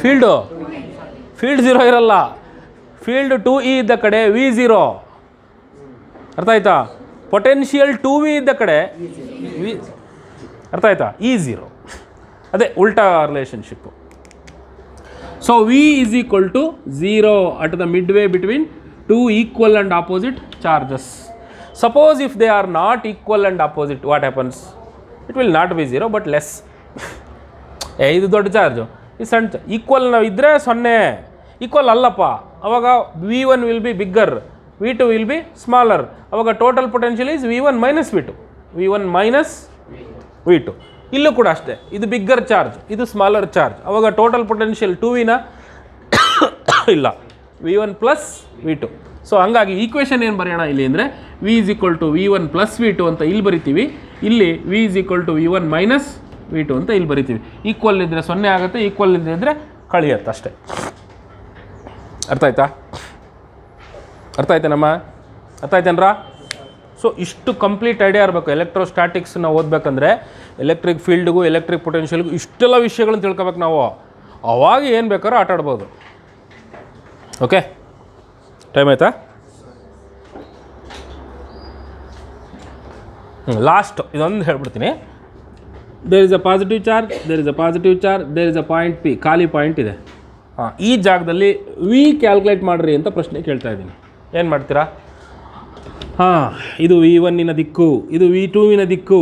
0 ಇರಲ್ಲ. ಫೀಲ್ಡ್ 2e ಇದ್ದ ಕಡೆ V0, ಅರ್ಥ ಆಯ್ತಾ? ಪೊಟೆನ್ಷಿಯಲ್ 2v ಇದ್ದ ಕಡೆ ಅರ್ಥ ಆಯ್ತಾ? E0. ಅದೇ ಉಲ್ಟಾ relationship. So V is equal to 0 at the midway between two equal and opposite charges. Suppose if they are not equal and opposite, what happens? It will not be 0 but less. ಇದು ದೊಡ್ಡ ಚಾರ್ಜು, ಈ ಸಣ್ಣ ಈಕ್ವಲ್ ನಾವು ಇದ್ದರೆ 0, ಈಕ್ವಲ್ ಅಲ್ಲಪ್ಪ, ಅವಾಗ V1 will be bigger, V2 will be smaller. ಅವಾಗ total potential is V1 - V2. ಇಲ್ಲೂ ಕೂಡ ಅಷ್ಟೇ, ಇದು ಬಿಗ್ಗರ್ ಚಾರ್ಜ್, ಇದು ಸ್ಮಾಲರ್ ಚಾರ್ಜ್. ಅವಾಗ ಟೋಟಲ್ ಪೊಟೆನ್ಷಿಯಲ್ 2v ಇಲ್ಲ, V1 ಪ್ಲಸ್ V2. ಸೊ ಹಂಗಾಗಿ ಈಕ್ವೇಷನ್ ಏನು ಬರೆಯೋಣ ಇಲ್ಲಿ ಅಂದರೆ V is equal to V1 plus V2 ಅಂತ ಇಲ್ಲಿ ಬರಿತೀವಿ. ಇಲ್ಲಿ V is equal to V1 minus V2 ಅಂತ ಇಲ್ಲಿ ಬರಿತೀವಿ. ಈಕ್ವಲ್ ಇದ್ದರೆ 0 ಆಗುತ್ತೆ, ಈಕ್ವಲ್ ಇದ್ದರೆ ಕಳಿಯುತ್ತೆ ಅಷ್ಟೇ. ಅರ್ಥ ಆಯ್ತಾ? ಅರ್ಥ ಆಯ್ತೇನಮ್ಮ? ಅರ್ಥ ಆಯ್ತೇನ್ರ? ಸೊ ಇಷ್ಟು ಕಂಪ್ಲೀಟ್ ಐಡಿಯಾ ಇರಬೇಕು. ಎಲೆಕ್ಟ್ರೋಸ್ಟ್ಯಾಟಿಕ್ಸ್ನ ಓದಬೇಕಂದ್ರೆ ಎಲೆಕ್ಟ್ರಿಕ್ ಫೀಲ್ಡ್ಗೂ ಎಲೆಕ್ಟ್ರಿಕ್ ಪೊಟೆನ್ಷಿಯಲ್ಗೂ ಇಷ್ಟೆಲ್ಲ ವಿಷಯಗಳನ್ನ ತಿಳ್ಕೊಬೇಕು ನಾವು. ಅವಾಗ ಏನು ಬೇಕಾದ್ರೂ ಆಟ ಆಡ್ಬೋದು. ಓಕೆ, ಟೈಮ್ ಆಯಿತಾ? ಲಾಸ್ಟ್ ಇದೊಂದು ಹೇಳ್ಬಿಡ್ತೀನಿ. There is a positive charge, there is a positive charge, there is a point P, ಖಾಲಿ ಪಾಯಿಂಟ್ ಇದೆ. ಈ ಜಾಗದಲ್ಲಿ ವಿ ಕ್ಯಾಲ್ಕುಲೇಟ್ ಮಾಡಿರಿ ಅಂತ ಪ್ರಶ್ನೆ ಕೇಳ್ತಾ ಇದ್ದೀನಿ. ಏನು ಮಾಡ್ತೀರಾ? ಇದು V1 ದಿಕ್ಕು, ಇದು V2 ದಿಕ್ಕು,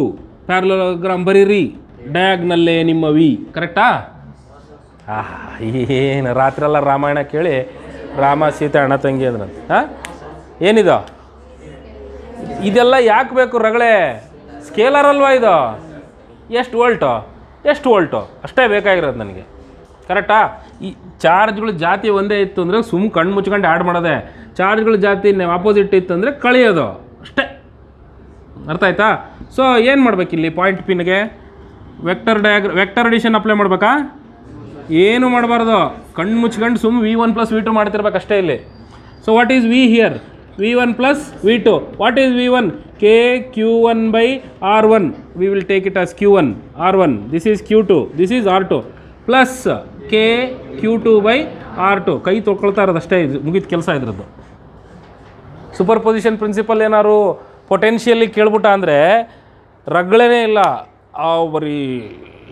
ಪ್ಯಾರಲೋಗ್ರಾಮ್ ಬರೀರಿ, ಡಯಾಗ್ನಲ್ಲೇ ನಿಮ್ಮ ವಿ. ಕರೆಕ್ಟಾ? ಏನು ರಾತ್ರೆಲ್ಲ ರಾಮಾಯಣ ಕೇಳಿ ರಾಮ ಸೀತೆ ಅಣ್ಣ ತಂಗಿ ಅಂದ್ರಂತೆ. ಏನಿದು? ಇದೆಲ್ಲ ಯಾಕೆ ಬೇಕು ರಗಳೆ? ಸ್ಕೇಲರ್ ಅಲ್ವಾ ಇದು? ಎಷ್ಟು ವೋಲ್ಟು ಅಷ್ಟೇ ಬೇಕಾಗಿರೋದು ನನಗೆ. ಕರೆಕ್ಟಾ? ಈ ಚಾರ್ಜ್ಗಳ ಜಾತಿ ಒಂದೇ ಇತ್ತು ಅಂದರೆ ಕಣ್ಣು ಮುಚ್ಕೊಂಡು ಆ್ಯಡ್ ಮಾಡೋದೆ. ಚಾರ್ಜ್ಗಳ ಜಾತಿ ಆಪೋಸಿಟ್ ಇತ್ತು ಅಂದರೆ ಕಳಿಯೋದು ಅಷ್ಟೇ. ಅರ್ಥ ಆಯ್ತಾ? ಸೊ ಏನು ಮಾಡ್ಬೇಕು ಇಲ್ಲಿ ಪಾಯಿಂಟ್ ಪಿನ್ಗೆ? ವೆಕ್ಟರ್ ಅಡಿಷನ್ ಅಪ್ಲೈ ಮಾಡಬೇಕಾ? ಏನು ಮಾಡಬಾರ್ದು, ಕಣ್ಣು ಮುಚ್ಕೊಂಡು V1 ಪ್ಲಸ್ V2 ಮಾಡ್ತಿರ್ಬೇಕು ಅಷ್ಟೇ ಇಲ್ಲಿ. So what is we hear? V1 plus V2. What is V1? KQ1/R1. V will take it as Q1 R1. This is Q2, this is R2 plus KQ2/R2. ಕೈ ತೊಳ್ಕೊಳ್ತಾ ಇರೋದು ಅಷ್ಟೇ, ಇದು ಮುಗಿದ ಕೆಲಸ ಇದ್ರದ್ದು. ಸೂಪರ್ ಪೊಸಿಷನ್ ಪ್ರಿನ್ಸಿಪಲ್ ಏನಾದ್ರು ಪೊಟೆನ್ಷಿಯಲಿ ಕೇಳ್ಬಿಟ್ಟ ಅಂದರೆ ರಗಳೇ ಇಲ್ಲ. ಬರೀ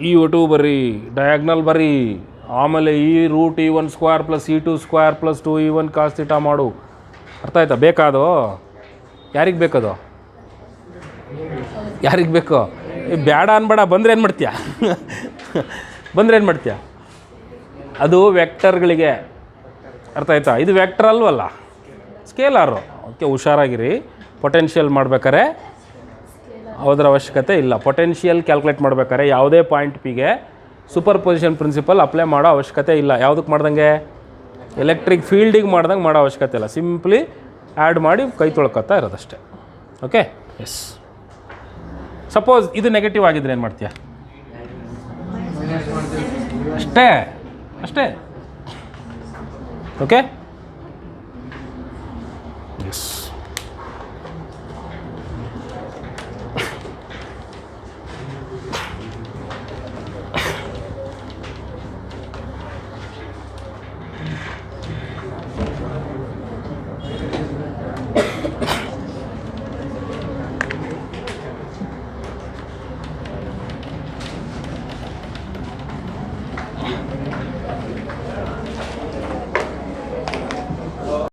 E2 ಬರೀ, ಡಯಾಗ್ನಲ್ ಬರೀ, ಆಮೇಲೆ E√E1² plus E2² plus 2E1 cos theta ಮಾಡು. ಅರ್ಥ ಆಯ್ತಾ? ಬೇಕಾದೋ? ಯಾರಿಗೆ ಬೇಕದು? ಯಾರಿಗೆ ಬೇಕೋ? ಬೇಡ ಅನ್ಬೇಡ. ಬಂದರೆ ಏನು ಮಾಡ್ತೀಯ? ಅದು ವೆಕ್ಟರ್ಗಳಿಗೆ. ಅರ್ಥ ಆಯ್ತಾ? ಇದು ವೆಕ್ಟರ್ ಅಲ್ವಲ್ಲ, ಸ್ಕೇಲಾರು. ಓಕೆ, ಹುಷಾರಾಗಿರಿ. ಪೊಟೆನ್ಷಿಯಲ್ ಮಾಡ್ಬೇಕಾರೆ ಅದರ ಅವಶ್ಯಕತೆ ಇಲ್ಲ. ಪೊಟೆನ್ಷಿಯಲ್ ಕ್ಯಾಲ್ಕುಲೇಟ್ ಮಾಡ್ಬೇಕಾದ್ರೆ ಯಾವುದೇ ಪಾಯಿಂಟ್ ಪಿಗೆ ಸೂಪರ್ ಪೊಸಿಷನ್ ಪ್ರಿನ್ಸಿಪಲ್ ಅಪ್ಲೈ ಮಾಡೋ ಅವಶ್ಯಕತೆ ಇಲ್ಲ. ಯಾವುದಕ್ಕೆ ಮಾಡ್ದಂಗೆ? ಎಲೆಕ್ಟ್ರಿಕ್ ಫೀಲ್ಡಿಗೆ ಮಾಡ್ದಂಗೆ ಮಾಡೋ ಅವಶ್ಯಕತೆ ಇಲ್ಲ. ಸಿಂಪ್ಲಿ ಆ್ಯಡ್ ಮಾಡಿ ಕೈ ತೊಳ್ಕೊತಾ ಇರೋದಷ್ಟೇ. Okay, yes. ಸಪೋಸ್ ಇದು ನೆಗೆಟಿವ್ ಆಗಿದ್ರೆ ಏನು ಮಾಡ್ತೀಯ? ಅಷ್ಟೇ. Okay, S.